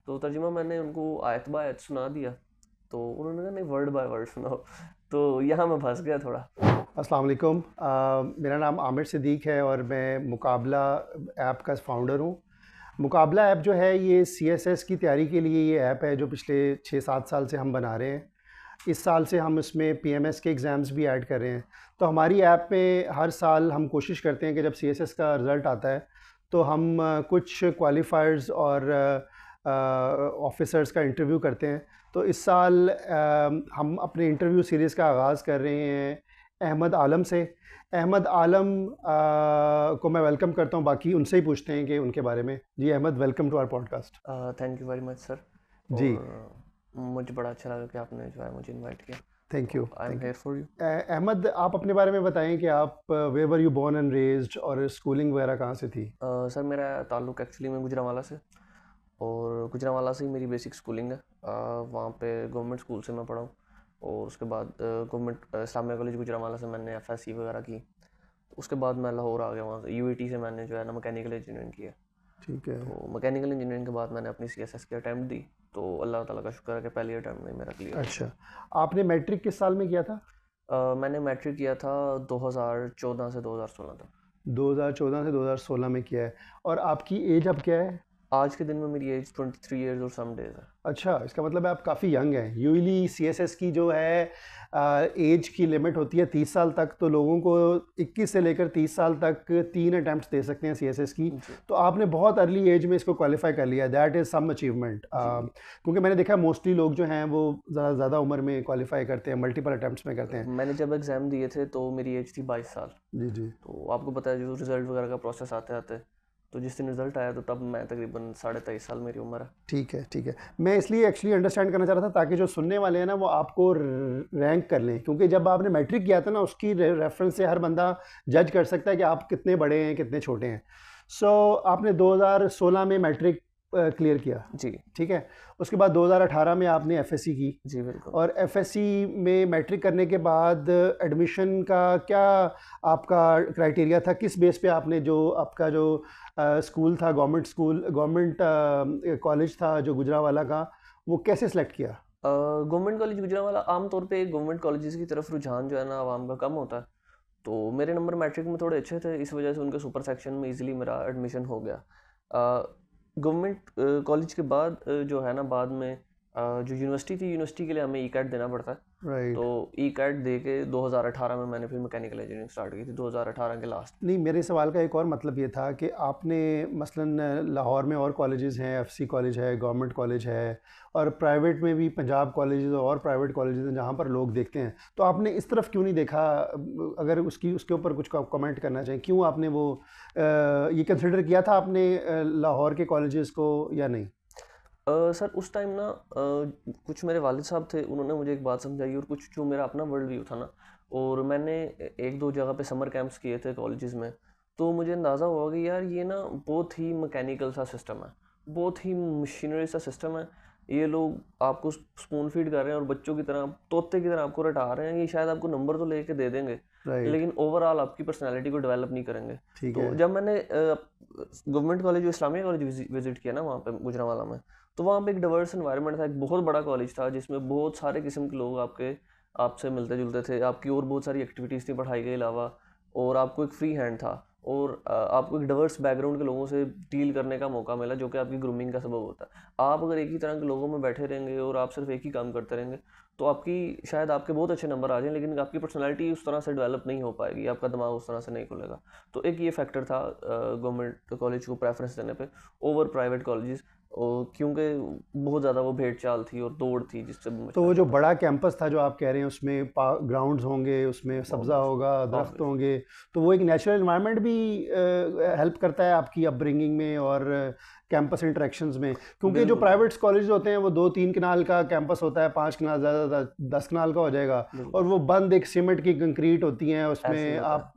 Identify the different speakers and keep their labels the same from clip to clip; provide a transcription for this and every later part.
Speaker 1: तो तर्जुमा मैंने उनको आयत बाय आयत सुना दिया, तो उन्होंने कहा नहीं वर्ड बाय वर्ड सुनाओ। तो यहाँ मैं फंस गया थोड़ा।
Speaker 2: अस्सलाम वालेकुम। मेरा नाम आमिर सिद्दीक है और मैं मुकाबला ऐप का फ़ाउंडर हूँ। मुकाबला ऐप जो है ये CSS की तैयारी के लिए ये ऐप है जो पिछले 6-7 साल से हम बना रहे हैं। इस साल से हम इसमें PMS के एग्ज़ाम्स भी ऐड कर रहे हैं। तो हमारी ऐप में हर साल हम कोशिश करते हैं कि जब CSS का रिज़ल्ट आता है तो हम कुछ क्वालिफ़ायर्स और ऑफ़िसर्स का इंटरव्यू करते हैं। तो इस साल हम अपने इंटरव्यू सीरीज़ का आगाज़ कर रहे हैं अहमद आलम से। अहमद आलम को मैं वेलकम करता हूँ, बाकी उनसे ही पूछते हैं कि उनके बारे में। जी Ahmad, welcome to our podcast.
Speaker 1: Thank you very much sir.
Speaker 2: जी
Speaker 1: और मुझे बड़ा अच्छा लगा कि आपने जो है मुझे इनवाइट किया।
Speaker 2: Thank you.
Speaker 1: I am here for you.
Speaker 2: Ahmed, आप अपने बारे में बताएं कि आप where were you born and raised और स्कूलिंग वगैरह कहाँ से थी?
Speaker 1: सर मेरा ताल्लुक़ एक्चुअली में गुजरांवाला से, और गुजरांवाला से ही मेरी बेसिक स्कूलिंग है। वहाँ पे गवर्नमेंट स्कूल से मैं पढ़ा हूँ, और उसके बाद गवर्नमेंट इस्लामिया कॉलेज गुजरांवाला से मैंने FSc वगैरह की। उसके बाद मैं लाहौर आ गया, वहाँ से UET से मैंने जो है ना मैकेनिकल इंजीनियरिंग किया।
Speaker 2: ठीक है।
Speaker 1: तो मैकेनिकल इंजीनियरिंग के बाद मैंने अपनी CSS की अटैम्प्ट दी, तो अल्लाह ताला का शुक्र है कि पहली अटैम्प्ट में मेरा क्लियर।
Speaker 2: अच्छा, आपने मैट्रिक किस साल में किया था?
Speaker 1: मैंने मैट्रिक किया था 2014 से 2016 तक।
Speaker 2: 2014 से 2016 में किया है। और आपकी एज अब क्या है?
Speaker 1: आज के दिन में मेरी एज 23 ईयर्स और सम डेज है।
Speaker 2: अच्छा, इसका मतलब है आप काफ़ी यंग हैं। यूजुअली CSS की जो है एज की लिमिट होती है 30 साल तक, तो लोगों को 21 से लेकर 30 साल तक 3 अटैम्प्ट्स दे सकते हैं CSS की। तो आपने बहुत अर्ली एज में इसको क्वालिफाई कर लिया, दैट इज़ सम अचीवमेंट। क्योंकि मैंने देखा मोस्टली लोग जो हैं वो ज़्यादा उम्र में क्वालिफाई करते हैं, मल्टीपल अटैम्प्ट्स में करते हैं।
Speaker 1: मैंने जब एग्ज़ाम दिए थे तो मेरी एज थी 22 साल।
Speaker 2: जी जी।
Speaker 1: तो आपको पता है जो रिज़ल्ट वगैरह का प्रोसेस आते आते, तो जिस दिन रिज़ल्ट आया तो तब मैं तकरीबन 23.5 साल मेरी उम्र है।
Speaker 2: ठीक है ठीक है। मैं इसलिए एक्चुअली अंडरस्टैंड करना चाह रहा था ताकि जो सुनने वाले हैं ना वो आपको रैंक कर लें, क्योंकि जब आपने मैट्रिक किया था ना उसकी रेफरेंस से हर बंदा जज कर सकता है कि आप कितने बड़े हैं कितने छोटे हैं। सो आपने 2016 में मैट्रिक क्लियर किया।
Speaker 1: जी
Speaker 2: ठीक है। उसके बाद 2018 में आपने FSc की।
Speaker 1: जी बिल्कुल।
Speaker 2: और FSc में मैट्रिक करने के बाद एडमिशन का क्या आपका क्राइटेरिया था? किस बेस पे आपने जो आपका जो स्कूल था, गवर्नमेंट कॉलेज था जो गुजरांवाला का, वो कैसे सेलेक्ट किया?
Speaker 1: गवर्नमेंट कॉलेज गुजरांवाला, आमतौर पे गवर्नमेंट कॉलेजेस की तरफ रुझान जो है ना आवाम का कम होता है, तो मेरे नंबर मैट्रिक में थोड़े अच्छे थे, इस वजह से उनके सुपर सेक्शन में इजीली मेरा एडमिशन हो गया। गवर्नमेंट कॉलेज के बाद जो है ना बाद में जो यूनिवर्सिटी थी, यूनिवर्सिटी के लिए हमें ई-कैट देना पड़ता है।
Speaker 2: राइट।
Speaker 1: तो ई-कैट दे के 2018 में मैंने फिर मैकेनिकल इंजीनियरिंग स्टार्ट की थी, 2018 के लास्ट।
Speaker 2: नहीं, मेरे सवाल का एक और मतलब ये था कि आपने मसलन लाहौर में और कॉलेजेस हैं, FC कॉलेज है, गवर्नमेंट कॉलेज है, और प्राइवेट में भी पंजाब कॉलेजेस और प्राइवेट कॉलेजेस हैं जहाँ पर लोग देखते हैं, तो आपने इस तरफ क्यों नहीं देखा? अगर उसके ऊपर कुछ कमेंट करना चाहें, क्यों आपने वो ये कंसिडर किया था आपने लाहौर के कॉलेजेस को या नहीं?
Speaker 1: सर उस टाइम ना कुछ मेरे वालिद साहब थे, उन्होंने मुझे एक बात समझाई, और कुछ जो मेरा अपना वर्ल्ड व्यू था ना, और मैंने एक दो जगह पे समर कैंप्स किए थे कॉलेजेस में, तो मुझे अंदाज़ा हुआ कि यार ये ना बहुत ही मैकेनिकल सा सिस्टम है, बहुत ही मशीनरी सा सिस्टम है। ये लोग आपको स्पून फीड कर रहे हैं और बच्चों की तरह, तोते की तरह आपको रटा रहे हैं। ये शायद आपको नंबर तो लेके दे देंगे,
Speaker 2: राइट।
Speaker 1: लेकिन ओवरऑल आपकी पर्सनैलिटी को डेवलप नहीं करेंगे।
Speaker 2: ठीक
Speaker 1: तो
Speaker 2: है।
Speaker 1: जब मैंने government college Islamia college visit किया ना वहाँ पे गुजरांवाला में, तो वहाँ पे एक डाइवर्स एनवायरनमेंट था, एक बहुत बड़ा कॉलेज था जिसमें बहुत सारे किस्म के लोग आपसे मिलते जुलते थे, आपकी और बहुत सारी एक्टिविटीज़ थी पढ़ाई के अलावा, और आपको एक फ्री हैंड था, और आपको एक डाइवर्स बैकग्राउंड के लोगों से डील करने का मौका मिला, जो कि आपकी ग्रूमिंग का सबब होता है। आप अगर एक ही तरह के लोगों में बैठे रहेंगे और आप सिर्फ एक ही काम करते रहेंगे, तो आपकी शायद आपके बहुत अच्छे नंबर आ जाएं, लेकिन आपकी पर्सनैलिटी उस तरह से डेवलप नहीं हो पाएगी, आपका दिमाग उस तरह से नहीं खुलेगा। तो एक ये फैक्टर था गवर्नमेंट कॉलेज को प्रेफरेंस देने पे ओवर प्राइवेट कॉलेजेस, और क्योंकि बहुत ज़्यादा वो भेड़ चाल थी और दौड़ थी जिससे
Speaker 2: तो वो जो बड़ा कैंपस था जो आप कह रहे हैं उसमें ग्राउंड्स होंगे, उसमें सब्ज़ा होगा, दरख्त होंगे, तो वो एक नेचुरल एनवायरनमेंट भी हेल्प करता है आपकी अपब्रिंगिंग में और कैंपस इंटरेक्शंस में, क्योंकि जो प्राइवेट कॉलेज होते हैं वो 2-3 कनाल का कैंपस होता है, 5 कनाल ज़्यादा 10 कनाल का हो जाएगा, और वो बंद एक सीमेंट की कंक्रीट होती हैं, उसमें आप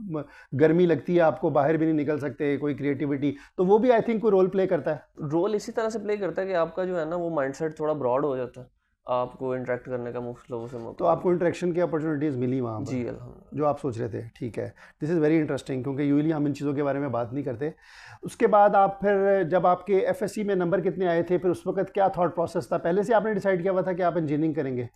Speaker 2: गर्मी लगती है, आपको बाहर भी नहीं निकल सकते, कोई क्रिएटिविटी, तो वो भी आई थिंक कोई रोल प्ले करता है।
Speaker 1: रोल इसी तरह से प्ले करता है कि आपका जो है ना वो माइंडसेट थोड़ा ब्रॉड हो जाता है, आपको इंटरेक्ट करने का मुफ्त लोगों से
Speaker 2: तो
Speaker 1: मौका
Speaker 2: आपको इंटरेक्शन की अपॉर्चुनिटीज़ मिली वहाँ
Speaker 1: मिला।
Speaker 2: पर
Speaker 1: जी अल्हम्दुलिल्लाह।
Speaker 2: जो आप सोच रहे थे, ठीक है। दिस इज़ वेरी इंटरेस्टिंग क्योंकि यूजुअली हम इन चीज़ों के बारे में बात नहीं करते। उसके बाद आप फिर जब आपके एफएससी में नंबर कितने आए थे, फिर उस वक़्त क्या थॉट प्रोसेस था? पहले से आपने डिसाइड किया हुआ था कि आप इंजीनियरिंग करेंगे?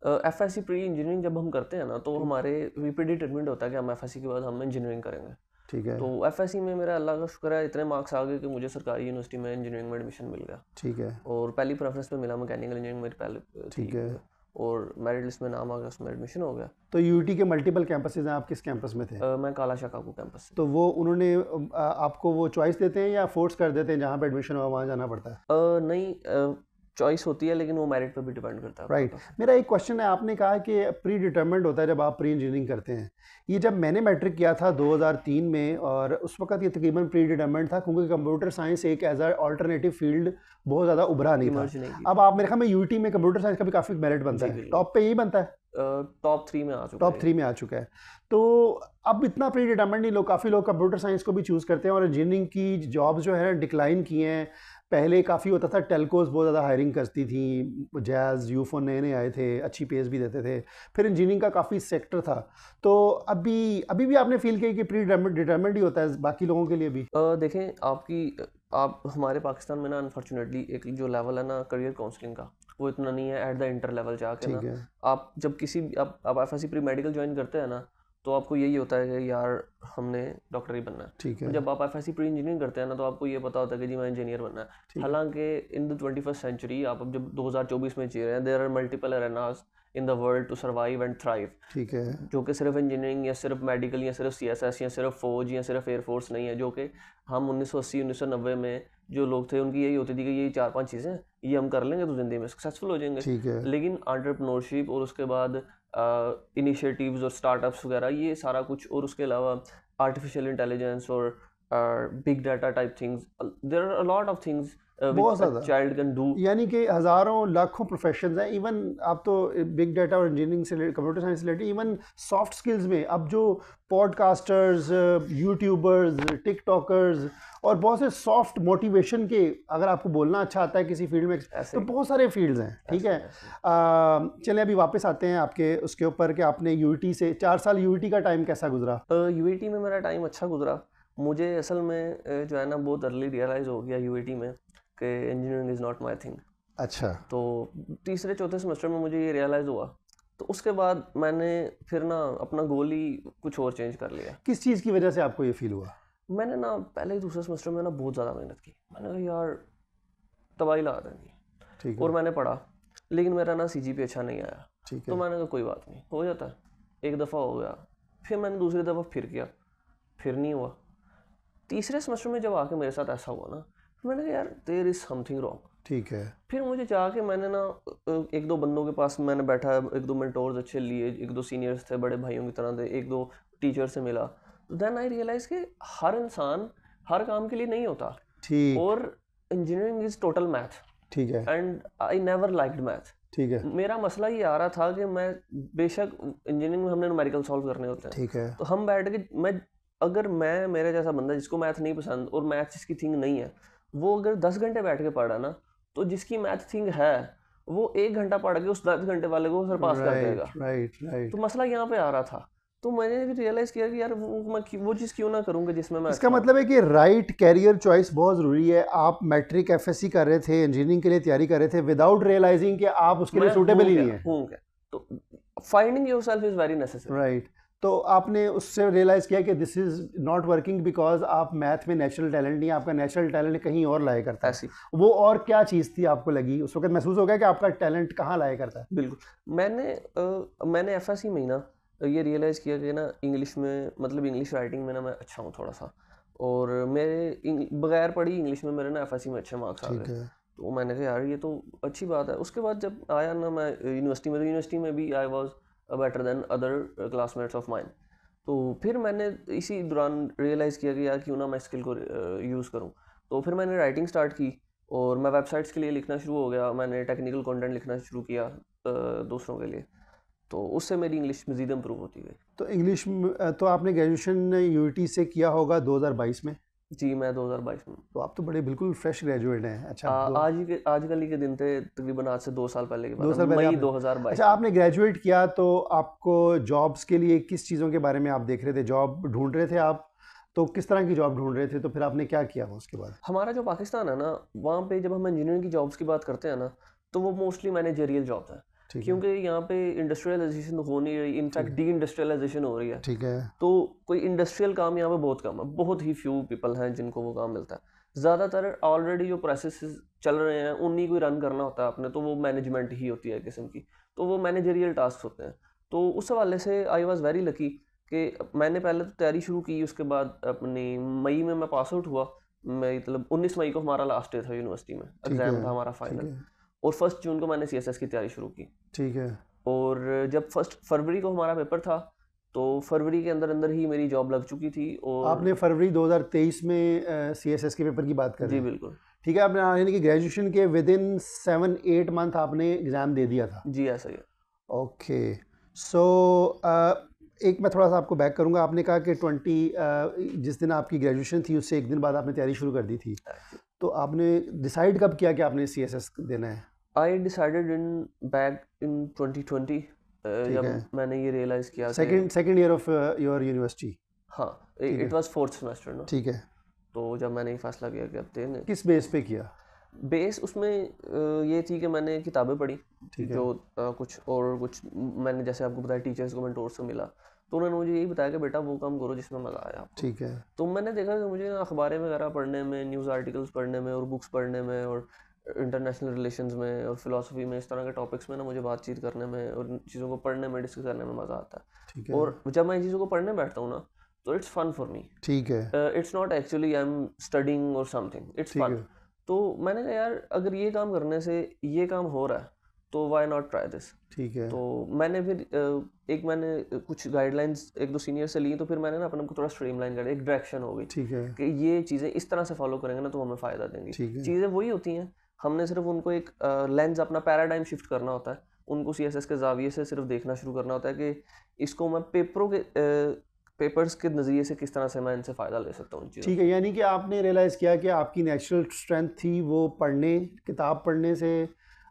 Speaker 1: एफएससी प्री इंजीनियरिंग जब हम करते हैं ना, तो हमारे वी डिटरमिन्ड होता है कि हम एफएससी के बाद हम इंजीनियरिंग करेंगे।
Speaker 2: ठीक है,
Speaker 1: तो एफएससी में मेरा अल्लाह का शुक्र है इतने मार्क्स आ गए कि मुझे सरकारी यूनिवर्सिटी में इंजीनियरिंग में एडमिशन मिल गया।
Speaker 2: ठीक है,
Speaker 1: और पहली प्रेफरेंस पे मिला मैकेनिकल इंजीनियरिंग मेरी पहले
Speaker 2: ठीक
Speaker 1: थी।
Speaker 2: है।
Speaker 1: और मेरिट लिस्ट में नाम आ गया, उसमें एडमिशन हो गया।
Speaker 2: तो यूटी के मल्टीपल कैंपसेज़ हैं, आप किस कैंपस में थे?
Speaker 1: मैं काला शिकागो कैंपस से।
Speaker 2: तो वो उन्होंने आपको वो चॉइस देते हैं या फोर्स कर देते हैं जहाँ पे एडमिशन हुआ वहाँ जाना पड़ता है?
Speaker 1: नहीं, चॉइस होती है लेकिन वो मेरिट पे भी डिपेंड करता है
Speaker 2: राइट।
Speaker 1: आपका।
Speaker 2: मेरा एक क्वेश्चन है, आपने कहा कि प्री डिटरमिन्ड होता है जब आप प्री इंजीनियरिंग करते हैं। ये जब मैंने मैट्रिक किया था 2003 में, और उस वक्त ये तकरीबन प्री डिटरमिन्ड था क्योंकि कंप्यूटर साइंस एक एज अ अल्टरनेटिव फील्ड बहुत ज़्यादा उभरा नहीं था।
Speaker 1: इमर्ज नहीं की
Speaker 2: अब आप मेरे ख्याल में यूटी में कंप्यूटर साइंस का भी काफ़ी मेरिट बनता
Speaker 1: जी
Speaker 2: है,
Speaker 1: बिल्कुल।
Speaker 2: टॉप पे यही बनता है,
Speaker 1: टॉप 3 में आ चुका
Speaker 2: टॉप
Speaker 1: है।
Speaker 2: 3 में आ चुका है। तो अब इतना प्री डिटरमिन्ड नहीं, लोग काफ़ी लोग कंप्यूटर साइंस को भी चूज़ करते हैं और इंजीनियरिंग की जॉब्स जो है डिक्लाइन किए हैं। पहले काफ़ी होता था, टेलकोज बहुत ज़्यादा हायरिंग करती थी, जैज़ यूफोन नए नए आए थे, अच्छी पेज भी देते थे, फिर इंजीनियरिंग का काफ़ी सेक्टर था। तो अभी अभी भी आपने फील किया कि प्री डिटरमिन्ड ही होता है बाकी लोगों के लिए भी?
Speaker 1: देखें आप हमारे पाकिस्तान में ना अनफॉर्चुनेटली एक जो लेवल है ना करियर काउंसलिंग का, वो इतना नहीं है एट द इंटर लेवल जाके ना।
Speaker 2: ठीक है,
Speaker 1: आप जब किसी आप एफएससी प्री मेडिकल ज्वाइन करते हैं ना, तो आपको यही होता है कि यार हमने डॉक्टर ही बनना है।
Speaker 2: ठीक
Speaker 1: और
Speaker 2: है,
Speaker 1: जब आप एफएससी प्री इंजीनियरिंग करते हैं ना, तो आपको ये पता होता है कि जी मैं इंजीनियर बनना है।
Speaker 2: ठीक है,
Speaker 1: हालांकि इन द 21st सेंचुरी आप अब जब 2024 में जी रहे हैं, there are multiple arenas in the world to survive and thrive.
Speaker 2: ठीक है,
Speaker 1: जो कि सिर्फ इंजीनियरिंग या सिर्फ मेडिकल या सिर्फ सीएसएस या सिर्फ फौज या सिर्फ एयरफोर्स नहीं है। जो कि हम 1980 1990 में जो लोग थे उनकी यही होती थी कि ये 4-5 चीज़ें ये हम कर लेंगे तो ज़िंदगी में सक्सेसफुल हो जाएंगे।
Speaker 2: ठीक है,
Speaker 1: लेकिन एंटरप्रेन्योरशिप और उसके बाद इनिशिएटिव्स और स्टार्टअप्स वगैरह ये सारा कुछ, और उसके अलावा आर्टिफिशियल इंटेलिजेंस और big data type things, there are a lot of things
Speaker 2: बहुत
Speaker 1: व्हिच अ
Speaker 2: ज़्यादा।
Speaker 1: Child can do.
Speaker 2: यानी कि हज़ारों लाखों प्रोफेशंस हैं। इवन आप तो बिग डाटा और इंजीनियरिंग से कंप्यूटर साइंस से रिलेटेड, इवन सॉफ्ट स्किल्स में अब जो पॉडकास्टर्स, यूट्यूबर्स, टिकटॉकर्स और बहुत से सॉफ्ट मोटिवेशन के, अगर आपको बोलना अच्छा आता है किसी फील्ड में,
Speaker 1: ऐसे
Speaker 2: तो बहुत सारे फील्ड्स हैं। ठीक है, चलिए अभी वापस आते हैं आपके उसके ऊपर कि आपने यूटी से 4 साल यूटी का टाइम कैसा गुजरा?
Speaker 1: यूएटी में मेरा टाइम अच्छा गुजरा। मुझे असल में जो है ना बहुत अर्ली रियलाइज़ हो गया यूएटी में कि engineering is not my thing.
Speaker 2: अच्छा,
Speaker 1: तो तीसरे चौथे सेमेस्टर में मुझे ये रियलाइज़ हुआ। तो उसके बाद मैंने फिर ना अपना गोल ही कुछ और चेंज कर लिया।
Speaker 2: किस चीज़ की वजह से आपको ये फील हुआ?
Speaker 1: मैंने ना पहले ही दूसरे सेमेस्टर में ना बहुत ज़्यादा मेहनत की। मैंने कहा यार तबाही लगा देंगी।
Speaker 2: ठीक
Speaker 1: और
Speaker 2: है,
Speaker 1: मैंने पढ़ा, लेकिन मेरा ना सीजीपीए अच्छा नहीं आया।
Speaker 2: ठीक
Speaker 1: तो
Speaker 2: है,
Speaker 1: मैंने कहा कोई बात नहीं, हो जाता है, एक दफ़ा हो गया। फिर मैंने दूसरी दफ़ा फिर किया, फिर नहीं हुआ। तीसरे सेमेस्टर में जब आके मेरे साथ ऐसा हुआ ना, तो मैंने कहा यार देयर इज़ समथिंग रॉन्ग।
Speaker 2: ठीक है,
Speaker 1: फिर मुझे जाके मैंने ना एक दो बंदों के पास मैंने बैठा, एक दो मेंटोर्स अच्छे लिए, एक दो सीनियर्स थे बड़े भाइयों की तरह थे, एक दो टीचर से मिला। देन आई रियलाइज़ कि हर इंसान हर काम के लिए नहीं होता।
Speaker 2: ठीक,
Speaker 1: और इंजीनियरिंग इज़ टोटल मैथ
Speaker 2: ठीक है,
Speaker 1: and I never liked math.
Speaker 2: ठीक है,
Speaker 1: मेरा मसला ये आ रहा था कि मैं, बेशक इंजीनियरिंग में हमने न्यूमेरिकल सॉल्व करने होते हैं,
Speaker 2: ठीक है,
Speaker 1: तो हम बैठ के अगर मैं मेरे जैसा बंदा जिसको मैथ नहीं पसंद और मैथ जिसकी थिंग नहीं है, वो अगर 10 घंटे बैठ के पढ़ा ना, तो जिसकी मैथ थिंग है वो 1 घंटा पढ़ के उस 10 घंटे वाले को सरपास कर देगा।
Speaker 2: Right, right, right.
Speaker 1: तो मसला यहाँ पे आ रहा था। तो मैंने भी रियलाइज़ किया कि यार वो चीज़ क्यों ना करूँगा जिसमें मैं
Speaker 2: इसका
Speaker 1: अच्छा हूँ।
Speaker 2: मतलब है कि राइट कैरियर चॉइस बहुत ज़रूरी है। आप मैट्रिक एफएससी कर रहे थे, इंजीनियरिंग के लिए तैयारी कर रहे थे, विदाउट रियलाइजिंग कि आप उसके लिए
Speaker 1: मैं
Speaker 2: सूटेबल
Speaker 1: हूँ
Speaker 2: ही
Speaker 1: क्या,
Speaker 2: नहीं है।
Speaker 1: हूँ क्या। तो finding yourself is very necessary.
Speaker 2: Right. तो आपने उससे रियलाइज़ किया कि this is not working because आप मैथ में नेचुरल टैलेंट नहीं है, आपका नेचुरल टैलेंट कहीं और लाया करता है।
Speaker 1: ऐसी
Speaker 2: वो और क्या चीज़ थी आपको लगी उस वक्त महसूस हो गया कि आपका टैलेंट कहाँ लाया करता है?
Speaker 1: बिल्कुल। मैंने एफएससी में ही ना ये रियलाइज़ किया कि ना इंग्लिश में, मतलब इंग्लिश राइटिंग में ना मैं अच्छा हूँ थोड़ा सा, और मेरे बगैर पढ़ी इंग्लिश में मेरे ना एफएससी में अच्छे मार्क्स आ
Speaker 2: ठीक
Speaker 1: गए।
Speaker 2: है,
Speaker 1: तो मैंने कहा यार ये तो अच्छी बात है। उसके बाद जब आया ना मैं यूनिवर्सिटी में, तो यूनिवर्सिटी में भी I was better than other classmates of mine. तो फिर मैंने इसी दौरान रियलाइज़ किया कि यार क्यों ना मैं स्किल को यूज़ करूँ। तो फिर मैंने राइटिंग स्टार्ट की और मैं वेबसाइट्स के लिए लिखना शुरू हो गया। मैंने टेक्निकल कंटेंट लिखना शुरू किया दूसरों के लिए। तो उससे मेरी इंग्लिश मज़ीद इम्प्रूव होती गई।
Speaker 2: तो इंग्लिश तो आपने ग्रेजुएशन यूटी से किया होगा 2022 में?
Speaker 1: जी मैं 2022 में।
Speaker 2: तो आप तो बड़े बिल्कुल फ्रेश ग्रेजुएट हैं। अच्छा, दो
Speaker 1: आजकल ही के दिन थे, तकरीबन आज से 2 साल पहले की बात
Speaker 2: 2
Speaker 1: है,
Speaker 2: साल पहले
Speaker 1: मई
Speaker 2: आपने
Speaker 1: 2022
Speaker 2: अच्छा,
Speaker 1: में।
Speaker 2: आपने ग्रेजुएट किया तो आपको जॉब्स के लिए किस चीज़ों के बारे में आप देख रहे थे? जॉब ढूँढ रहे थे आप? तो किस तरह की जॉब ढूँढ रहे थे? तो फिर आपने क्या किया उसके बाद?
Speaker 1: हमारा जो पाकिस्तान है ना, वहाँ पे जब हम इंजीनियरिंग की जॉब्स की बात करते हैं ना, तो वो मोस्टली मैनेजरियल जॉब्स हैं,
Speaker 2: ठीक है,
Speaker 1: क्योंकि यहाँ पे इंडस्ट्रियलाइजेशन हो नहीं रही, इनफैक्ट डी इंडस्ट्रियलाइजेशन हो रही है।
Speaker 2: ठीक है,
Speaker 1: तो कोई इंडस्ट्रियल काम यहाँ पे बहुत कम है, बहुत ही फ्यू पीपल हैं जिनको वो काम मिलता है। ज़्यादातर ऑलरेडी जो प्रोसेस चल रहे हैं उन्हीं को ही रन करना होता है आपने, तो वो मैनेजमेंट ही होती है किस्म की, तो वो मैनेजरियल टास्क होते हैं। तो उस हवाले से आई वॉज वेरी लकी कि मैंने पहले तो तैयारी शुरू की, उसके बाद अपनी मई में मैं पास आउट हुआ। मैं मतलब 19 मई को हमारा लास्ट डे था यूनिवर्सिटी में,
Speaker 2: ठीक
Speaker 1: एग्ज़ाम
Speaker 2: है,
Speaker 1: था हमारा
Speaker 2: ठीक
Speaker 1: फाइनल,
Speaker 2: है,
Speaker 1: और 1 जून को मैंने सीएसएस की तैयारी शुरू की।
Speaker 2: ठीक है।
Speaker 1: और जब 1 फरवरी को हमारा पेपर था, तो फरवरी के अंदर अंदर ही मेरी जॉब लग चुकी थी। और
Speaker 2: आपने फरवरी 2023 में सीएसएस के पेपर की बात कर रहे
Speaker 1: जी
Speaker 2: हैं?
Speaker 1: बिल्कुल।
Speaker 2: ठीक है, आपने यानी कि ग्रेजुएशन के विदिन 7-8 मंथ आपने एग्ज़ाम दे दिया था।
Speaker 1: जी ऐसा ही है।
Speaker 2: ओके, सो एक मैं थोड़ा सा आपको बैक करूंगा। आपने कहा कि जिस दिन आपकी ग्रेजुएशन थी उससे एक दिन बाद आपने तैयारी शुरू कर दी थी। तो आपने डिसाइड कब किया कि आपने सीएसएस देना है?
Speaker 1: I decided in back in 2020,
Speaker 2: ठीक
Speaker 1: जब
Speaker 2: है,
Speaker 1: मैंने ये रियलाइज़ किया कि
Speaker 2: second year of your university.
Speaker 1: हाँ,
Speaker 2: ठीक
Speaker 1: इट
Speaker 2: है,
Speaker 1: वाज 4th सेमेस्टर ना।
Speaker 2: ठीक है।
Speaker 1: तो जब मैंने ये फैसला किया कि अब देने,
Speaker 2: किस बेस पे किया?
Speaker 1: बेस उसमें ये थी कि मैंने किताबें पढ़ी,
Speaker 2: ठीक है,
Speaker 1: जो कुछ मैंने जैसे आपको बताया टीचर्स को मेंटोर से मिला, तो उन्होंने मुझे यही बताया कि बेटा वो काम करो जिसमें मज़ा आया आपको।
Speaker 2: ठीक है,
Speaker 1: तो मैंने देखा कि मुझे ना अखबारें वगैरह पढ़ने में, न्यूज़ आर्टिकल्स पढ़ने में और बुक्स पढ़ने में और इंटरनेशनल रिलेशंस में और फिलॉसफी में, इस तरह के टॉपिक्स में ना मुझे बातचीत करने में और इन चीज़ों को पढ़ने में, डिस्कस करने में मज़ा आता
Speaker 2: ठीक
Speaker 1: है।
Speaker 2: है,
Speaker 1: और जब मैं इन चीज़ों को पढ़ने बैठता हूँ ना, तो इट्स फन फॉर मी।
Speaker 2: ठीक है,
Speaker 1: it's not actually I am studying और समथिंग, इट्स
Speaker 2: ठीक
Speaker 1: फन।
Speaker 2: है,
Speaker 1: तो मैंने कहा यार अगर ये काम करने से ये काम हो रहा है तो व्हाई नॉट ट्राई दिस।
Speaker 2: ठीक है,
Speaker 1: तो मैंने फिर मैंने कुछ गाइडलाइंस एक दो सीनियर से ली, तो फिर मैंने ना अपने को थोड़ा स्ट्रीमलाइन कर, एक डायरेक्शन हो गई
Speaker 2: ठीक है,
Speaker 1: कि ये चीज़ें इस तरह से फॉलो करेंगे ना तो हमें फ़ायदा देंगी।
Speaker 2: ठीक है,
Speaker 1: चीज़ें वही होती हैं, हमने सिर्फ उनको एक लेंस, अपना पैराडाइम शिफ्ट करना होता है, उनको सीएसएस के जाविये से सिर्फ देखना शुरू करना होता है कि इसको मैं पेपर्स के नज़रिए से किस तरह से मैं इनसे फ़ायदा ले सकता हूँ इन चीज़ों
Speaker 2: ठीक है। यानी कि आपने रियलाइज़ किया कि आपकी नेचुरल स्ट्रेंथ थी वो पढ़ने, किताब पढ़ने से,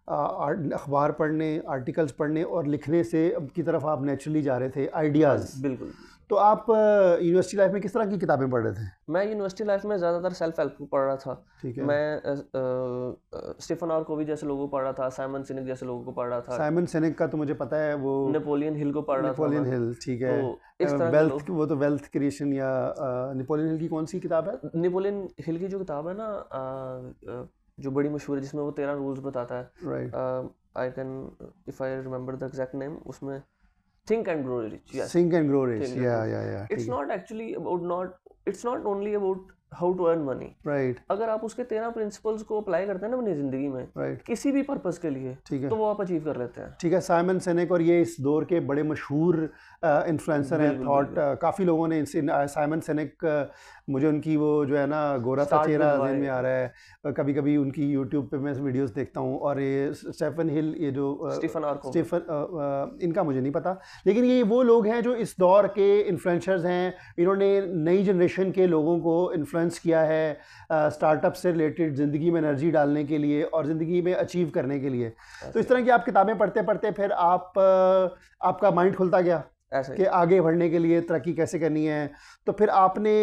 Speaker 2: अखबार पढ़ने, आर्टिकल्स पढ़ने और लिखने से की तरफ आप नेचुरली जा रहे थे,
Speaker 1: से। हाँ
Speaker 2: आइडियाज़।
Speaker 1: जी, बिल्कुल।
Speaker 2: तो आप यूनिवर्सिटी लाइफ में किस तरह की किताबें पढ़ रहे थे?
Speaker 1: मैं यूनिवर्सिटी लाइफ में ज़्यादातर सेल्फ हेल्प को पढ़ रहा था।
Speaker 2: ठीक है,
Speaker 1: मैं स्टीफन आर कोवी जैसे लोगों को पढ़ रहा था, साइमन सिनेक जैसे लोगों को पढ़ रहा था,
Speaker 2: साइमन सिनेक का तो मुझे पता है, वो
Speaker 1: नेपोलियन हिल को पढ़ रहा था
Speaker 2: नेपोलियन
Speaker 1: मैं।
Speaker 2: हिल, ठीक है।
Speaker 1: तो इस तरह के
Speaker 2: वेल्थ,
Speaker 1: लोग,
Speaker 2: वो तो वेल्थ क्रिएशन या नेपोलियन हिल की कौन सी किताब है?
Speaker 1: नेपोलियन हिल की जो किताब है ना, जो बड़ी मशहूर है, जिसमें वो 13 रूल्स बताता है,
Speaker 2: right,
Speaker 1: I can, if I remember the exact name, उसमें think and grow rich, yes,
Speaker 2: think and grow rich,
Speaker 1: think and
Speaker 2: या
Speaker 1: ग्रो।
Speaker 2: ठीक
Speaker 1: इट्स
Speaker 2: है,
Speaker 1: not actually about not it's not only about how to earn money.
Speaker 2: Right,
Speaker 1: अगर आप उसके 13 principles को apply करते हैं ना अपनी ज़िंदगी में,
Speaker 2: राइट,
Speaker 1: किसी भी पर्पस के लिए,
Speaker 2: ठीक है,
Speaker 1: तो वो आप अचीव कर लेते हैं।
Speaker 2: ठीक है। साइमन सिनेक, और ये इस दौर के बड़े मशहूर इन्फ्लुएंसर हैं,
Speaker 1: बिल्कुल
Speaker 2: थॉट,
Speaker 1: बिल्कुल।
Speaker 2: काफ़ी लोगों ने साइमन सिनेक, मुझे उनकी वो जो है ना गोरा सा
Speaker 1: स्टार्ट विद
Speaker 2: चेहरा
Speaker 1: वाई।
Speaker 2: ज़हन में आ रहा है। कभी कभी उनकी यूट्यूब पे मैं वीडियोस देखता हूँ, और ये स्टेफन हिल, ये जो
Speaker 1: स्टीफन आर कोवी।
Speaker 2: स्टीफन, इनका मुझे नहीं पता, लेकिन ये वो लोग हैं जो इस दौर के इन्फ्लुएंसर्स हैं। इन्होंने नई जनरेशन के लोगों को इन्फ्लुएंस किया है स्टार्टअप से रिलेटेड, ज़िंदगी में एनर्जी डालने के लिए और ज़िंदगी में अचीव करने के लिए। तो इस तरह की आप किताबें पढ़ते पढ़ते फिर आपका माइंड खुलता गया
Speaker 1: ऐसे
Speaker 2: कि
Speaker 1: ही
Speaker 2: आगे बढ़ने के लिए तरक्की कैसे करनी है। तो फिर आपने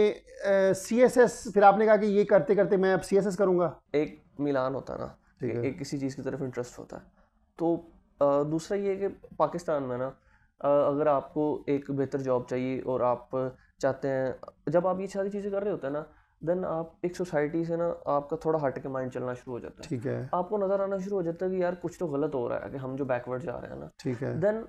Speaker 2: सीएसएस, फिर आपने कहा कि ये करते करते मैं अब सीएसएस करूँगा।
Speaker 1: एक मिलान होता है ना,
Speaker 2: ठीक है,
Speaker 1: एक किसी चीज़ की तरफ इंटरेस्ट होता है। तो दूसरा ये है कि पाकिस्तान में ना, अगर आपको एक बेहतर जॉब चाहिए और आप चाहते हैं, जब आप ये सारी चीज़ें कर रहे होते हैं ना, देन आप एक सोसाइटी से ना, आपका थोड़ा हट के माइंड चलना शुरू हो जाता है।
Speaker 2: ठीक है,
Speaker 1: आपको नज़र आना शुरू हो जाता है कि यार कुछ तो गलत हो रहा है, कि हम जो बैकवर्ड जा रहे हैं ना।
Speaker 2: ठीक है,
Speaker 1: देन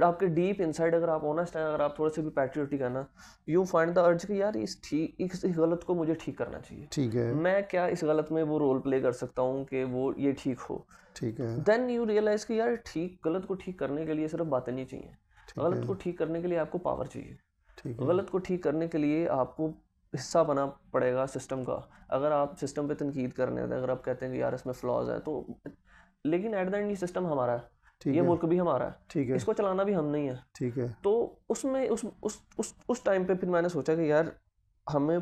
Speaker 1: आपके डीप इनसाइड, अगर आप ऑनेस्ट हैं, अगर आप थोड़े से भी पैट्रियोटिक है ना, यू फाइंड द अर्ज कि यार इस गलत को मुझे ठीक करना चाहिए।
Speaker 2: ठीक है,
Speaker 1: मैं क्या इस गलत में वो रोल प्ले कर सकता हूँ कि वो ये ठीक हो।
Speaker 2: ठीक है,
Speaker 1: देन यू रियलाइज कि यार गलत को ठीक करने के लिए सिर्फ बातें नहीं चाहिए,
Speaker 2: ठीक
Speaker 1: गलत
Speaker 2: है,
Speaker 1: को ठीक करने के लिए आपको पावर चाहिए,
Speaker 2: ठीक है,
Speaker 1: गलत को ठीक करने के लिए आपको हिस्सा बना पड़ेगा सिस्टम का। अगर आप सिस्टम पे तनकीद करने हैं, अगर आप कहते हैं कि यार इसमें फ्लॉज है, तो लेकिन एट द एंड ये सिस्टम हमारा है,
Speaker 2: ठीक
Speaker 1: ये
Speaker 2: है,
Speaker 1: मुल्क भी हमारा है,
Speaker 2: ठीक है,
Speaker 1: इसको चलाना भी हम नहीं है।
Speaker 2: ठीक है,
Speaker 1: तो उसमें उस टाइम पे फिर मैंने सोचा कि यार हमें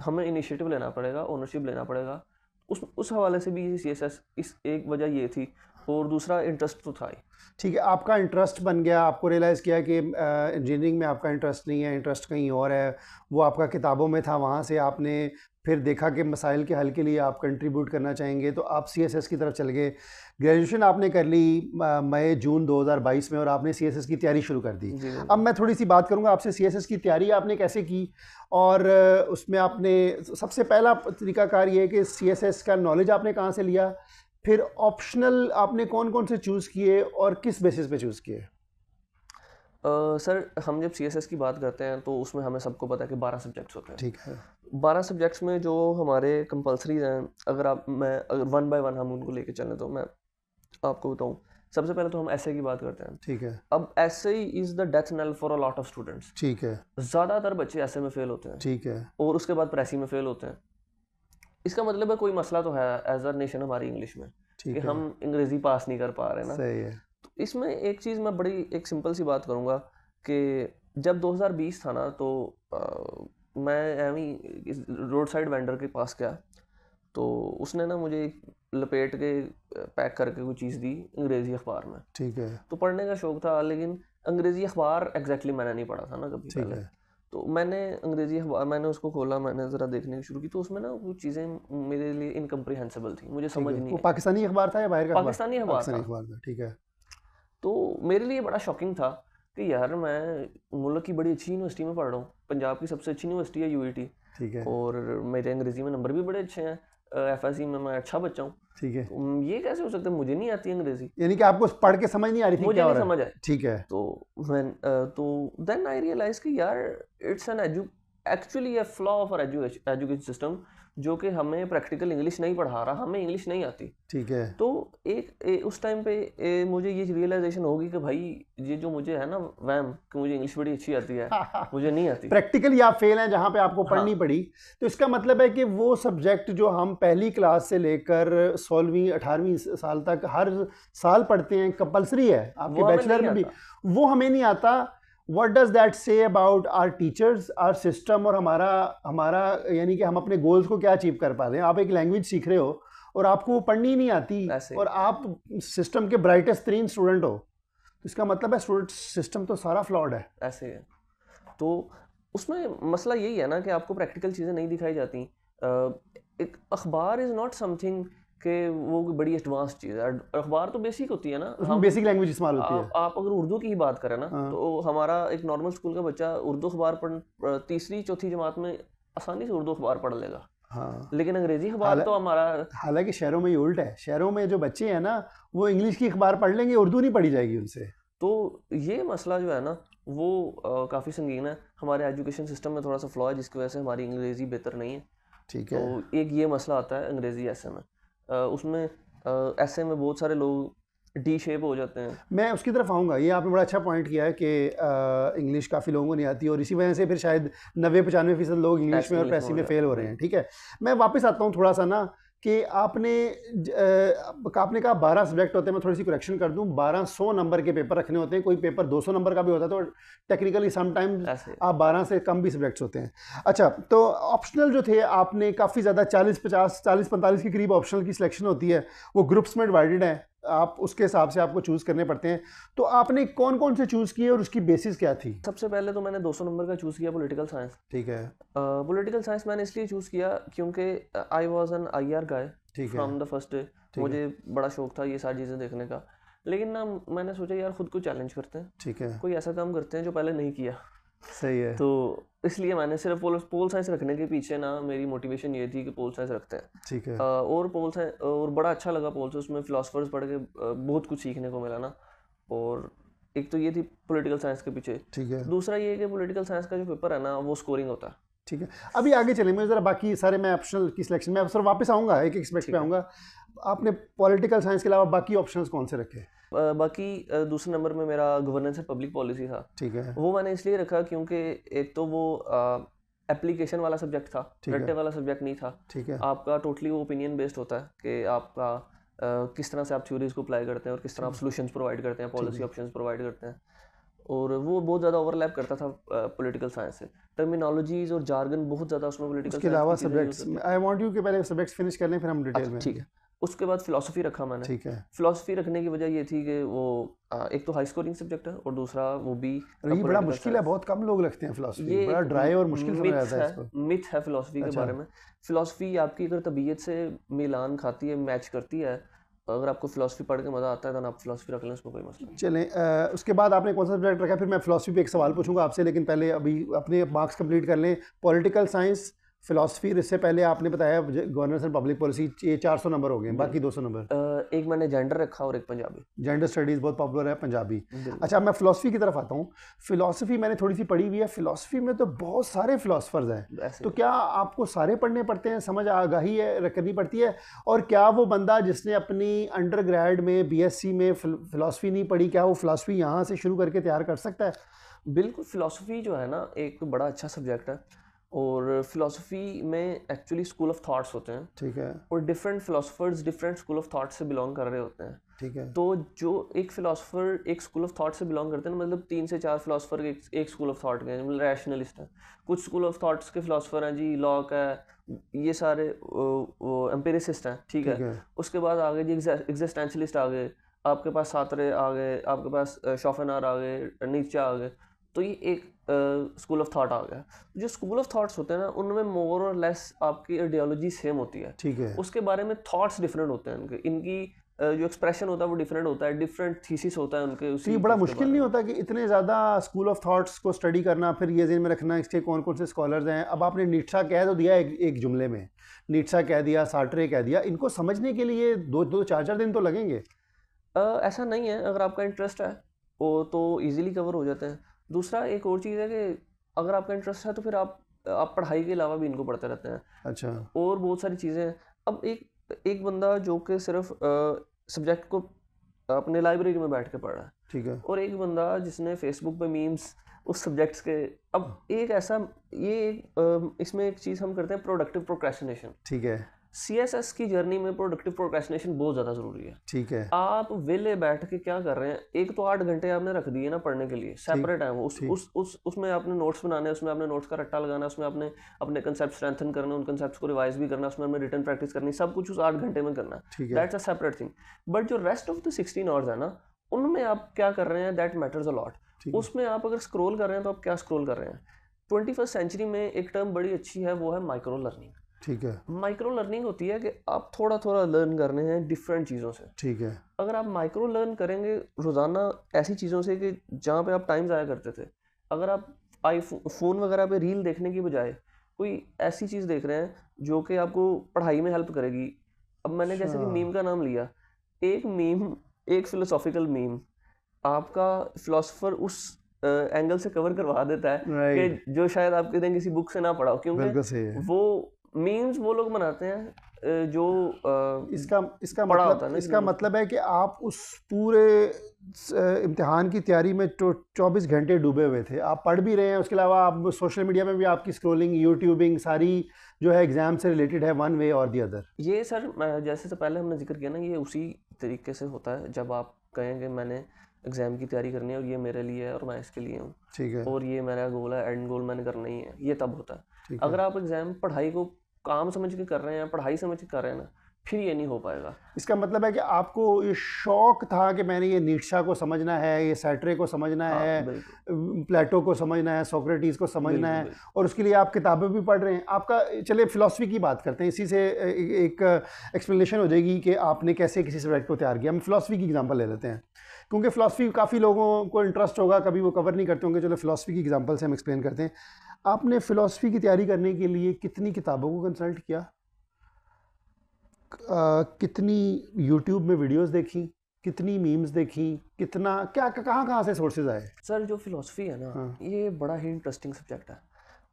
Speaker 1: हमें इनिशिएटिव लेना पड़ेगा, ओनरशिप लेना पड़ेगा। उस हवाले से भी CSS इस एक वजह ये थी, और दूसरा इंटरेस्ट तो था ही।
Speaker 2: ठीक है, आपका इंटरेस्ट बन गया, आपको रियलाइज़ किया कि इंजीनियरिंग में आपका इंटरेस्ट नहीं है, इंटरेस्ट कहीं और है, वो आपका किताबों में था, वहाँ से आपने फिर देखा कि मसाइल के हल के लिए आप कंट्रीब्यूट करना चाहेंगे, तो आप CSS की तरफ चल गए। ग्रेजुएशन आपने कर ली मई जून 2022 में, और आपने CSS की तैयारी शुरू कर दी।
Speaker 1: जी
Speaker 2: अब
Speaker 1: बिल्कुल।
Speaker 2: मैं थोड़ी सी बात करूँगा आपसे, CSS की तैयारी आपने कैसे की, और उसमें आपने सबसे पहला तरीकाकार ये है कि CSS का नॉलेज आपने कहाँ से लिया, फिर ऑप्शनल आपने कौन कौन से चूज़ किए और किस बेसिस पे चूज़ किए?
Speaker 1: सर, हम जब CSS की बात करते हैं तो उसमें हमें सबको पता है कि 12 सब्जेक्ट्स होते हैं।
Speaker 2: ठीक है।
Speaker 1: 12 सब्जेक्ट्स में जो हमारे कंपलसरी हैं, अगर वन बाय वन हम उनको लेके चलें तो मैं आपको बताऊं, सबसे पहले तो हम ऐसे की बात करते हैं।
Speaker 2: ठीक है।
Speaker 1: अब ऐसे he is the death nail for a lot of students.
Speaker 2: ठीक है।
Speaker 1: ज़्यादातर बच्चे ऐसे में फेल होते हैं,
Speaker 2: ठीक है।
Speaker 1: और उसके बाद प्रेसी में फेल होते हैं। इसका मतलब है कोई मसला तो है एज अ नेशन हमारी इंग्लिश में, कि
Speaker 2: ठीक है।
Speaker 1: हम अंग्रेज़ी पास नहीं कर पा रहे ना।
Speaker 2: सही है।
Speaker 1: तो इसमें एक चीज़ मैं बड़ी एक सिंपल सी बात करूँगा कि जब 2020 था ना, तो मैं एवं रोड साइड वेंडर के पास गया, तो उसने ना मुझे लपेट के पैक करके कोई चीज़ दी अंग्रेज़ी अखबार में।
Speaker 2: ठीक है।
Speaker 1: तो पढ़ने का शौक़ था, लेकिन अंग्रेज़ी अखबार एग्जैक्टली मैंने नहीं पढ़ा था ना कभी
Speaker 2: ठीक
Speaker 1: पहले।
Speaker 2: है।
Speaker 1: तो मैंने अंग्रेज़ी अखबार, मैंने उसको खोला, मैंने ज़रा देखने की शुरू की, तो उसमें ना वो चीज़ें मेरे लिए इनकम्प्रीहेंसिबल थी, मुझे
Speaker 2: ठीक
Speaker 1: समझ
Speaker 2: है।
Speaker 1: नहीं
Speaker 2: वो
Speaker 1: आई।
Speaker 2: पाकिस्तानी अखबार था या बाहर का अखबार?
Speaker 1: पाकिस्तानी अखबार
Speaker 2: पाकिस्तानी
Speaker 1: था।
Speaker 2: अखबार था। ठीक है।
Speaker 1: तो मेरे लिए बड़ा शॉकिंग था कि यार मैं मुल्क की बड़ी अच्छी यूनिवर्सिटी में पढ़ रहा हूँ, पंजाब की सबसे अच्छी यूनिवर्सिटी है UET,
Speaker 2: ठीक है।
Speaker 1: और मेरे अंग्रेज़ी में नंबर भी बड़े अच्छे हैं, FSE में मैं अच्छा बच्चा हूँ।
Speaker 2: ठीक है।
Speaker 1: तो ये कैसे हो सकता है, मुझे नहीं आती अंग्रेज़ी,
Speaker 2: यानी कि आपको पढ़ के समझ नहीं आ रही थी
Speaker 1: मुझे
Speaker 2: क्या हो
Speaker 1: नहीं
Speaker 2: रहा है?
Speaker 1: समझ आए।
Speaker 2: ठीक है।
Speaker 1: तो देन आई रियलाइज कि यार it's an actually a flaw of our education system, जो कि हमें प्रैक्टिकल इंग्लिश नहीं पढ़ा रहा, हमें इंग्लिश नहीं आती।
Speaker 2: ठीक है।
Speaker 1: तो उस टाइम पे मुझे ये रियलाइजेशन होगी कि भाई ये जो मुझे है ना वहम कि मुझे इंग्लिश बड़ी अच्छी आती है, मुझे नहीं आती।
Speaker 2: प्रैक्टिकली आप फेल हैं जहाँ पे आपको पढ़नी
Speaker 1: हाँ।
Speaker 2: पड़ी। तो इसका मतलब है कि वो सब्जेक्ट जो हम पहली क्लास से लेकर 16वीं 18वीं साल तक हर साल पढ़ते हैं, कंपलसरी है आपके
Speaker 1: वो हमें
Speaker 2: बैचलर
Speaker 1: नहीं
Speaker 2: में भी,
Speaker 1: आता।
Speaker 2: वो हमें नहीं आता। What does that say about our teachers, our system, और हमारा हमारा यानी कि हम अपने गोल्स को क्या अचीव कर पा रहे हैं? आप एक लैंग्वेज सीख रहे हो और आपको वो पढ़नी ही नहीं आती,
Speaker 1: ऐसे
Speaker 2: और आप सिस्टम के ब्राइटेस्ट तरीन स्टूडेंट हो, तो इसका मतलब है स्टूडेंट सिस्टम तो सारा फ्लॉड है।
Speaker 1: ऐसे है। तो उसमें मसला यही है ना कि आपको प्रैक्टिकल चीज़ें नहीं दिखाई जाती। एक अखबार इज़ नॉट समथिंग कि वो कोई बड़ी एडवांस चीज़ है। अखबार तो बेसिक होती है ना।
Speaker 2: उसमें बेसिक लैंग्वेज इस्तेमाल होती है।
Speaker 1: आप अगर उर्दू की ही बात करें ना,
Speaker 2: हाँ।
Speaker 1: तो हमारा एक नॉर्मल स्कूल का बच्चा उर्दू अखबार तीसरी चौथी जमात में आसानी से उर्दू अखबार पढ़ लेगा।
Speaker 2: हाँ।
Speaker 1: लेकिन अंग्रेजी अखबार तो हमारा,
Speaker 2: हालांकि शहरों में ये उल्ट है, शहरों में जो बच्चे हैं ना वो इंग्लिश की अखबार पढ़ लेंगे, उर्दू नहीं पढ़ी जाएगी उनसे।
Speaker 1: तो ये मसला जो है ना वो काफ़ी संगीन है। हमारे एजुकेशन सिस्टम में थोड़ा सा फ्लॉ है, जिसकी वजह से हमारी अंग्रेज़ी बेहतर नहीं है।
Speaker 2: ठीक है।
Speaker 1: तो एक ये मसला आता है अंग्रेज़ी ऐसे में, उसमें ऐसे में बहुत सारे लोग डी शेप हो जाते हैं।
Speaker 2: मैं उसकी तरफ आऊँगा, ये आपने बड़ा अच्छा पॉइंट किया है कि इंग्लिश काफ़ी लोगों को नहीं आती, और इसी वजह से फिर शायद 90-95% लोग इंग्लिश में और पैसी में फेल हो रहे हैं। ठीक है, मैं वापस आता हूँ थोड़ा सा ना कि आपने कहा 12 सब्जेक्ट होते हैं। मैं थोड़ी सी करेक्शन कर दूं, 1200 नंबर के पेपर रखने होते हैं, कोई पेपर 200 नंबर का भी होता है, तो टेक्निकली समटाइम्स आप 12 से कम भी सब्जेक्ट्स होते हैं। अच्छा, तो ऑप्शनल जो थे आपने काफ़ी ज़्यादा 40-45 के करीब ऑप्शनल की सिलेक्शन होती है, वो ग्रुप्स में डिवाइडेड है, आप उसके हिसाब से आपको चूज़ करने पड़ते हैं। तो आपने कौन कौन से चूज़ किए और उसकी बेसिस क्या थी?
Speaker 1: सबसे पहले तो मैंने 200 नंबर का चूज़ किया पॉलिटिकल साइंस।
Speaker 2: ठीक है।
Speaker 1: पॉलिटिकल साइंस मैंने इसलिए चूज़ किया क्योंकि I was an IR guy from the first day. मुझे बड़ा शौक था ये सारी चीज़ें देखने का, लेकिन ना मैंने सोचा यार खुद को चैलेंज करते हैं।
Speaker 2: ठीक है।
Speaker 1: कोई ऐसा काम करते हैं जो पहले नहीं किया।
Speaker 2: सही है।
Speaker 1: तो इसलिए मैंने सिर्फ पोल साइंस रखने के पीछे ना मेरी मोटिवेशन ये थी कि पोल साइंस रखते हैं।
Speaker 2: ठीक है।
Speaker 1: और पोल साइंस और बड़ा अच्छा लगा पोल साइंस, उसमें फिलोसफर्स पढ़ के बहुत कुछ सीखने को मिला ना। और एक तो ये थी पॉलिटिकल साइंस के पीछे।
Speaker 2: ठीक है।
Speaker 1: दूसरा ये कि पॉलिटिकल साइंस का जो पेपर है ना वो स्कोरिंग होता है।
Speaker 2: ठीक है, अभी आगे चलें, मैं ज़रा बाकी सारे मैं ऑप्शनल की सिलेक्शन में सर वापस आऊँगा, एक एस्पेक्ट पे आऊँगा। आपने पॉलिटिकल साइंस के अलावा बाकी ऑप्शंस कौन से रखे?
Speaker 1: बाकी दूसरे नंबर में मेरा गवर्नेंस एंड पब्लिक पॉलिसी था।
Speaker 2: ठीक है।
Speaker 1: वो मैंने इसलिए रखा क्योंकि एक तो वो एप्लीकेशन वाला सब्जेक्ट था, रट्टे वाला सब्जेक्ट नहीं था।
Speaker 2: ठीक है।
Speaker 1: आपका टोटली वो ओपिनियन बेस्ड होता है कि आपका किस तरह से आप थ्योरीज को अप्लाई करते हैं और किस तरह आप सॉल्यूशंस प्रोवाइड करते हैं, पॉलिसी ऑप्शंस प्रोवाइड करते हैं। और वो बहुत ज़्यादा ओवरलैप करता था पॉलिटिकल साइंस से। टर्मिनोलॉजीज और जार्गन बहुत ज़्यादा उसमें पॉलिटिकल
Speaker 2: उसके
Speaker 1: साइंस
Speaker 2: अलावा
Speaker 1: की चीज़ें यूज़
Speaker 2: सब्जेक्ट्स,
Speaker 1: होती हैं।
Speaker 2: आई वांट यू कि पहले सब्जेक्ट्स फिनिश कर लें फिर हम डिटेल
Speaker 1: अच्छा
Speaker 2: में
Speaker 1: ठीक है। उसके बाद फिलॉसफी रखा मैंने।
Speaker 2: ठीक है।
Speaker 1: फिलॉसफी रखने की वजह ये थी कि वो एक तो हाई स्कोरिंग सब्जेक्ट है और दूसरा वो भी
Speaker 2: और ये बड़ा
Speaker 1: पॉलिटिकल
Speaker 2: मुश्किल है,
Speaker 1: साइंस।
Speaker 2: बहुत कम लोग रखते हैं फिलोसफी,
Speaker 1: ये
Speaker 2: बड़ा
Speaker 1: एक
Speaker 2: ड्राई और मुश्किल समझ आता है इसको।
Speaker 1: मिथ है फिलॉसफी के
Speaker 2: अच्छा।
Speaker 1: बारे में। फिलॉसफी आपकी अगर तबीयत से मिलान खाती है, मैच करती है, अगर आपको फिलॉसफी पढ़ के मज़ा आता है तो आप फिलॉसफी रख लें, उसमें कोई मसला नहीं।
Speaker 2: चलें, उसके बाद आपने कौन सा सब्जेक्ट रखा? फिर मैं फिलोसफी पे एक सवाल पूछूंगा आपसे, लेकिन पहले अभी अपने मार्क्स कंप्लीट कर लें। पॉलिटिकल साइंस, फिलोसफी, इससे पहले आपने बताया गवर्नेंस एंड पब्लिक पॉलिसी, ये 400 नंबर हो गए, बाकी 200 नंबर।
Speaker 1: एक मैंने जेंडर रखा और एक पंजाबी।
Speaker 2: जेंडर स्टडीज़ बहुत पॉपुलर है, पंजाबी।
Speaker 1: बिल्कुल।
Speaker 2: अच्छा, मैं फ़िलासफ़ी की तरफ आता हूँ। फ़िलासफ़ी मैंने थोड़ी सी पढ़ी हुई है। फ़िलासफ़ी में तो बहुत सारे फ़िलासफ़र्स हैं,
Speaker 1: ऐसे
Speaker 2: तो क्या आपको सारे पढ़ने पड़ते हैं, समझ आगाही है करनी पड़ती है? और क्या वो बंदा जिसने अपनी अंडर ग्रेड में बीएससी में फ़िलासफ़ी नहीं पढ़ी, क्या वो फ़िलासफ़ी यहाँ से शुरू करके तैयार कर सकता है?
Speaker 1: बिल्कुल। फिलॉसफी जो है ना एक बड़ा अच्छा सब्जेक्ट है, और फिलॉसफी में एक्चुअली स्कूल ऑफ थॉट्स होते हैं,
Speaker 2: ठीक है।
Speaker 1: और different philosophers different school of thought से बिलोंग कर रहे होते हैं।
Speaker 2: ठीक है।
Speaker 1: तो जो एक फिलोसफर एक स्कूल ऑफ थॉट से बिलोंग करते हैं ना, मतलब 3 से 4 फिलोसफर एक स्कूल ऑफ थॉट के हैं, मतलब रैशनलिस्ट हैं। कुछ स्कूल ऑफ थॉट्स के फिलोसफर हैं जी, लॉक है, ये सारे वो एम्पिरिसिस्ट हैं, ठीक
Speaker 2: ठीक
Speaker 1: है।
Speaker 2: है।
Speaker 1: उसके बाद आ गए जी एग्जिस्टेंशलिस्ट आ गए, आपके पास सातरे आ गए, आपके पास शोपेनहाउर आ गए, नीत्शे आ गए। तो ये एक स्कूल ऑफ थॉट आ गया। जो स्कूल ऑफ थॉट्स होते हैं ना, उनमें मोर और लेस आपकी आइडियोलॉजी सेम होती है।
Speaker 2: ठीक है।
Speaker 1: उसके बारे में थॉट्स डिफरेंट होते हैं इनके, इनकी जो एक्सप्रेशन होता है वो डिफरेंट होता है, डिफरेंट थीसिस होता है उनके
Speaker 2: तो
Speaker 1: उसी
Speaker 2: ये बड़ा
Speaker 1: चीज़ के
Speaker 2: मुश्किल
Speaker 1: बारे
Speaker 2: नहीं
Speaker 1: में।
Speaker 2: होता कि इतने ज़्यादा स्कूल ऑफ थॉट्स को स्टडी करना, फिर ये ज़हन में रखना इसके कौन कौन से स्कॉलर्स हैं? अब आपने नीट्शा कह तो दिया एक जुमले में, नीट्शा कह दिया, सार्ट्रे कह दिया, इनको समझने के लिए 2-4 दिन तो लगेंगे।
Speaker 1: ऐसा नहीं है, अगर आपका इंटरेस्ट है वो तो इजीली कवर हो जाते हैं। दूसरा एक और चीज़ है कि अगर आपका इंटरेस्ट है तो फिर आप पढ़ाई के अलावा भी इनको पढ़ते रहते हैं,
Speaker 2: अच्छा।
Speaker 1: और बहुत सारी चीज़ें हैं। अब एक एक बंदा जो कि सिर्फ सब्जेक्ट को अपने लाइब्रेरी में बैठ के पढ़ रहा है,
Speaker 2: ठीक है।
Speaker 1: और एक बंदा जिसने फेसबुक पे मीम्स उस सब्जेक्ट्स के, अब एक ऐसा ये इसमें एक चीज़ हम करते हैं, प्रोडक्टिव प्रोक्रेस्टिनेशन।
Speaker 2: ठीक है।
Speaker 1: सीएसएस की जर्नी में प्रोडक्टिव प्रोक्रेस्टिनेशन बहुत ज़्यादा ज़रूरी है।
Speaker 2: ठीक है।
Speaker 1: आप वेले बैठ के क्या कर रहे हैं, एक तो 8 घंटे आपने रख दिए ना पढ़ने के लिए, सेपरेट है वो,
Speaker 2: ठीक।
Speaker 1: उसमें आपने नोट्स बनाने हैं, उसमें आपने नोट्स का रट्टा लगाना है, उसमें आपने अपने कंसेप्ट स्ट्रेंथन करना है, उन कंसेप्ट्स को रिवाइज भी करना है, उसमें आपने रिटन प्रैक्टिस करनी है, सब कुछ उस 8 घंटे में करना है।
Speaker 2: ठीक है।
Speaker 1: That's a separate thing. But जो रेस्ट ऑफ द 16 आवर्स है ना, उनमें आप क्या कर रहे हैं, दैट मैटर्स अ लॉट।
Speaker 2: ठीक है।
Speaker 1: उसमें आप अगर स्क्रॉल कर रहे हैं तो आप क्या स्क्रॉल कर रहे हैं। 21st सेंचुरी में एक टर्म बड़ी अच्छी है, वो है माइक्रो लर्निंग।
Speaker 2: ठीक है।
Speaker 1: माइक्रो लर्निंग होती है कि आप थोड़ा थोड़ा लर्न कर रहे हैं डिफरेंट चीज़ों से।
Speaker 2: ठीक है।
Speaker 1: अगर आप माइक्रो लर्न करेंगे रोज़ाना ऐसी चीज़ों से कि जहाँ पे आप टाइम ज़ाया करते थे, अगर आप फ़ोन वगैरह पे रील देखने की बजाय कोई ऐसी चीज़ देख रहे हैं जो कि आपको पढ़ाई में हेल्प करेगी। अब मैंने जैसे कि
Speaker 2: अच्छा।
Speaker 1: मीम का नाम लिया, एक मीम, एक फिलोसॉफिकल मीम आपका फिलोसोफर उस एंगल से कवर करवा देता है
Speaker 2: राइट।
Speaker 1: कि जो शायद आप कहीं किसी बुक से ना पढ़ा हो, क्योंकि
Speaker 2: बिल्कुल सही है।
Speaker 1: वो मीम्स वो लोग बनाते हैं जो
Speaker 2: इसका इसका
Speaker 1: पढ़ा होता है
Speaker 2: मतलब
Speaker 1: ना
Speaker 2: इसका
Speaker 1: जिन्होंने।
Speaker 2: मतलब है कि आप उस पूरे इम्तिहान की तैयारी में 24 घंटे डूबे हुए थे, आप पढ़ भी रहे हैं, उसके अलावा आप सोशल मीडिया में भी आपकी स्क्रॉलिंग, यूट्यूबिंग सारी जो है एग्ज़ाम से रिलेटेड है, वन वे और दी अदर।
Speaker 1: ये सर जैसे से पहले हमने जिक्र किया ना, ये उसी तरीके से होता है जब आप कहेंगे मैंने एग्ज़ाम की तैयारी करनी है और ये मेरे लिए है और मैं इसके लिए हूँ,
Speaker 2: ठीक है।
Speaker 1: और ये मेरा गोल है, एंड गोल मैंने करना ही है, ये तब होता है।
Speaker 2: ठीक है।
Speaker 1: अगर आप एग्ज़ाम पढ़ाई को काम समझ के कर रहे हैं, पढ़ाई समझ के कर रहे हैं ना, फिर ये नहीं हो पाएगा।
Speaker 2: इसका मतलब है कि आपको ये शौक था कि मैंने ये नीट्शा को समझना है, ये सैर्ट्रे को समझना
Speaker 1: हाँ
Speaker 2: है,
Speaker 1: बिल्कुल
Speaker 2: प्लेटो को समझना है, सोक्रेटिस को समझना है,
Speaker 1: बिल्कुल।
Speaker 2: और उसके लिए आप किताबें भी पढ़ रहे हैं। आपका, चलिए फिलॉसफी की बात करते हैं, इसी से एक एक्सप्लेनेशन हो जाएगी कि आपने कैसे किसी सब्जेक्ट को तैयार किया। हम फिलॉसफी की एग्जांपल ले लेते हैं, क्योंकि फिलॉसफी काफ़ी लोगों को इंटरेस्ट होगा, कभी वो कवर नहीं करते होंगे। चलो फिलॉसफी की एग्जांपल से हम एक्सप्लेन करते हैं। आपने फिलॉसफी की तैयारी करने के लिए कितनी किताबों को कंसल्ट किया, कितनी यूट्यूब में वीडियोस देखी, कितनी मीम्स देखी, कितना क्या कहाँ कहाँ से सोर्सेज आए?
Speaker 1: सर जो फिलॉसफी है ना,
Speaker 2: हाँ।
Speaker 1: ये बड़ा ही इंटरेस्टिंग सब्जेक्ट है।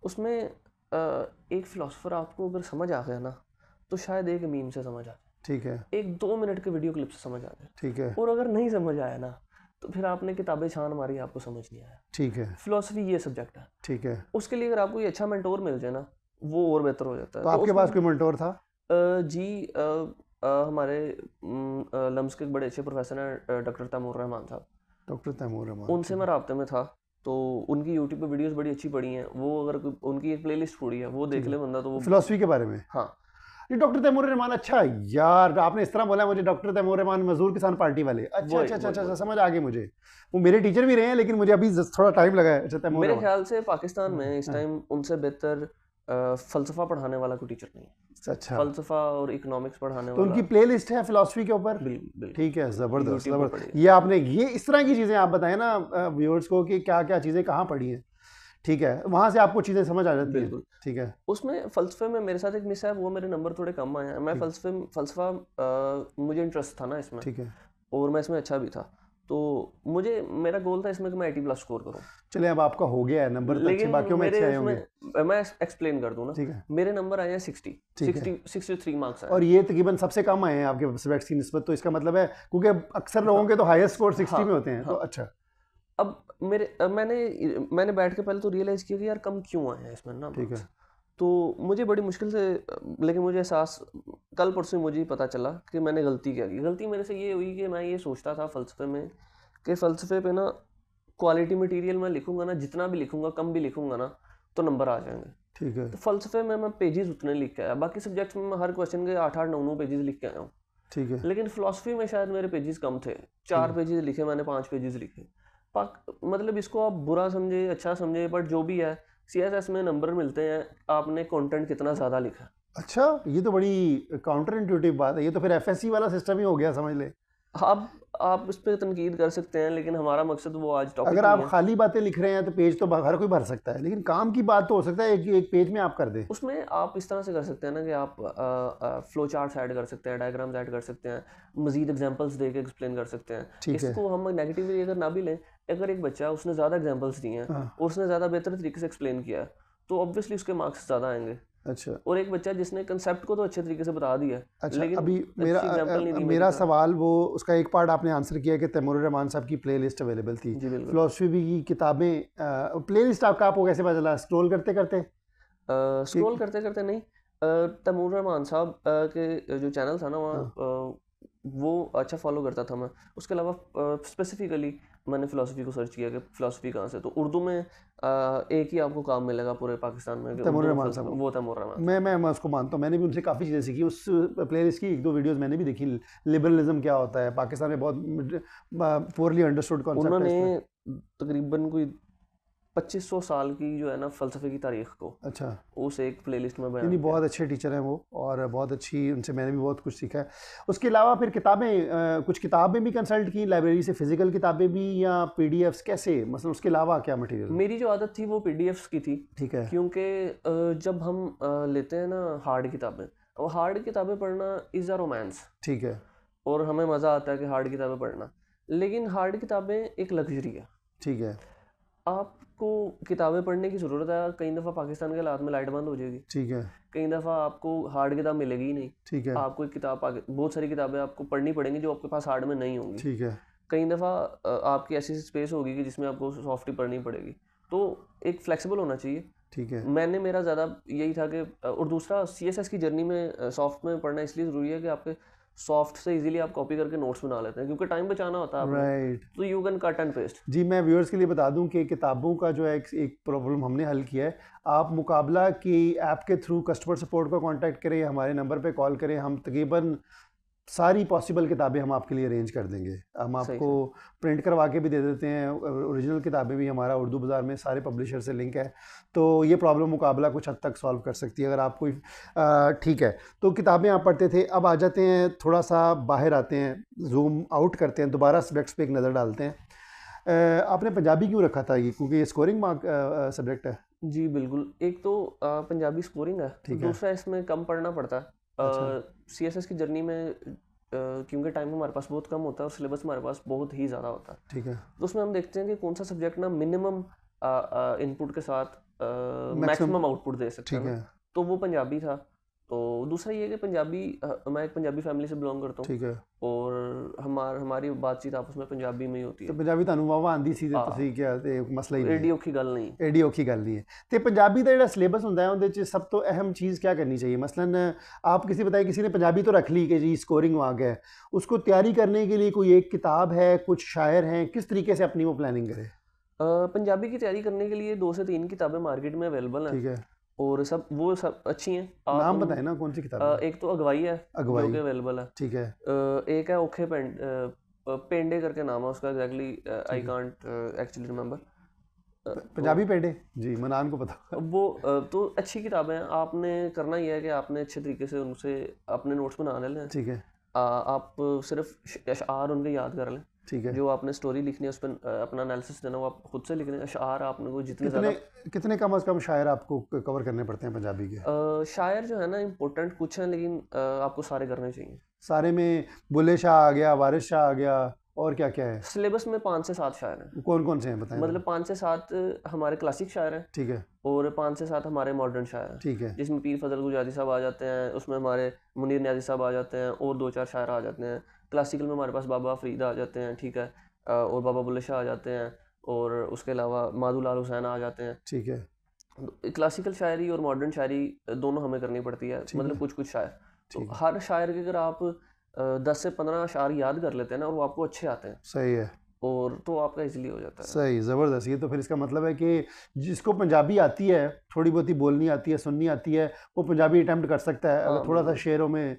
Speaker 1: उसमें एक फिलोसोफर आपको अगर समझ आ गया ना, तो शायद एक मीम से समझ आ जाए,
Speaker 2: ठीक है।
Speaker 1: एक 2 मिनट के वीडियो क्लिप से समझ आ जाए।
Speaker 2: ठीक है।
Speaker 1: और अगर नहीं समझ आया ना, तो फिर आपने किताबें छान मारी, आपको समझ नहीं आया।
Speaker 2: ठीक है।
Speaker 1: फिलोसफी ये सब्जेक्ट है।
Speaker 2: ठीक है।
Speaker 1: उसके लिए अगर आपको कोई अच्छा मेंटोर मिल जाए ना, वो और बेहतर हो जाता है।
Speaker 2: तो आपके पास कोई मेंटोर था?
Speaker 1: हमारे लम्स के एक बड़े अच्छे प्रोफेसर हैं, डॉक्टर तैमूर रहमान साहब।
Speaker 2: डॉक्टर तैमूर रहमान,
Speaker 1: उनसे मैं राब्ते में था, तो उनकी यूट्यूब पे वीडियोस बड़ी अच्छी पड़ी हैं, वो अगर उनकी एक प्लेलिस्ट पड़ी है वो देख ले बंदा तो वो
Speaker 2: फिलॉसफी के बारे में।
Speaker 1: हाँ।
Speaker 2: ये डॉक्टर तैमूर रहमान, अच्छा यार आपने इस तरह बोला मुझे, डॉक्टर तैमूर रहमान मजदूर किसान पार्टी वाले, अच्छा अच्छा अच्छा अच्छा, समझ आ गई मुझे। वो मेरे टीचर भी रहे हैं लेकिन मुझे अभी थोड़ा टाइम लगा है। अच्छा, तैमूर
Speaker 1: मेरे
Speaker 2: रहमान,
Speaker 1: ख्याल से पाकिस्तान में इस टाइम उनसे बेहतर फलसफा पढ़ाने वाला कोई टीचर नहीं है।
Speaker 2: अच्छा,
Speaker 1: फलसफा और इकोनॉमिक्स पढ़ाने
Speaker 2: तो
Speaker 1: वाला
Speaker 2: उनकी प्लेलिस्ट है फिलॉसफी के ऊपर।
Speaker 1: बिल्कुल बिल्कुल
Speaker 2: ठीक है, जबरदस्त
Speaker 1: यूट्यूब पर
Speaker 2: जबरदस्त।
Speaker 1: पढ़िए।
Speaker 2: ये आपने ये इस तरह की चीजें आप बताएं ना व्यूअर्स को कि क्या क्या चीजें कहाँ पढ़ी हैं। ठीक है, वहां से आपको चीजें समझ आ जाती हैं।
Speaker 1: बिल्कुल।
Speaker 2: ठीक है,
Speaker 1: उसमें फ़लसफ़े में मेरे साथ एक मिस है, वो मेरे नंबर थोड़े कम आए हैं। मैं फ़लसफ़ा मुझे इंटरेस्ट था ना इसमें,
Speaker 2: ठीक है।
Speaker 1: और मैं इसमें अच्छा भी था, तो मुझे मेरा गोल था इसमें कि मैं 80 प्लस स्कोर करूं।
Speaker 2: चलिए अब आपका हो गया है, नंबर तो अच्छे
Speaker 1: लेकिन
Speaker 2: बाकियों में अच्छे
Speaker 1: मेरे
Speaker 2: आए होंगे।
Speaker 1: उसमें मैं एक्सप्लेन कर दूं ना,
Speaker 2: ठीक है,
Speaker 1: मेरे नंबर आए हैं 60,
Speaker 2: ठीक है।
Speaker 1: 63 मार्क्स आए
Speaker 2: और ये तकरीबन सबसे कम आए हैं आपके सब्जेक्ट्स की निस्बत, तो इसका मतलब है क्योंकि अक्सर लोगों के तो हाईएस्ट स्कोर 60 में होते हैं। तो अच्छा,
Speaker 1: अब मैंने बैठ के पहले तो रियलाइज़ किया कि यार कम क्यों आए हैं इसमें ना
Speaker 2: ठीक है,
Speaker 1: मार्क्स। तो मुझे बड़ी मुश्किल से, लेकिन मुझे एहसास कल परसों मुझे ही पता चला कि मैंने गलती क्या की। गलती मेरे से ये हुई कि मैं ये सोचता था फ़लसफ़े में कि फ़लसफ़े पे ना क्वालिटी मटेरियल मैं लिखूंगा ना, जितना भी लिखूंगा कम भी लिखूंगा ना तो नंबर आ जाएंगे।
Speaker 2: ठीक है,
Speaker 1: तो फ़लसफ़े में मैं पेजेस उतने लिख के आया, बाकी सब्जेक्ट्स में मैं हर क्वेश्चन के 8-8 9-9 पेजेस लिख के आया हूँ।
Speaker 2: ठीक है,
Speaker 1: लेकिन फ़िलासफ़ी में शायद मेरे पेजेस कम थे, 4 पेजेस लिखे मैंने, 5 पेजेस लिखे। मतलब इसको आप बुरा समझे अच्छा समझे, बट जो भी है सीएसएस में नंबर मिलते हैं, आपने कंटेंट कितना ज़्यादा लिखा।
Speaker 2: अच्छा, ये तो बड़ी काउंटर इंट्यूटिव बात है। ये तो फिर एफएससी वाला सिस्टम ही हो गया, समझ ले।
Speaker 1: आप इस पे तनकीद कर सकते हैं, लेकिन हमारा मकसद वो आज टॉपिक
Speaker 2: अगर
Speaker 1: नहीं
Speaker 2: आप
Speaker 1: है।
Speaker 2: खाली बातें लिख रहे हैं तो पेज तो हर कोई भर सकता है, लेकिन काम की बात तो हो सकता है एक पेज में आप कर दें।
Speaker 1: उसमें आप इस तरह से कर सकते हैं ना कि आप फ्लो चार्ट्स ऐड कर सकते हैं, डायग्राम्स ऐड कर सकते हैं, मजीद एग्जांपल्स दे के एक्सप्लेन कर सकते हैं।
Speaker 2: ठीक है,
Speaker 1: इसको हम नेगेटिवली अगर ना भी लें, अगर एक बच्चा उसने ज़्यादा एग्जांपल्स दिए हैं
Speaker 2: हाँ,
Speaker 1: और उसने ज़्यादा बेहतर तरीके से एक्सप्लेन किया है, तो ऑब्वियसली उसके मार्क्स ज़्यादा आएंगे।
Speaker 2: अच्छा
Speaker 1: और एक बच्चा जिसने कंसेप्ट को तो अच्छे तरीके से बता दिया है,
Speaker 2: अच्छा।
Speaker 1: लेकिन
Speaker 2: अभी
Speaker 1: अच्छी एग्जांपल नहीं दी मेरी
Speaker 2: मेरा
Speaker 1: तरह।
Speaker 2: सवाल, वो उसका एक पार्ट आपने आंसर किया कि तैमूर रहमान साहब की प्ले लिस्ट अवेलेबल थी,
Speaker 1: जी बिल्कुल।
Speaker 2: फिलोसफी की किताबें, प्ले लिस्ट आपको कैसे पता चला? स्क्रॉल करते करते?
Speaker 1: स्क्रॉल करते करते नहीं, तैमूर रहमान साहब के जो चैनल था ना वहाँ,
Speaker 2: हाँ,
Speaker 1: वो अच्छा फॉलो करता था मैं। उसके अलावा स्पेसिफिकली मैंने फ़िलासफ़ी को सर्च किया कि फ़िलासफ़ी कहाँ से, तो उर्दू में एक ही आपको काम मिलेगा पूरे पाकिस्तान में कि
Speaker 2: तैमूर
Speaker 1: उर्दू में
Speaker 2: रहमान साहब,
Speaker 1: वो तैमूर रहमान
Speaker 2: मैं
Speaker 1: साहब।
Speaker 2: मैं उसको मानता हूँ, मैंने भी उनसे काफ़ी चीज़ें सीखी। उस प्लेलिस्ट की एक दो वीडियोस मैंने भी देखी। लिबरलिज्म क्या होता है, पाकिस्तान में बहुत पुअरली अंडरस्टूड कॉन्सेप्ट है
Speaker 1: उन्होंने
Speaker 2: इसमें।
Speaker 1: तकरीबन कोई 2500 साल की जो है ना फ़लसफ़े की तारीख को
Speaker 2: अच्छा,
Speaker 1: उस एक प्लेलिस्ट में
Speaker 2: नहीं
Speaker 1: बयान
Speaker 2: नहीं,
Speaker 1: किया
Speaker 2: बहुत
Speaker 1: है।
Speaker 2: अच्छे टीचर हैं वो, और बहुत अच्छी, उनसे मैंने भी बहुत कुछ सीखा है। उसके अलावा फिर किताबें, कुछ किताबें भी कंसल्ट की लाइब्रेरी से, फिजिकल किताबें भी या पीडीएफ्स, कैसे, मतलब उसके अलावा क्या मटेरियल?
Speaker 1: मेरी जो आदत थी वो पीडीएफ्स की थी,
Speaker 2: ठीक है,
Speaker 1: क्योंकि जब हम लेते हैं ना हार्ड किताबें, और हार्ड किताबें पढ़ना इज़ अ रोमांस,
Speaker 2: ठीक है,
Speaker 1: और हमें मज़ा आता है कि हार्ड किताबें पढ़ना, लेकिन हार्ड किताबें एक लग्जरी है।
Speaker 2: ठीक है,
Speaker 1: आपको किताबें पढ़ने की ज़रूरत है, कई दफ़ा पाकिस्तान के हालात में लाइट बंद हो जाएगी,
Speaker 2: ठीक है,
Speaker 1: कई दफ़ा आपको हार्ड किताब मिलेगी ही नहीं,
Speaker 2: ठीक है,
Speaker 1: आपको एक किताब आगे बहुत सारी किताबें आपको पढ़नी पड़ेंगी जो आपके पास हार्ड में नहीं होंगी।
Speaker 2: ठीक है,
Speaker 1: कई दफ़ा आपकी ऐसी स्पेस होगी कि जिसमें आपको सॉफ्ट ही पढ़नी पड़ेगी, तो एक फ्लेक्सिबल होना चाहिए।
Speaker 2: ठीक है,
Speaker 1: मेरा ज़्यादा यही था कि और दूसरा सीएसएस की जर्नी में सॉफ्ट में पढ़ना इसलिए ज़रूरी है कि आपके सॉफ्ट से इजीली आप कॉपी करके नोट्स बना लेते हैं, क्योंकि टाइम बचाना होता है आपने,
Speaker 2: राइट।
Speaker 1: तो you can cut and paste.
Speaker 2: जी, मैं व्यूअर्स के लिए बता दूं कि किताबों का जो है एक प्रॉब्लम हमने हल किया है। आप मुकाबला की ऐप के थ्रू कस्टमर सपोर्ट को कांटेक्ट करें, हमारे नंबर पे कॉल करें, हम तकरीबन सारी पॉसिबल किताबें हम आपके लिए अरेंज कर देंगे। हम
Speaker 1: सही
Speaker 2: आपको
Speaker 1: सही।
Speaker 2: प्रिंट करवा के भी दे देते हैं, ओरिजिनल किताबें भी, हमारा उर्दू बाज़ार में सारे पब्लिशर से लिंक है, तो ये प्रॉब्लम मुकाबला कुछ हद तक सॉल्व कर सकती है अगर आप कोई। ठीक है, तो किताबें आप पढ़ते थे, अब आ जाते हैं थोड़ा सा बाहर आते हैं, जूम आउट करते हैं, दोबारा सब्जेक्ट्स पे एक नज़र डालते हैं। आपने पंजाबी क्यों रखा था? ये क्योंकि ये स्कोरिंग मार्क सब्जेक्ट है।
Speaker 1: जी बिल्कुल, एक तो पंजाबी स्कोरिंग है,
Speaker 2: ठीक है,
Speaker 1: दूसरा इसमें कम पढ़ना पड़ता
Speaker 2: अच्छा,
Speaker 1: है सीएसएस की जर्नी में, क्योंकि टाइम हमारे पास बहुत कम होता है और सिलेबस हमारे पास बहुत ही ज़्यादा होता है,
Speaker 2: ठीक है,
Speaker 1: तो उसमें हम देखते हैं कि कौन सा सब्जेक्ट ना मिनिमम इनपुट के साथ
Speaker 2: मैक्सिमम,
Speaker 1: मैक्सिमम आउटपुट दे सकता है
Speaker 2: ठीक
Speaker 1: ना,
Speaker 2: है,
Speaker 1: तो वो पंजाबी था। तो दूसरा ये है कि मैं एक पंजाबी फैमिली से बिलोंग करता हूँ,
Speaker 2: ठीक है,
Speaker 1: और हमारी बातचीत आपस में पंजाबी में ही होती
Speaker 2: तो
Speaker 1: है।
Speaker 2: ਪੰਜਾਬੀ ਤੁਹਾਨੂੰ ਵਾਹਵਾ ਆਂਦੀ ਸੀ ਤੇ
Speaker 1: हाँ,
Speaker 2: ਤੁਸੀਂ ਕਿਹਾ ਤੇ ਮਸਲਾ ਹੀ ਨਹੀਂ
Speaker 1: एडी
Speaker 2: है,
Speaker 1: औखी गल नहीं।
Speaker 2: एडी औखी गल नहीं है। ਤੇ ਪੰਜਾਬੀ ਦਾ ਜਿਹੜਾ ਸਿਲੇਬਸ ਹੁੰਦਾ ਹੈ ਉਹਦੇ 'ਚ ਸਭ ਤੋਂ ਅਹਿਮ ਚੀज़ क्या करनी चाहिए? मसलन आप किसी ने पंजाबी तो रख ली कि जी स्कोरिंग आ गया है, उसको तैयारी करने के लिए कोई एक किताब है, कुछ शायर हैं, किस तरीके से अपनी वो प्लानिंग करे?
Speaker 1: पंजाबी की तैयारी करने के लिए 2 से 3 किताबें मार्केट में अवेलेबल हैं,
Speaker 2: ठीक है,
Speaker 1: और वो सब अच्छी हैं। आप
Speaker 2: नाम बताएं ना कौन सी किताब है?
Speaker 1: एक तो अगवाई है जो
Speaker 2: अगवाई,
Speaker 1: कि अवेलेबल है।
Speaker 2: ठीक है,
Speaker 1: एक है ओखे पेंडे करके नाम है उसका, एग्जैक्टली आई
Speaker 2: ठीक है,
Speaker 1: कांट एक्चुअली रिमेंबर।
Speaker 2: पंजाबी पेड़े जी, मनान को पता होगा।
Speaker 1: वो तो अच्छी किताबें हैं। आपने करना ये है कि आपने अच्छे तरीके से उनसे अपने नोट्स बना लें।
Speaker 2: ठीक है,
Speaker 1: आप सिर्फ अशआर उनके याद कर लें।
Speaker 2: ठीक है।
Speaker 1: जो आपने स्टोरी लिखनी है उस पर अपना एनालिसिस देना वो आप खुद से लिख लें। अशआर आपने को जितने
Speaker 2: कितने
Speaker 1: ज़्यादा
Speaker 2: कितने कम अज़ कम शायर आपको कवर करने पड़ते हैं पंजाबी के?
Speaker 1: शायर जो है ना इम्पोर्टेंट कुछ हैं, लेकिन आपको सारे करने चाहिए।
Speaker 2: सारे में बुल्ले शाह आ गया, वारिस शाह आ गया, और क्या क्या है?
Speaker 1: सिलेबस में 5 से 7 शायर हैं।
Speaker 2: कौन कौन से हैं बताएं?
Speaker 1: मतलब 5 से 7 हमारे क्लासिक शायर हैं,
Speaker 2: ठीक है,
Speaker 1: और 5 से 7 हमारे मॉडर्न शायर हैं,
Speaker 2: ठीक है,
Speaker 1: जिसमें पीर फजल गुजारी साहब आ जाते हैं, उसमें हमारे मुनीर न्याजी साहब आ जाते हैं, और 2-4 शायर आ जाते हैं। क्लासिकल में हमारे पास बाबा फरीदा आ जाते हैं, ठीक है, और बाबा बुल्ले शाह आ जाते हैं, और उसके अलावा माधु लाल हुसैन आ जाते हैं।
Speaker 2: ठीक है,
Speaker 1: क्लासिकल शायरी और मॉडर्न शायरी दोनों हमें करनी पड़ती है,
Speaker 2: ठीक
Speaker 1: मतलब
Speaker 2: है,
Speaker 1: कुछ कुछ शायर। तो
Speaker 2: ठीक है,
Speaker 1: हर शायर के अगर आप 10 से 15 अशार याद कर लेते हैं ना, और वो आपको अच्छे आते हैं,
Speaker 2: सही है,
Speaker 1: और तो आपका इजीली हो जाता है।
Speaker 2: सही, ज़बरदस्त। ये तो फिर इसका मतलब है कि जिसको पंजाबी आती है, थोड़ी बहुत ही बोलनी आती है, सुननी आती है, वो पंजाबी अटैम्प्ट कर सकता है
Speaker 1: हाँ
Speaker 2: अगर थोड़ा सा
Speaker 1: बिल्कुल,
Speaker 2: शेरों में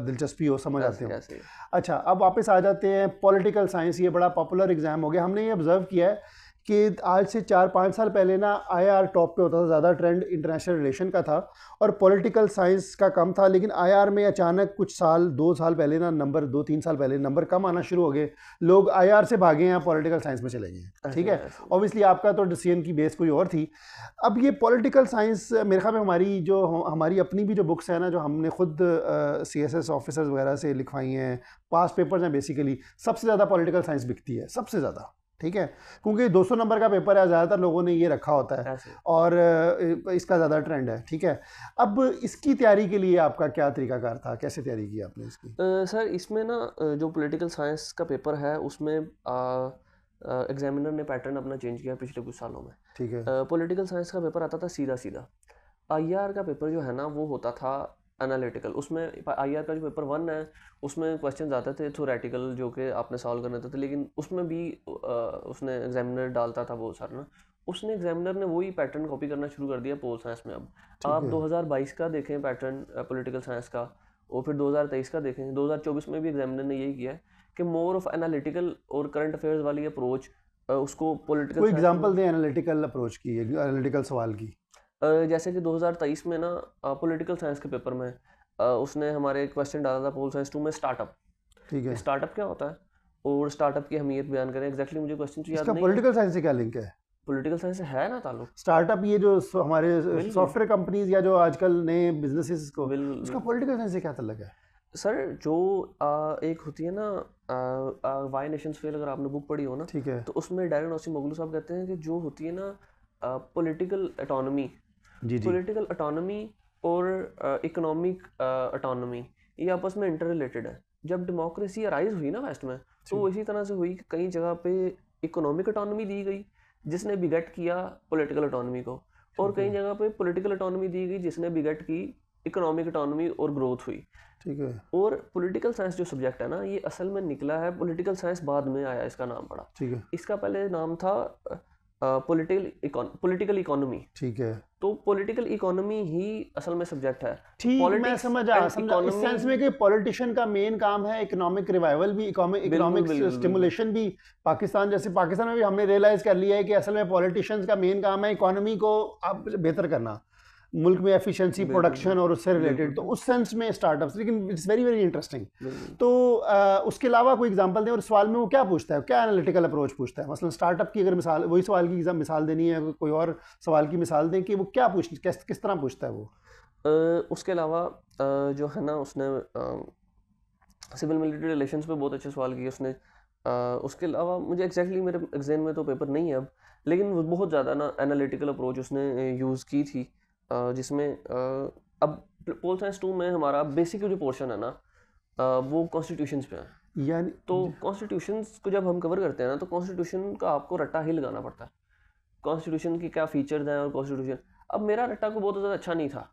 Speaker 2: दिलचस्पी हो, समझ आते
Speaker 1: ऐसे
Speaker 2: हो।
Speaker 1: ऐसे।
Speaker 2: अच्छा, अब वापस आ जाते हैं पॉलिटिकल साइंस। ये बड़ा पॉपुलर एग्ज़ाम हो गया। हमने ये ऑब्ज़र्व किया है कि आज से 4-5 साल पहले ना आईआर टॉप पे होता था, ज़्यादा ट्रेंड इंटरनेशनल रिलेशन का था और पॉलिटिकल साइंस का कम था। लेकिन आईआर में अचानक कुछ साल 2 साल पहले ना नंबर 2-3 साल पहले नंबर कम आना शुरू हो गए। लोग आईआर से भागे हैं, पॉलिटिकल साइंस में चले गए हैं। ठीक
Speaker 1: ऐसे
Speaker 2: है,
Speaker 1: ऐसे।
Speaker 2: ऑब्वियसली आपका तो डिसीजन की बेस कोई और थी। अब ये पॉलिटिकल साइंस मेरे ख्याल में हमारी अपनी भी जो बुक्स हैं ना, जो हमने खुद सीएसएस ऑफिसर्स वगैरह से लिखवाई हैं, पास पेपर्स हैं, बेसिकली सबसे ज़्यादा पॉलिटिकल साइंस बिकती है, सबसे ज़्यादा। ठीक है, क्योंकि 200 नंबर का पेपर है, ज़्यादातर लोगों ने ये रखा होता है
Speaker 1: ऐसे।
Speaker 2: और इसका ज़्यादा ट्रेंड है। ठीक है, अब इसकी तैयारी के लिए आपका क्या तरीकाकार था? कैसे तैयारी की आपने इसकी?
Speaker 1: सर इसमें ना जो पॉलिटिकल साइंस का पेपर है उसमें एग्जामिनर ने पैटर्न अपना चेंज किया पिछले कुछ सालों में।
Speaker 2: ठीक है,
Speaker 1: पॉलिटिकल साइंस का पेपर आता था सीधा सीधा। आईआर का पेपर जो है ना वो होता था एनालिटिकल। उसमें आईआर का जो पेपर 1 है उसमें क्वेश्चंस आते थे थ्योरेटिकल जो कि आपने सॉल्व करने थे, लेकिन उसमें भी उसने एग्जामिनर डालता था बहुत सारा ना। उसने एग्जामिनर ने वही पैटर्न कॉपी करना शुरू कर दिया पोल साइंस में। अब
Speaker 2: ठीक
Speaker 1: आप
Speaker 2: है,
Speaker 1: 2022 का देखें पैटर्न पॉलिटिकल साइंस का, और फिर 2023 का देखें, 2024 में भी एग्जामिनर ने यही किया है कि मोर ऑफ एनालिटिकल और करंट अफेयर्स वाली अप्रोच उसको पॉलिटिकल
Speaker 2: कोई
Speaker 1: साइंस में।
Speaker 2: एग्जांपल दें एनालिटिकल अप्रोच की, एनालिटिकल सवाल की।
Speaker 1: जैसे कि 2023 में ना पॉलिटिकल साइंस के पेपर में उसने हमारे क्वेश्चन डाला था पोल साइंस 2 में स्टार्टअप।
Speaker 2: ठीक है,
Speaker 1: स्टार्टअप क्या होता है और स्टार्टअप की अहमियत बयान करें। एग्जैक्टली मुझे क्वेश्चन तो याद
Speaker 2: इसका
Speaker 1: नहीं है।
Speaker 2: पॉलिटिकल साइंस से क्या लिंक है?
Speaker 1: पॉलिटिकल साइंस से है ना ताल्लुक।
Speaker 2: स्टार्टअप ये जो हमारे
Speaker 1: बिल्कुल
Speaker 2: सॉफ्टवेयर कंपनीज या जो आजकल नए बिजनेसेस को,
Speaker 1: बिल्कुल
Speaker 2: उसका
Speaker 1: बिल्कुल।
Speaker 2: पॉलिटिकल साइंस से क्या ताल्लुक है?
Speaker 1: सर जो एक होती है ना वाई नेशंस फेल, अगर आपने बुक पढ़ी हो ना,
Speaker 2: ठीक है,
Speaker 1: तो उसमें डायरन ओसीमोगलू साहब कहते हैं कि जो होती है ना पॉलिटिकल ऑटोनॉमी,
Speaker 2: जी जी,
Speaker 1: पॉलिटिकल ऑटोनॉमी और इकोनॉमिक ऑटोनॉमी ये आपस में इंटर रिलेटेड है। जब डेमोक्रेसी अराइज हुई ना वेस्ट में, तो वो
Speaker 2: ठीक,
Speaker 1: इसी तरह से हुई कि कई जगह पे इकोनॉमिक ऑटोनॉमी दी गई जिसने बिगट किया पॉलिटिकल ऑटोनॉमी को, और
Speaker 2: ठीक
Speaker 1: कई
Speaker 2: है,
Speaker 1: जगह पे पॉलिटिकल ऑटोनॉमी दी गई जिसने बिगट की इकोनॉमिक ऑटोनॉमी और ग्रोथ हुई।
Speaker 2: ठीक है,
Speaker 1: और पॉलिटिकल साइंस जो सब्जेक्ट है ना ये असल में निकला है, पॉलिटिकल साइंस बाद में आया इसका नाम पड़ा।
Speaker 2: ठीक है,
Speaker 1: इसका पहले नाम था पॉलिटिकल इकोनॉमी।
Speaker 2: ठीक है,
Speaker 1: तो पॉलिटिकल इकोनॉमी ही असल में सब्जेक्ट है।
Speaker 2: ठीक, मैं
Speaker 1: पॉलिटिक्स
Speaker 2: समझा
Speaker 1: एंड
Speaker 2: समझा इस
Speaker 1: इकोनॉमी।
Speaker 2: सेंस में कि पॉलिटिशियन का मेन काम है इकोनॉमिक रिवाइवल भी,
Speaker 1: बिल्कुल
Speaker 2: इकोनॉमिक
Speaker 1: बिल्कुल बिल्कुल।
Speaker 2: स्टिमुलेशन भी। पाकिस्तान में भी हमने रियलाइज कर लिया है कि असल में पॉलिटिशियंस का मेन काम है इकोनॉमी को आप बेहतर करना, मुल्क में एफिशिएंसी,
Speaker 1: बिल्कुल
Speaker 2: प्रोडक्शन और उससे रिलेटेड।
Speaker 1: बिल्कुल
Speaker 2: तो उस सेंस में स्टार्टअप्स, लेकिन इट्स वेरी वेरी इंटरेस्टिंग।
Speaker 1: बिल्कुल।
Speaker 2: तो उसके अलावा कोई एग्जांपल दें, और सवाल में वो क्या पूछता है, क्या एनालिटिकल अप्रोच पूछता है? मसलन स्टार्टअप की अगर मिसाल, वही सवाल की मिसाल देनी है, कोई और सवाल की मिसाल दें कि वो क्या किस तरह पूछता है वो?
Speaker 1: उसके अलावा जो है ना उसने सिविल मिलिट्री रिलेशंस पे बहुत अच्छे सवाल किए उसने। उसके अलावा मुझे एग्जैक्टली मेरे एग्जाम में तो पेपर नहीं है अब, लेकिन वो बहुत ज़्यादा ना एनालिटिकल अप्रोच उसने यूज़ की थी, जिसमें अब पोल साइंस 2 में हमारा बेसिक जो पोर्शन है ना वो कॉन्स्टिट्यूशंस पे है।
Speaker 2: यानी
Speaker 1: तो कॉन्स्टिट्यूशंस को जब हम कवर करते हैं ना, तो कॉन्स्टिट्यूशन का आपको रट्टा ही लगाना पड़ता है, कॉन्स्टिट्यूशन की क्या फीचर्स हैं और कॉन्स्टिट्यूशन। अब मेरा रट्टा को बहुत ज़्यादा अच्छा नहीं था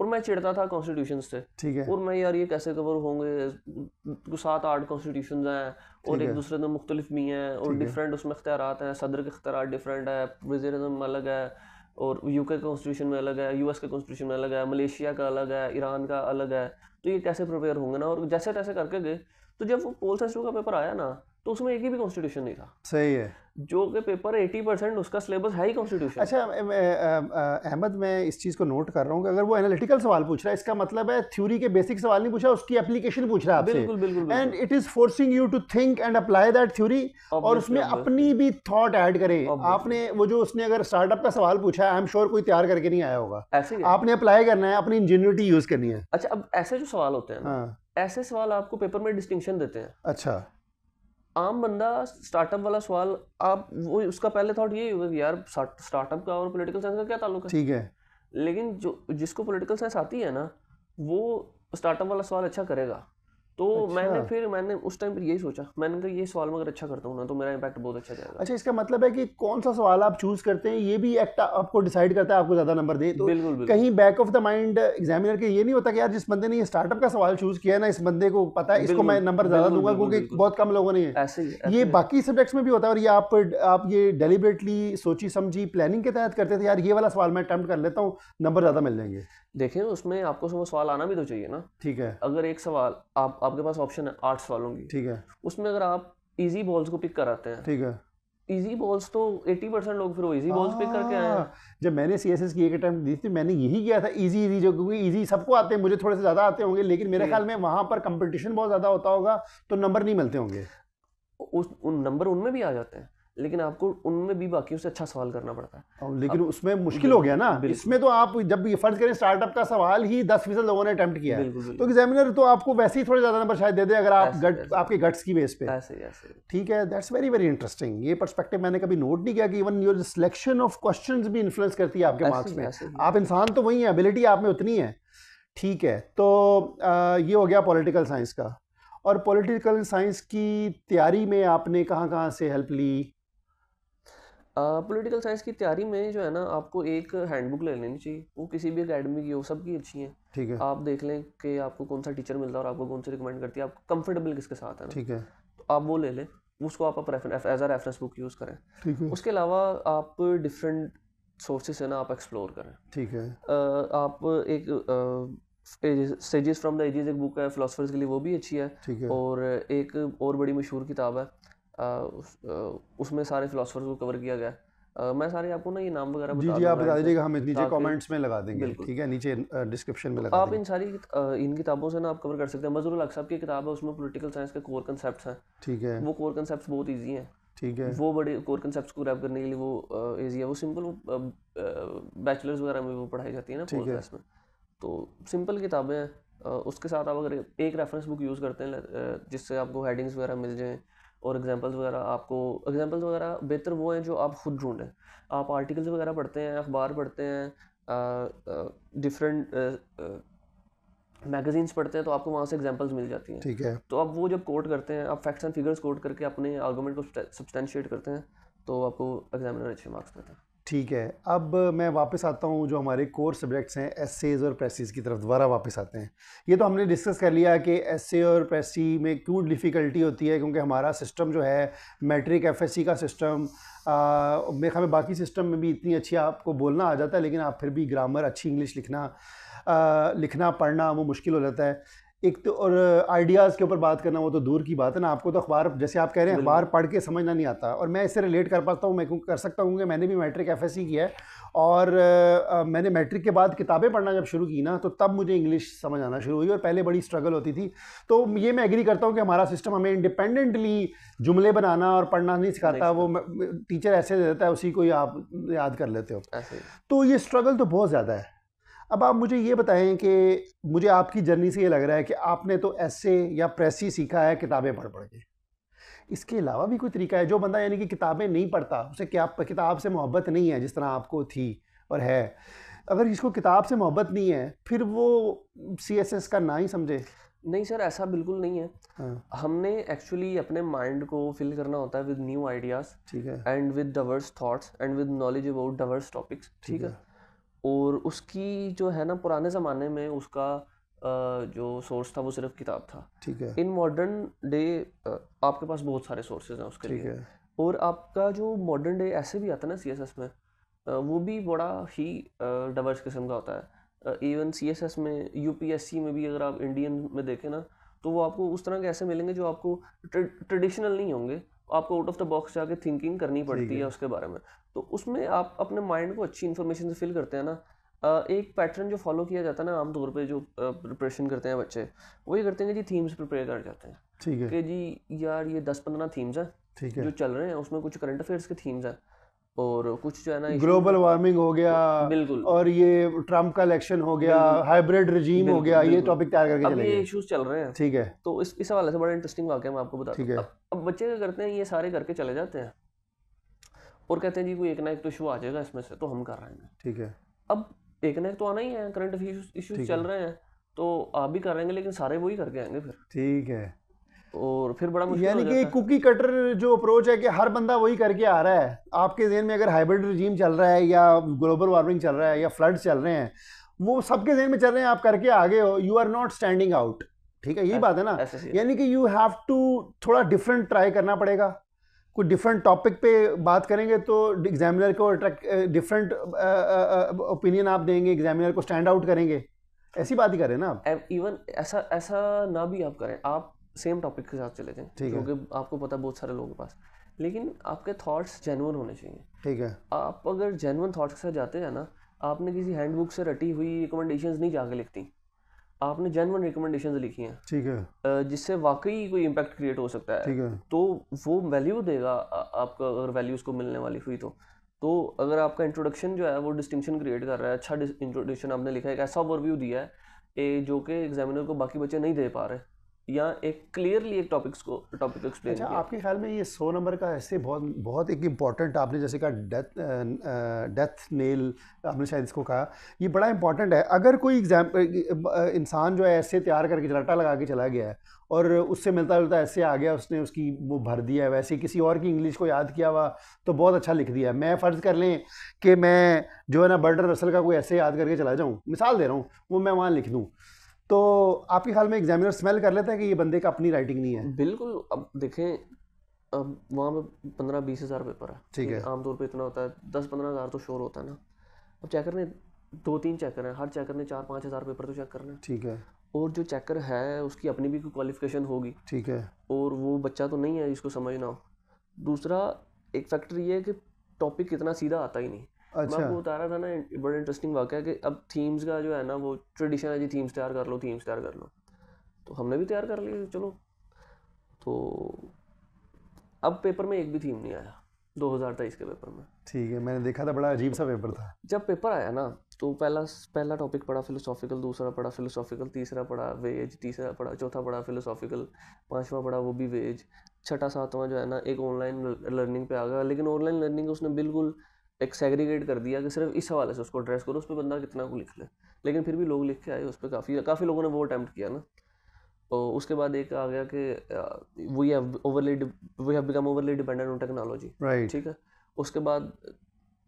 Speaker 1: और मैं चिढ़ता था कॉन्स्टिट्यूशन से,
Speaker 2: ठीक है,
Speaker 1: और मैं यार ये कैसे कवर होंगे, 7-8 कॉन्स्टिट्यूशन हैं और
Speaker 2: ठीक
Speaker 1: एक
Speaker 2: है,
Speaker 1: दूसरे में मुख्तलिफ भी हैं और
Speaker 2: ठीक है,
Speaker 1: डिफरेंट उसमें इख्तियारात हैं, सदर के इख्तियारात डिफरेंट है, वज़ीर-ए-आज़म अलग है और यूके कॉन्स्टिट्यूशन में अलग है, यूएस के कॉन्स्टिट्यूशन में अलग है, मलेशिया का अलग है, ईरान का अलग है। तो ये कैसे प्रिपेयर होंगे ना, और जैसे तैसे करके गए। तो जब वो पोल साइंस 2 का पेपर आया ना, तो उसमें एक ही भी कॉन्स्टिट्यूशन नहीं था,
Speaker 2: सही है।
Speaker 1: जो कि पेपर 80% उसका सिलेबस है ही कॉन्स्टिट्यूशन।
Speaker 2: अच्छा, अहमद, मैं इस चीज़ को नोट कर रहा हूँ कि अगर वो एनालिटिकल सवाल पूछ रहा है, इसका मतलब है थ्योरी के बेसिक सवाल नहीं पूछ रहा, उसकी एप्लीकेशन पूछ रहा है आपसे।
Speaker 1: बिल्कुल बिल्कुल
Speaker 2: एंड
Speaker 1: बिल्कुल,
Speaker 2: it is forcing you to think and apply that theory, और उसमें
Speaker 1: ऑब्वियसली
Speaker 2: अपनी
Speaker 1: ऑब्वियसली
Speaker 2: भी थॉट ऐड करें।
Speaker 1: ऑब्वियसली।
Speaker 2: आपने वो जो उसने अगर स्टार्टअप का सवाल पूछा है, आई एम श्योर कोई तैयार करके नहीं आया होगा,
Speaker 1: ऐसे ही है।
Speaker 2: आपने अप्लाई करना है, अपनी इंजेन्युइटी यूज़ करनी है।
Speaker 1: अच्छा, अब ऐसे जो सवाल होते हैं ना,
Speaker 2: हाँ,
Speaker 1: ऐसे सवाल आपको पेपर में डिस्टिंक्शन देते हैं।
Speaker 2: अच्छा,
Speaker 1: आम बंदा स्टार्टअप वाला सवाल, आप वो उसका पहले थॉट यही होगा कि यार स्टार्टअप का और पॉलिटिकल साइंस का क्या ताल्लुक है।
Speaker 2: ठीक है,
Speaker 1: लेकिन जो जिसको पॉलिटिकल साइंस आती है ना, वो स्टार्टअप वाला सवाल अच्छा करेगा। तो
Speaker 2: अच्छा।
Speaker 1: मैंने उस टाइम पर यही सोचा, मैंने कहा ये सवाल में अगर अच्छा करता हूँ ना, तो मेरा इम्पैक्ट बहुत अच्छा जाएगा।
Speaker 2: अच्छा, इसका मतलब है कि कौन सा सवाल आप चूज करते हैं ये भी एक्ट आपको डिसाइड करता है, आपको ज़्यादा नंबर दे। तो
Speaker 1: बिल्कुल बिल्कुल
Speaker 2: कहीं back of the mind examiner के ये नहीं होता कि यार जिस बंदे ने ये स्टार्टअप का सवाल चूज किया है ना, इस बंदे को पता है, इसको मैं
Speaker 1: बिल्कुल
Speaker 2: नंबर ज़्यादा
Speaker 1: बिल्कुल
Speaker 2: दूंगा
Speaker 1: बिल्कुल
Speaker 2: क्योंकि
Speaker 1: बिल्कुल,
Speaker 2: बहुत कम लोगों ने
Speaker 1: ऐसे ही
Speaker 2: ये
Speaker 1: है।
Speaker 2: बाकी सब्जेक्ट्स में भी होता है। और ये आप ये डेलिबरेटली सोची समझी प्लानिंग के तहत करते थे, यार ये वाला सवाल मैं अटेम्प्ट कर लेता हूँ, नंबर ज़्यादा मिल जाएंगे।
Speaker 1: देखें, उसमें आपको वो सवाल आना भी तो चाहिए ना।
Speaker 2: ठीक है,
Speaker 1: अगर एक सवाल आपके पास ऑप्शन है 8 सवालों की,
Speaker 2: ठीक है,
Speaker 1: उसमें अगर आप इजी बॉल्स को पिक कराते हैं,
Speaker 2: ठीक है।
Speaker 1: इजी बॉल्स तो 80% लोग फिर वो इजी बॉल्स पिक करके आए हैं।
Speaker 2: जब मैंने CSS की एक अटेम्प्ट दी थी, मैंने यही किया था, इजी इजी, जो क्योंकि इजी सबको आते हैं, मुझे थोड़े से ज़्यादा आते होंगे, लेकिन मेरे
Speaker 1: ठीक
Speaker 2: ख्याल
Speaker 1: है,
Speaker 2: में वहाँ पर कंपटीशन बहुत ज़्यादा होता होगा, तो नंबर नहीं मिलते होंगे।
Speaker 1: उन नंबर उनमें भी आ जाते हैं, लेकिन आपको उनमें भी बाकियों से अच्छा सवाल करना पड़ता है।
Speaker 2: लेकिन
Speaker 1: अब
Speaker 2: उसमें मुश्किल हो गया ना।
Speaker 1: बिल्कुल
Speaker 2: इसमें तो आप जब ये फर्ज करें स्टार्टअप का सवाल ही 10% लोगों ने अटेम्प्ट किया है,
Speaker 1: बिल्कुल
Speaker 2: तो
Speaker 1: बिल्कुल,
Speaker 2: एग्जामिनर तो आपको वैसे ही थोड़े ज़्यादा नंबर शायद दे दे, अगर आप
Speaker 1: ऐसे ऐसे
Speaker 2: आपके गट्स की बेस पे।
Speaker 1: ऐसे ऐसे।
Speaker 2: ठीक है, दैट्स वेरी वेरी इंटरेस्टिंग। ये पर्सपेक्टिव मैंने कभी नोट नहीं किया कि even your selection of questions भी इन्फ्लुएंस करती है आपके
Speaker 1: ऐसे
Speaker 2: मार्क्स
Speaker 1: ही
Speaker 2: में।
Speaker 1: ऐसे ही।
Speaker 2: आप इंसान तो वही है, एबिलिटी आप में उतनी है। ठीक है, तो ये हो गया पॉलिटिकल साइंस का। और पॉलिटिकल साइंस की तैयारी में आपने कहाँ कहाँ से हेल्प ली?
Speaker 1: पॉलिटिकल साइंस की तैयारी में जो है ना, आपको एक हैंडबुक ले लेनी चाहिए, वो किसी भी अकेडमी की हो, सबकी अच्छी है।
Speaker 2: ठीक है,
Speaker 1: आप देख लें कि आपको कौन सा टीचर मिलता है और आपको कौन सी रिकमेंड करती है, आप कंफर्टेबल किसके साथ है ना,
Speaker 2: ठीक है,
Speaker 1: तो आप वो ले लें, उसको आप as a reference book use करें।
Speaker 2: ठीक है,
Speaker 1: उसके अलावा आप डिफरेंट सोर्सेस है ना, आप एक्सप्लोर करें।
Speaker 2: ठीक है,
Speaker 1: आप एक सेजेस फ्रॉम द एजेस एक बुक है फिलोसफर्स के लिए, वो भी अच्छी है।
Speaker 2: ठीक है।
Speaker 1: और एक और बड़ी मशहूर किताब है, उसमें सारे फिलोसफर्स को कवर किया गया है। मैं सारे आपको ना ये नाम वगैरह
Speaker 2: जी
Speaker 1: बता
Speaker 2: जी, आप
Speaker 1: दूंगा
Speaker 2: बता
Speaker 1: एंड पे,
Speaker 2: दीजिएगा, हम नीचे
Speaker 1: ताकि
Speaker 2: कमेंट्स में लगा देंगे।
Speaker 1: बिल्कुल।
Speaker 2: ठीक है, नीचे डिस्क्रिप्शन में
Speaker 1: तो
Speaker 2: लगा
Speaker 1: आप
Speaker 2: देंगे।
Speaker 1: इन किताबों से ना आप कवर कर सकते हैं। मजरूल हक साहब की किताब है, उसमें पॉलिटिकल साइंस के कोर कंसेप्ट्स हैं।
Speaker 2: ठीक है,
Speaker 1: वो कोर कंसेप्ट्स बहुत ईजी हैं,
Speaker 2: ठीक है,
Speaker 1: वो बड़े कोर कंसेप्ट्स को ग्रैब करने के लिए वो ईजी है। वो सिंपल बैचलर्स वगैरह में वो पढ़ाई जाती है ना
Speaker 2: ठीक
Speaker 1: पोल
Speaker 2: है,
Speaker 1: क्लास में, तो सिंपल किताबें हैं। उसके साथ आप अगर एक रेफरेंस बुक यूज़ करते हैं, जिससे आपको हेडिंग्स वगैरह मिल जाएँ और एग्जांपल्स वगैरह बेहतर वो हैं जो आप खुद ढूंढें। आप आर्टिकल्स वगैरह पढ़ते हैं, अखबार पढ़ते हैं, डिफरेंट मैगजीन्स पढ़ते हैं, तो आपको वहाँ से एग्जांपल्स मिल जाती हैं।
Speaker 2: ठीक है।
Speaker 1: तो आप वो जब कोट करते हैं, आप फैक्ट्स एंड फिगर्स कोट करके अपने आर्गुमेंट को सब्सटेंशिएट करते हैं, तो आपको एग्जामिनर अच्छे मार्क्स देता है।
Speaker 2: ठीक है, अब मैं वापस आता हूँ जो हमारे कोर सब्जेक्ट्स हैं, एसेज और प्रेसिस की तरफ दोबारा वापस आते हैं। ये तो हमने डिस्कस कर लिया कि एसे और प्रेसी में क्यों डिफ़िकल्टी होती है, क्योंकि हमारा सिस्टम जो है मैट्रिक एफएससी का सिस्टम, मेरे ख्याल में बाकी सिस्टम में भी इतनी अच्छी आपको बोलना आ जाता है, लेकिन आप फिर भी ग्रामर अच्छी इंग्लिश लिखना पढ़ना वो मुश्किल हो जाता है एक तो। और आइडियाज़ के ऊपर बात करना वो तो दूर की बात है ना। आपको तो अखबार, जैसे आप कह रहे हैं, अखबार पढ़ के समझना नहीं आता, और मैं इससे रिलेट कर पाता हूँ, मैं कर सकता हूँ कि मैंने भी मैट्रिक एफएससी किया है, और मैंने मैट्रिक के बाद किताबें पढ़ना जब शुरू की ना, तो तब मुझे इंग्लिश समझ आना शुरू हुई, और पहले बड़ी स्ट्रगल होती थी। तो ये मैं एग्री करता हूँ कि हमारा सिस्टम हमें इंडिपेंडेंटली जुमले बनाना और पढ़ना नहीं सिखाता, वो टीचर ऐसे दे देता है, उसी को ही आप याद कर लेते हो। तो ये स्ट्रगल तो बहुत ज़्यादा है। अब आप मुझे ये बताएं कि मुझे आपकी जर्नी से ये लग रहा है कि आपने तो ऐसे या प्रेसी सीखा है किताबें पढ़ पढ़ के, इसके अलावा भी कोई तरीका है? जो बंदा यानी कि किताबें नहीं पढ़ता, उसे क्या किताब से मोहब्बत नहीं है जिस तरह आपको थी और है, अगर इसको किताब से मोहब्बत नहीं है फिर वो CSS का ना ही समझे।
Speaker 1: नहीं सर, ऐसा बिल्कुल नहीं है।
Speaker 2: हाँ
Speaker 1: हमने एक्चुअली अपने माइंड को फिल करना होता है विद न्यू आइडियाज
Speaker 2: ठीक है
Speaker 1: and with diverse thoughts and with knowledge about diverse topics, ठीक है। और उसकी जो है ना, पुराने ज़माने में उसका जो सोर्स था वो सिर्फ किताब था।
Speaker 2: ठीक है
Speaker 1: इन मॉडर्न डे आपके पास बहुत सारे सोर्सेज हैं उसके
Speaker 2: ठीक
Speaker 1: लिए।
Speaker 2: है
Speaker 1: और आपका जो मॉडर्न डे ऐसे भी आता है ना CSS में, वो भी बड़ा ही डाइवर्स किस्म का होता है। इवन CSS में, UPSC में भी अगर आप इंडियन में देखें ना, तो वो आपको उस तरह के ऐसे मिलेंगे जो आपको ट्रेडिशनल नहीं होंगे। आपको आउट ऑफ द बॉक्स जाके थिंकिंग करनी
Speaker 2: ठीक
Speaker 1: पड़ती है
Speaker 2: है
Speaker 1: उसके बारे में। तो उसमें आप अपने माइंड को अच्छी इन्फॉर्मेशन से फिल करते हैं ना। एक पैटर्न जो फॉलो किया जाता है ना आमतौर पे, जो प्रिपरेशन करते हैं बच्चे, वो ये करते हैं कि जी थीम्स प्रिपेयर कर जाते हैं
Speaker 2: ठीक है
Speaker 1: कि जी यार ये 10-15 थीम्स हैं
Speaker 2: ठीक
Speaker 1: जो
Speaker 2: है।
Speaker 1: चल रहे हैं, उसमें कुछ करंट अफेयर्स के थीम्स हैं और कुछ जो है ना इश्यूज
Speaker 2: ग्लोबल वार्मिंग हो गया
Speaker 1: बिल्कुल
Speaker 2: और ये ट्रम्प का इलेक्शन हो गया,
Speaker 1: बिल्कुल
Speaker 2: हाइब्रिड रिजीम हो गया,
Speaker 1: बिल्कुल
Speaker 2: ये
Speaker 1: बिल्कुल।
Speaker 2: टॉपिक तैयार करके
Speaker 1: अब
Speaker 2: चले
Speaker 1: ये
Speaker 2: गए।
Speaker 1: इश्यूज चल रहे हैं,
Speaker 2: ठीक है
Speaker 1: तो इस हवाले से बड़ा इंटरेस्टिंग वाकया मैं आपको बताता
Speaker 2: ठीक
Speaker 1: हूँ।
Speaker 2: है
Speaker 1: अब बच्चे क्या करते हैं, ये सारे करके चले जाते हैं और कहते हैं जी कोई एक ना एक तो इशू आ जाएगा इसमें से, तो हम कर रहे हैं।
Speaker 2: ठीक है
Speaker 1: अब एक ना एक तो आना ही है, करंट इश्यूज
Speaker 2: ठीक
Speaker 1: चल
Speaker 2: है
Speaker 1: रहे हैं, तो आप भी कर रहेंगे लेकिन सारे वही करके आएंगे फिर,
Speaker 2: ठीक है।
Speaker 1: और फिर बड़ा मुश्किल हो
Speaker 2: यानी कि
Speaker 1: जाता
Speaker 2: एक
Speaker 1: है।
Speaker 2: कुकी कटर जो अप्रोच है कि हर बंदा वही करके आ रहा है। आपके ज़हन में अगर हाइब्रिड रिजीम चल रहा है या ग्लोबल वार्मिंग चल रहा है या फ्लड चल रहे हैं, वो सबके ज़हन में चल रहे हैं, आप करके आगे हो, you are not standing out. ठीक है, यही बात है ना।
Speaker 1: ऐसे सी
Speaker 2: यानी कि यू हैव टू थोड़ा डिफरेंट ट्राई करना पड़ेगा। कोई डिफरेंट टॉपिक पे बात करेंगे तो एग्जामिनर को डिफरेंट ओपिनियन आप देंगे, एग्जामिनर को स्टैंड आउट करेंगे। ऐसी बात ही करें ना आप।
Speaker 1: इवन ऐसा ऐसा ना भी आप करें, आप सेम टॉपिक के साथ चले जाएं
Speaker 2: ठीक
Speaker 1: जो
Speaker 2: है
Speaker 1: कि आपको पता है बहुत सारे लोगों के पास, लेकिन आपके थॉट्स जेन्युइन होने चाहिए।
Speaker 2: ठीक है
Speaker 1: आप अगर जेन्युइन थॉट्स के साथ जाते हैं ना, आपने किसी हैंडबुक से रटी हुई रिकमेंडेशंस नहीं जाके लिखती, आपने जेन्युइन रिकमेंडेशंस लिखी हैं
Speaker 2: ठीक है
Speaker 1: जिससे वाकई कोई इम्पैक्ट क्रिएट हो सकता है,
Speaker 2: ठीक है
Speaker 1: तो वो वैल्यू देगा आपका, अगर वैल्यूज़ को मिलने वाली हुई तो अगर आपका इंट्रोडक्शन जो है वो डिस्टिंक्शन क्रिएट कर रहा है, अच्छा इंट्रोडक्शन आपने लिखा है, एक ऐसा ओवरव्यू दिया है जो कि एग्जामिनर को बाकी बच्चे नहीं दे पा रहे, या एक क्लियरली एक टॉपिक को एक्सप्लेन
Speaker 2: अच्छा,
Speaker 1: किया।
Speaker 2: आपके ख्याल में ये 100 नंबर का ऐसे बहुत बहुत एक इम्पॉर्टेंट, आपने जैसे कहा डेथ नेल, आपने शायद इसको कहा, ये बड़ा इम्पॉर्टेंट है। अगर कोई इंसान जो है ऐसे तैयार करके रट्टा लगा के चला गया है और उससे मिलता जुलता ऐसे आ गया, उसने उसकी वो भर दिया है, वैसे किसी और की इंग्लिश को याद किया हुआ तो बहुत अच्छा लिख दिया है। मैं फ़र्ज़ कर लें कि मैं जो है ना बर्टन रसल का कोई ऐसे याद करके चला जाऊँ, मिसाल दे रहा हूँ, वो मैं वहाँ लिख दूँ, तो आपके ख्याल में एग्जामिनर स्मेल कर लेता है कि ये बंदे का अपनी राइटिंग नहीं है?
Speaker 1: बिल्कुल। अब देखें, अब वहाँ पे 15-20 हज़ार पेपर है,
Speaker 2: ठीक है
Speaker 1: आमतौर पे इतना होता है, 10-15 हज़ार तो श्योर होता है ना। अब चेकर ने 2-3 चेकर हैं, हर चेकर ने 4-5 हज़ार पेपर तो चेक करना है,
Speaker 2: ठीक है
Speaker 1: और जो चेकर है उसकी अपनी भी कोई क्वालिफिकेशन होगी,
Speaker 2: ठीक है
Speaker 1: और वो बच्चा तो नहीं है जिसको समझ ना हो। दूसरा एक फैक्टर ये है कि टॉपिक इतना सीधा आता ही नहीं। मैं
Speaker 2: अच्छा
Speaker 1: आपको बता रहा था ना, बड़ा इंटरेस्टिंग वाक़या है कि अब थीम्स का जो है ना, वो ट्रेडिशन है जी, थीम्स तैयार कर लो, थीम्स तैयार कर लो, तो हमने भी तैयार कर लिए चलो। तो अब पेपर में एक भी थीम नहीं आया 2023 के पेपर में।
Speaker 2: ठीक है, मैंने देखा था, बड़ा अजीब सा पेपर था।
Speaker 1: जब पेपर आया ना, तो पहला टॉपिक पढ़ा फिलोसॉफिकल, दूसरा पढ़ा फिलोसॉफिकल, तीसरा पढ़ा वेज, तीसरा पढ़ा, चौथा पढ़ा फिलोसॉफिकल, पांचवा पढ़ा वो भी वेज, छठा सातवां जो है ना एक ऑनलाइन लर्निंग पे आ गया। लेकिन ऑनलाइन लर्निंग उसने बिल्कुल एक सेग्रीगेट कर दिया कि सिर्फ इस हवाले से उसको एड्रेस करो, उस पर बंदा कितना को लिख ले। लेकिन फिर भी लोग लिख के आए उस पर, काफ़ी लोगों ने वो अटैम्प्ट किया ना। तो उसके बाद एक आ गया कि we have become overly dependent on technology,
Speaker 2: right
Speaker 1: ठीक है। उसके बाद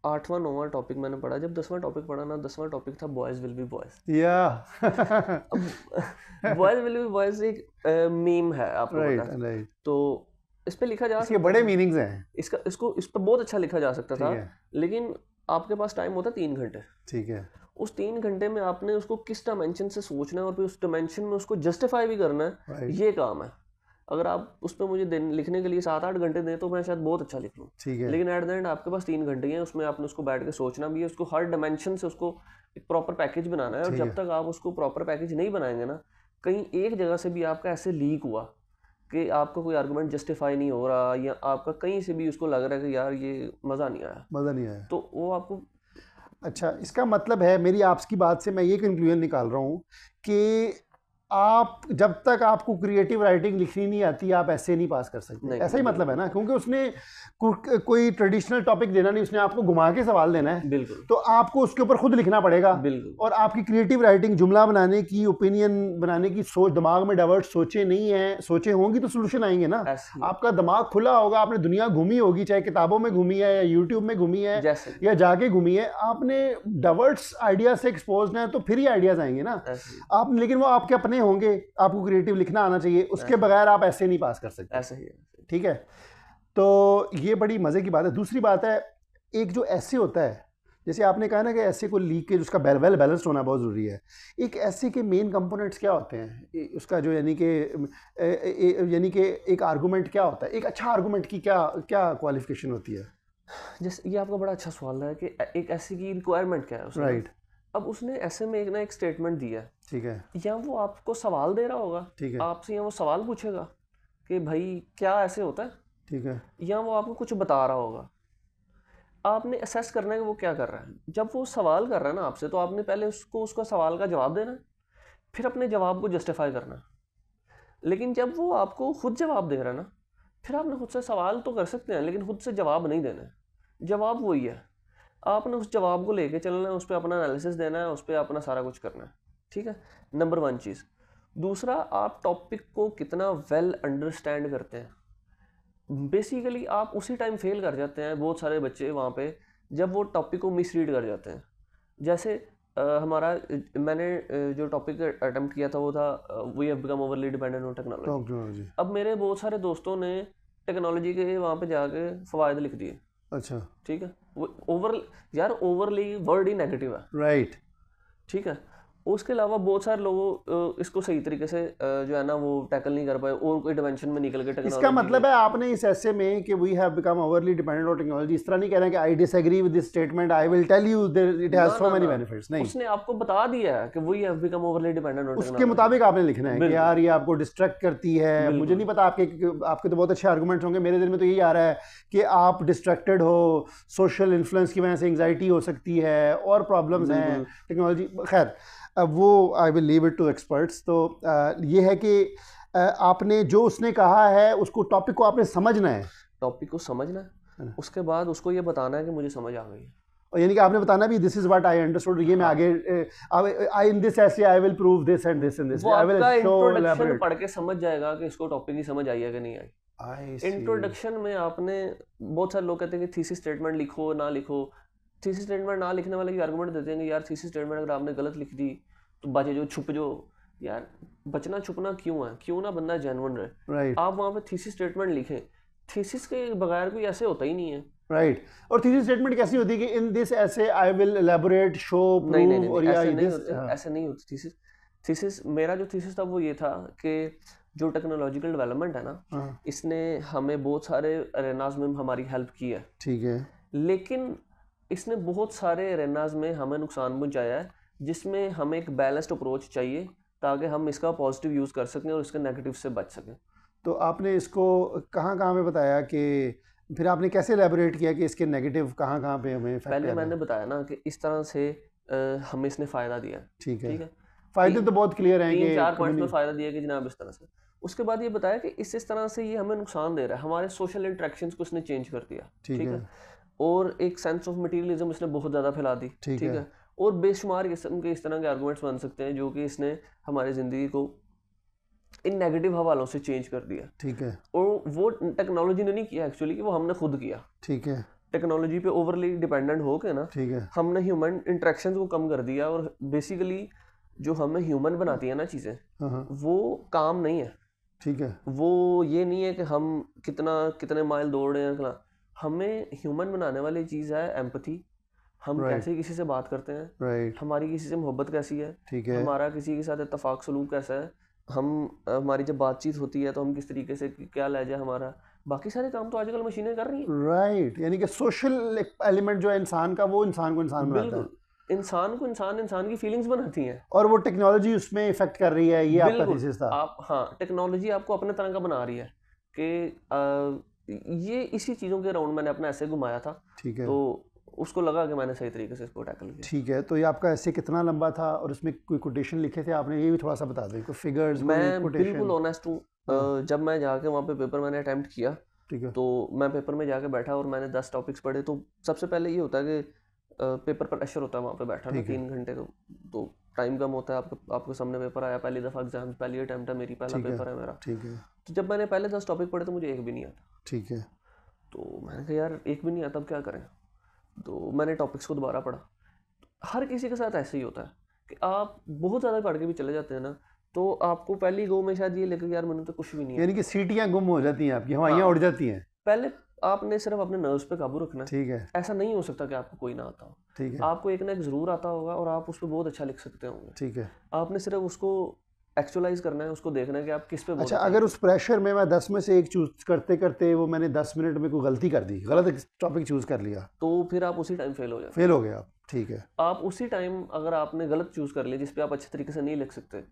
Speaker 1: 8वां 9वां टॉपिक मैंने पढ़ा। जब 10वां टॉपिक पढ़ा ना, 10वां टॉपिक था बॉयज़ विल बी बॉयज़।
Speaker 2: या
Speaker 1: अब बॉयज़ विल बी बॉयज़ एक मीम है, आपको
Speaker 2: राइट
Speaker 1: पता है।
Speaker 2: राइट,
Speaker 1: तो इस पे लिखा जा
Speaker 2: इसके
Speaker 1: सकता
Speaker 2: बड़े
Speaker 1: था,
Speaker 2: मीनिंग्स हैं।
Speaker 1: इस पर बहुत अच्छा लिखा जा सकता
Speaker 2: ठीक
Speaker 1: था,
Speaker 2: है
Speaker 1: लेकिन आपके पास टाइम होता 3 घंटे।
Speaker 2: ठीक है
Speaker 1: उस 3 घंटे में आपने उसको किस डायमेंशन से सोचना है और फिर उस डायमेंशन में उसको जस्टिफाई भी करना है,
Speaker 2: राइट
Speaker 1: ये काम है। अगर आप उस पर मुझे लिखने के लिए 7-8 घंटे दें तो मैं शायद बहुत अच्छा लिख लूँ,
Speaker 2: ठीक है
Speaker 1: लेकिन एट द एंड आपके पास 3 घंटे ही हैं, उसमें आपने उसको बैठ के सोचना भी है, उसको हर डायमेंशन से उसको एक प्रॉपर पैकेज बनाना है। और
Speaker 2: ठीक
Speaker 1: जब
Speaker 2: है
Speaker 1: तक आप उसको प्रॉपर पैकेज नहीं बनाएंगे ना, कहीं एक जगह से भी आपका ऐसे लीक हुआ कि आपका कोई आर्गूमेंट जस्टिफाई नहीं हो रहा, या आपका कहीं से भी उसको लग रहा है कि यार ये मज़ा नहीं आया,
Speaker 2: मज़ा नहीं आया।
Speaker 1: तो वो आपको
Speaker 2: अच्छा, इसका मतलब है, मेरी आपकी बात से मैं ये कंक्लूजन निकाल रहा हूँ कि आप जब तक आपको क्रिएटिव राइटिंग लिखनी नहीं आती आप ऐसे नहीं पास कर सकते।
Speaker 1: नहीं,
Speaker 2: ऐसा ही मतलब है ना, क्योंकि उसने कोई ट्रेडिशनल टॉपिक देना नहीं, उसने आपको घुमा के सवाल देना है।
Speaker 1: बिल्कुल।
Speaker 2: तो आपको उसके ऊपर खुद लिखना पड़ेगा।
Speaker 1: बिल्कुल।
Speaker 2: और आपकी क्रिएटिव राइटिंग, जुमला बनाने की, ओपिनियन बनाने की सोच, दिमाग में डाइवर्ट सोचे नहीं है, सोचे होंगी तो सोल्यूशन आएंगे ना। आपका दिमाग खुला होगा, आपने दुनिया घूमी होगी, चाहे किताबों में घूमी है या यूट्यूब में घूमी है या जाके घूमी है, आपने डाइवर्ट्स आइडिया से एक्सपोज है तो फिर ही आइडियाज आएंगे ना आप। लेकिन वो आपके अपने होंगे, आपको क्रिएटिव लिखना आना चाहिए, उसके बगैर आप ऐसे नहीं पास कर सकते।
Speaker 1: ऐसे ही है।
Speaker 2: ठीक है, तो ये बड़ी मजे की बात है। दूसरी बात है, एक जो ऐसे होता है, जैसे आपने कहा ना कि ऐसे को लीकेज, उसका वेल बैलेंस्ड होना बहुत ज़रूरी है। एक ऐसे के मेन कंपोनेंट्स क्या होते हैं, उसका जो यानी कि एक आर्गूमेंट क्या होता है, एक अच्छा आर्गूमेंट की क्या क्या क्वालिफिकेशन होती है?
Speaker 1: जैसे ये आपका बड़ा अच्छा सवाल है कि एक ऐसे की रिक्वायरमेंट क्या है।
Speaker 2: राइट।
Speaker 1: अब उसने ऐसे में एक स्टेटमेंट दिया है,
Speaker 2: ठीक है,
Speaker 1: या वो आपको सवाल दे रहा होगा,
Speaker 2: ठीक है,
Speaker 1: आपसे, या वो सवाल पूछेगा कि भाई क्या ऐसे होता है,
Speaker 2: ठीक है,
Speaker 1: या वो आपको कुछ बता रहा होगा। आपने असेस करना है कि वो क्या कर रहा है। जब वो सवाल कर रहा है ना आपसे, तो आपने पहले उसको उसका सवाल का जवाब देना है, फिर अपने जवाब को जस्टिफाई करना है। लेकिन जब वो आपको खुद जवाब दे रहा है ना, फिर आपने खुद से सवाल तो कर सकते हैं लेकिन खुद से जवाब नहीं देना है। जवाब वही है, आपने उस जवाब को लेके चलना है, उस पर अपना एनालिसिस देना है, उस पर अपना सारा कुछ करना है। ठीक है, नंबर 1 चीज़। दूसरा, आप टॉपिक को कितना वेल अंडरस्टैंड करते हैं। बेसिकली आप उसी टाइम फेल कर जाते हैं बहुत सारे बच्चे वहाँ पे, जब वो टॉपिक को मिसरीड कर जाते हैं। जैसे मैंने जो टॉपिक अटेम्प्ट किया था वो था we have become overly dependent on technology. अब मेरे बहुत सारे दोस्तों ने टेक्नोलॉजी के वहाँ पे जाके फ़वायद लिख दिए।
Speaker 2: अच्छा,
Speaker 1: ठीक है, वो यार ओवरली वर्ड ही नेगेटिव है।
Speaker 2: राइट।
Speaker 1: ठीक है, उसके अलावा बहुत सारे लोगों इसको सही तरीके से जो है ना वो टैकल नहीं कर पाए, और कोई डिमेंशन में निकल के टेक्नोलॉजी।
Speaker 2: इसका मतलब है आपने इस ऐसे में कि we have become overly dependent on technology, इस तरह नहीं कह रहे कि I disagree with this statement, I will tell you it has so many benefits. नहीं,
Speaker 1: उसने आपको बता दिया है कि we have become overly dependent on technology,
Speaker 2: उसके मुताबिक आपने लिखना है कि यार ये आपको डिस्ट्रैक्ट करती है। मुझे नहीं पता, आपके तो बहुत अच्छे आर्गुमेंट्स होंगे, मेरे दिल में तो यही आ रहा है कि आप डिस्ट्रैक्टेड हो, सोशल इन्फ्लुएंस की वजह से एंग्जाइटी हो सकती है और प्रॉब्लम्स हैं टेक्नोलॉजी। खैर, अब वो I will leave it to experts. तो ये है कि आपने जो उसने कहा है उसको, टॉपिक को आपने समझना है,
Speaker 1: टॉपिक को समझना है, उसके बाद उसको ये बताना है कि मुझे समझ आ गई।
Speaker 2: और यानी कि आपने बताना भी this is what I understood, ये मैं आगे आई इन दिस ऐसे I will prove this and this and this,
Speaker 1: वो आपका इंट्रोडक्शन पढ़ के समझ जाएगा कि इसको टॉपिक की समझ आई है कि नहीं आई। इंट्रोडक्शन में आपने, बहुत सारे लोग कहते हैं कि थीसिस स्टेटमेंट लिखो ना लिखो। थीसिस स्टेटमेंट ना लिखने वाले की आर्गुमेंट देते हैं कि यार थीसिस स्टेटमेंट अगर आपने गलत लिख दी तो बचे जो छुप जो। यार बचना छुपना क्यों है, क्यों ना बंदा जेन्युइन रहे। आप वहाँ पे थीसिस स्टेटमेंट लिखें, थीसिस के बगैर कोई ऐसे होता ही नहीं है।
Speaker 2: राइट। और थीसिस स्टेटमेंट कैसी होती है कि इन दिस ऐसे I will elaborate show prove, और या
Speaker 1: ऐसे नहीं होती थीसिस। मेरा जो थीसिस था वो ये था कि जो टेक्नोलॉजिकल डेवलपमेंट है ना, इसने हमें बहुत सारे अरेनाज में हमारी हेल्प की है।
Speaker 2: ठीक है,
Speaker 1: लेकिन इसने बहुत सारे अरेनाज में हमें नुकसान पहुंचाया है, जिसमें हमें एक बैलेंस्ड अप्रोच चाहिए ताकि हम इसका पॉजिटिव यूज़ कर सकें और इसके नेगेटिव से बच सकें।
Speaker 2: तो आपने इसको कहाँ में बताया कि फिर आपने कैसे एलैबोरेट किया कि इसके नेगेटिव कहाँ पे हमें इफेक्ट?
Speaker 1: पहले मैंने बताया ना कि इस तरह से हमें इसने फ़ायदा दिया।
Speaker 2: ठीक है, फ़ायदे तो बहुत क्लियर हैं कि
Speaker 1: 3-4 पॉइंट में फ़ायदा दिया कि जनाब इस तरह से। उसके बाद ये बताया कि इस तरह से ये हमें नुकसान दे रहा है, हमारे सोशल इंटरेक्शंस को इसने चेंज कर दिया। ठीक है, और एक सेंस ऑफ मटीरियलिज्म इसने बहुत ज़्यादा फैला दी। ठीक है, और बेशुमार किस्म के इस तरह के आर्गूमेंट्स बन सकते हैं जो कि इसने हमारी ज़िंदगी को इन नेगेटिव हवालों से चेंज कर दिया।
Speaker 2: ठीक है,
Speaker 1: और वो टेक्नोलॉजी ने नहीं किया एक्चुअली, कि वो हमने खुद किया।
Speaker 2: ठीक है,
Speaker 1: टेक्नोलॉजी पे ओवरली डिपेंडेंट हो के ना,
Speaker 2: ठीक है,
Speaker 1: हमने ह्यूमन इंटरेक्शंस को कम कर दिया, और बेसिकली जो हमें ह्यूमन बनाती है ना चीज़ें, वो काम नहीं है।
Speaker 2: ठीक है,
Speaker 1: वो ये नहीं है कि हम कितने माइल दौड़ रहे हैं। हमें ह्यूमन बनाने वाली चीज़ है एम्पैथी। हम कैसे किसी से बात करते हैं,
Speaker 2: राइट,
Speaker 1: हमारी किसी से मोहब्बत कैसी है,
Speaker 2: ठीक है,
Speaker 1: हमारा किसी के साथ इत्तेफाक सलूक कैसा है, हमारी जब बातचीत होती है तो हम किस तरीके से, क्या लहजा हमारा। बाकी सारे काम तो आजकल मशीनें कर रही हैं।
Speaker 2: राइट, यानी कि सोशल एलिमेंट जो है इंसान का, वो इंसान को इंसान बनाता है।
Speaker 1: इंसान को इंसान की फीलिंग्स बनाती हैं,
Speaker 2: और वो टेक्नोलॉजी उसमें इफेक्ट कर रही है। ये आपका थीसिस था।
Speaker 1: हाँ, टेक्नोलॉजी आपको अपने तरह का बना रही है कि ये इसी चीज़ों के अराउंड मैंने अपना ऐसे घुमाया था।
Speaker 2: ठीक है,
Speaker 1: तो उसको लगा कि मैंने सही तरीके से इसको टैकल किया।
Speaker 2: ठीक है, तो ये आपका ऐसे कितना लंबा था और उसमें कोई कोटेशन लिखे थे आपने, ये भी थोड़ा सा बता दें, कोई फिगर्स,
Speaker 1: मैं
Speaker 2: कोई
Speaker 1: बिल्कुल
Speaker 2: कोटेशन?
Speaker 1: ऑनेस्ट हूँ। जब मैं जाके वहाँ पे पेपर मैंने अटेम्प्ट किया,
Speaker 2: ठीक है,
Speaker 1: तो मैं पेपर में जाके बैठा और मैंने 10 टॉपिक्स पढ़े। तो सबसे पहले ये होता है कि पेपर प्रेशर होता है वहाँ पे बैठा ना,
Speaker 2: ठीक है,
Speaker 1: 3 घंटे का, तो टाइम कम होता है। आपके सामने पेपर आया, पहली दफ़ा एग्जाम, पहली अटैम्प्ट है मेरी, पहला
Speaker 2: ठीक है,
Speaker 1: पेपर है मेरा।
Speaker 2: ठीक है,
Speaker 1: तो जब मैंने पहले 10 टॉपिक पढ़े तो मुझे एक भी नहीं आता।
Speaker 2: ठीक है,
Speaker 1: तो मैंने कहा यार एक भी नहीं आता, अब क्या करें। तो मैंने टॉपिक्स को दोबारा पढ़ा। हर किसी के साथ ऐसे ही होता है कि आप बहुत ज़्यादा पढ़ के भी चले जाते हैं ना, तो आपको पहली गो में शायद ये लगे यार मैंने तो कुछ भी नहीं है।
Speaker 2: यानी कि सीटियाँ गुम हो जाती हैं आपकी, हवाइयाँ
Speaker 1: हाँ,
Speaker 2: उड़ जाती हैं।
Speaker 1: पहले आपने सिर्फ अपने नर्व्स पे काबू रखना है।
Speaker 2: ठीक है,
Speaker 1: ऐसा नहीं हो सकता कि आपको कोई ना आता हो।
Speaker 2: ठीक है,
Speaker 1: आपको एक ना एक ज़रूर आता होगा और आप उस पर बहुत अच्छा लिख सकते होंगे।
Speaker 2: ठीक है।
Speaker 1: आपने सिर्फ उसको एक्चुअलाइज करना है, उसको देखना है कि आप किस पे बहुत
Speaker 2: अच्छा,
Speaker 1: अच्छा
Speaker 2: अगर
Speaker 1: लिख
Speaker 2: उस प्रेशर में मैं 10 में से एक चूज करते करते वो मैंने 10 मिनट में कोई गलती कर दी, गलत टॉपिक चूज कर लिया,
Speaker 1: सकते, तो फिर आप उसी टाइम फेल हो जाते
Speaker 2: फेल हो गया आप। ठीक है,
Speaker 1: हैं। आप उसी टाइम अगर आपने गलत चूज़ कर लिया जिस पे आप अच्छे तरीके से नहीं लिख सकते,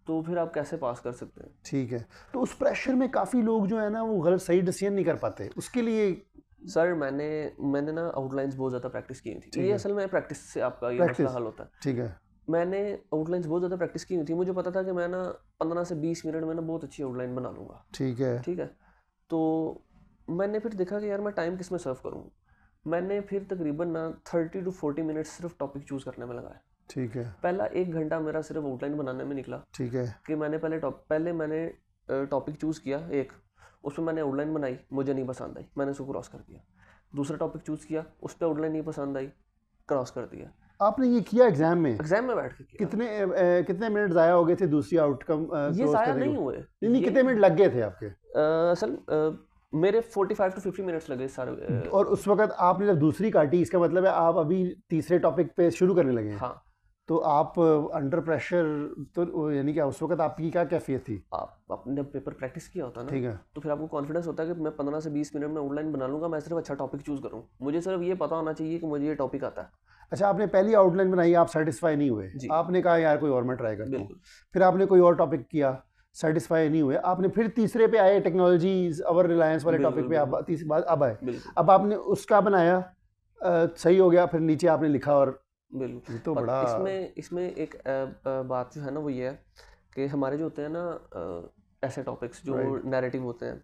Speaker 1: तो फिर आप कैसे पास कर सकते हैं।
Speaker 2: ठीक है। तो उस प्रेशर में काफ़ी लोग जो है ना वो गलत सही डिसीजन नहीं कर पाते, उसके लिए
Speaker 1: सर मैंने ना आउटलाइंस बहुत ज़्यादा प्रैक्टिस की थी।
Speaker 2: ठीक
Speaker 1: ये
Speaker 2: है,
Speaker 1: असल में प्रैक्टिस से आपका ये
Speaker 2: प्रैक्टिस,
Speaker 1: मसला हल होता है।
Speaker 2: ठीक है,
Speaker 1: मैंने आउटलाइंस बहुत ज़्यादा प्रैक्टिस की हुई थी। मुझे पता था कि मैं ना 15 से 20 मिनट में ना बहुत अच्छी आउटलाइन बना लूँगा।
Speaker 2: ठीक है,
Speaker 1: ठीक है, तो मैंने फिर देखा कि यार मैं टाइम किस में सर्व करूँ। मैंने फिर तकरीबन ना 30 to 40 मिनट्स सिर्फ टॉपिक चूज़ करने में लगाया।
Speaker 2: ठीक है,
Speaker 1: पहला 1 घंटा मेरा सिर्फ आउटलाइन बनाने में निकला
Speaker 2: ठीक है,
Speaker 1: कि मैंने पहले मैंने टॉपिक चूज़ किया एक, उसमें मैंने आउटलाइन बनाई, मुझे नहीं पसंद आई, मैंने उसको क्रॉस कर दिया। दूसरा टॉपिक चूज़ किया, उस पर आउटलाइन नहीं पसंद आई, क्रॉस कर दिया।
Speaker 2: आपने ये किया एग्जाम में?
Speaker 1: एग्जाम में बैठ के किया।
Speaker 2: कितने मिनट ज़ाया हो गए थे दूसरी आउटकम
Speaker 1: ये
Speaker 2: क्लोज
Speaker 1: ज़ाया
Speaker 2: करने
Speaker 1: नहीं
Speaker 2: को?
Speaker 1: हुए।
Speaker 2: नहीं,
Speaker 1: ये
Speaker 2: कितने मिनट लग गए थे आपके?
Speaker 1: असल मेरे 45 to 50 मिनट्स लगे सारे।
Speaker 2: और उस वक्त आपने जब दूसरी काटी, इसका मतलब है आप अभी तीसरे टॉपिक पे शुरू करने लगे हैं।
Speaker 1: हाँ,
Speaker 2: तो आप अंडर प्रेशर, तो यानी क्या उस वक्त आपकी क्या कैफियत थी?
Speaker 1: आप अपने जब पेपर प्रैक्टिस किया होता है
Speaker 2: ठीक
Speaker 1: ना,
Speaker 2: है,
Speaker 1: तो फिर आपको कॉन्फिडेंस होता है कि मैं 15 से 20 मिनट में आउटलाइन बना लूंगा। मैं सिर्फ अच्छा टॉपिक चूज करूँ, मुझे सिर्फ ये पता होना चाहिए कि मुझे ये टॉपिक आता है।
Speaker 2: अच्छा, आपने पहली आउटलाइन बनाई, आप सेटिस्फाई नहीं हुए,
Speaker 1: जी,
Speaker 2: आपने कहा यार कोई और मैं ट्राई करता हूँ।
Speaker 1: बिल्कुल।
Speaker 2: फिर आपने कोई और टॉपिक किया, सेटिस्फाई नहीं हुए, आपने फिर तीसरे पे आए, टेक्नोलॉजीज और रिलायंस वाले
Speaker 1: बिल्कुल
Speaker 2: टॉपिक पे आप
Speaker 1: बिल्कुल
Speaker 2: तीसरी बार अब आए।
Speaker 1: बिल्कुल
Speaker 2: अब आपने उसका बनाया, सही हो गया, फिर नीचे आपने लिखा, और
Speaker 1: बिल्कुल।
Speaker 2: ये तो
Speaker 1: पर
Speaker 2: बड़ा
Speaker 1: इसमें एक बात जो है ना वो ये है कि हमारे जो होते हैं ना ऐसे टॉपिक्स जो
Speaker 2: राइट,
Speaker 1: नैरेटिव होते हैं,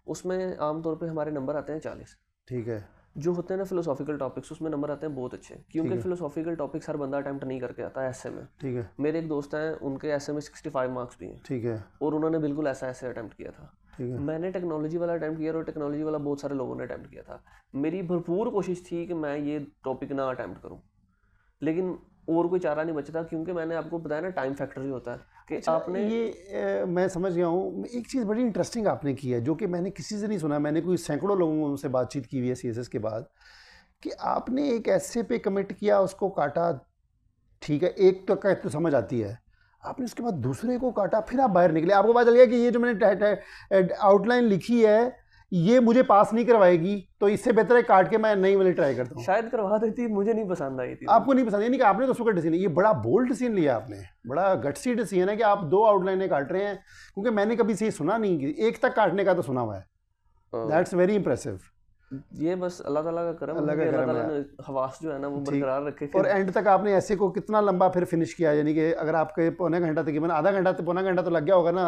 Speaker 1: उसमें आमतौर पे हमारे नंबर आते हैं 40।
Speaker 2: ठीक है,
Speaker 1: जो होते हैं ना फिलोसॉफिकल टॉपिक्स, उसमें नंबर आते हैं बहुत अच्छे,
Speaker 2: ठीक
Speaker 1: क्योंकि
Speaker 2: है,
Speaker 1: फिलोसॉफिकल टॉपिक्स हर बंदा अटेम्प्ट नहीं करके आता है ऐसे में।
Speaker 2: ठीक है,
Speaker 1: मेरे एक दोस्त हैं, उनके ऐसे में 65 मार्क्स भी हैं
Speaker 2: ठीक है,
Speaker 1: और उन्होंने बिल्कुल ऐसा ऐसे अटेम्प्ट किया था।
Speaker 2: ठीक है,
Speaker 1: मैंने टेक्नोलॉजी वाला अटेम्प्ट किया और टेक्नोलॉजी वाला बहुत सारे लोगों ने अटेम्प्ट किया था। मेरी भरपूर कोशिश थी कि मैं ये टॉपिक ना अटेम्प्ट करूं, लेकिन और कोई चारा नहीं बचता, क्योंकि मैंने आपको बताया ना टाइम फैक्टर जो होता है कि
Speaker 2: अच्छा,
Speaker 1: आपने
Speaker 2: ये मैं समझ गया हूँ। एक चीज़ बड़ी इंटरेस्टिंग आपने की है जो कि मैंने किसी से नहीं सुना, मैंने कोई सैकड़ों लोगों से बातचीत की हुई है सीएसएस के बाद, कि आपने एक ऐसे पे कमिट किया, उसको काटा, ठीक है, एक तो का तो समझ आती है, आपने उसके बाद दूसरे को काटा, फिर आप बाहर निकले, आपको पता चल गया कि ये जो मैंने आउटलाइन लिखी है ये मुझे पास नहीं करवाएगी, तो इससे बेहतर है काट के मैं नई वाली ट्राई करता हूँ।
Speaker 1: शायद करवा देती, मुझे नहीं पसंद आई थी।
Speaker 2: आपको नहीं पसंद, यानी कि आपने तो उसका डिसीजन, ये बड़ा बोल्ड डिसीजन लिया आपने, बड़ा गट्सी डिसीजन है कि आप 2 आउटलाइनें काट रहे हैं, क्योंकि मैंने कभी से सुना नहीं कि एक तक काटने का तो सुना हुआ है। That's very impressive.
Speaker 1: ये बस अल्लाह ताला का करम
Speaker 2: अल्लाह
Speaker 1: है
Speaker 2: का
Speaker 1: कि अल्लाह
Speaker 2: करम
Speaker 1: ताला
Speaker 2: है।
Speaker 1: ने हवास जो है ना वो
Speaker 2: ठीक।
Speaker 1: बरकरार रखे
Speaker 2: और
Speaker 1: कि
Speaker 2: एंड तक आपने ऐसे को कितना लंबा फिर फिनिश किया, यानी कि अगर आपके पौने घंटा तकरीबन आधा घंटा तो पौना घंटा तो लग गया होगा ना,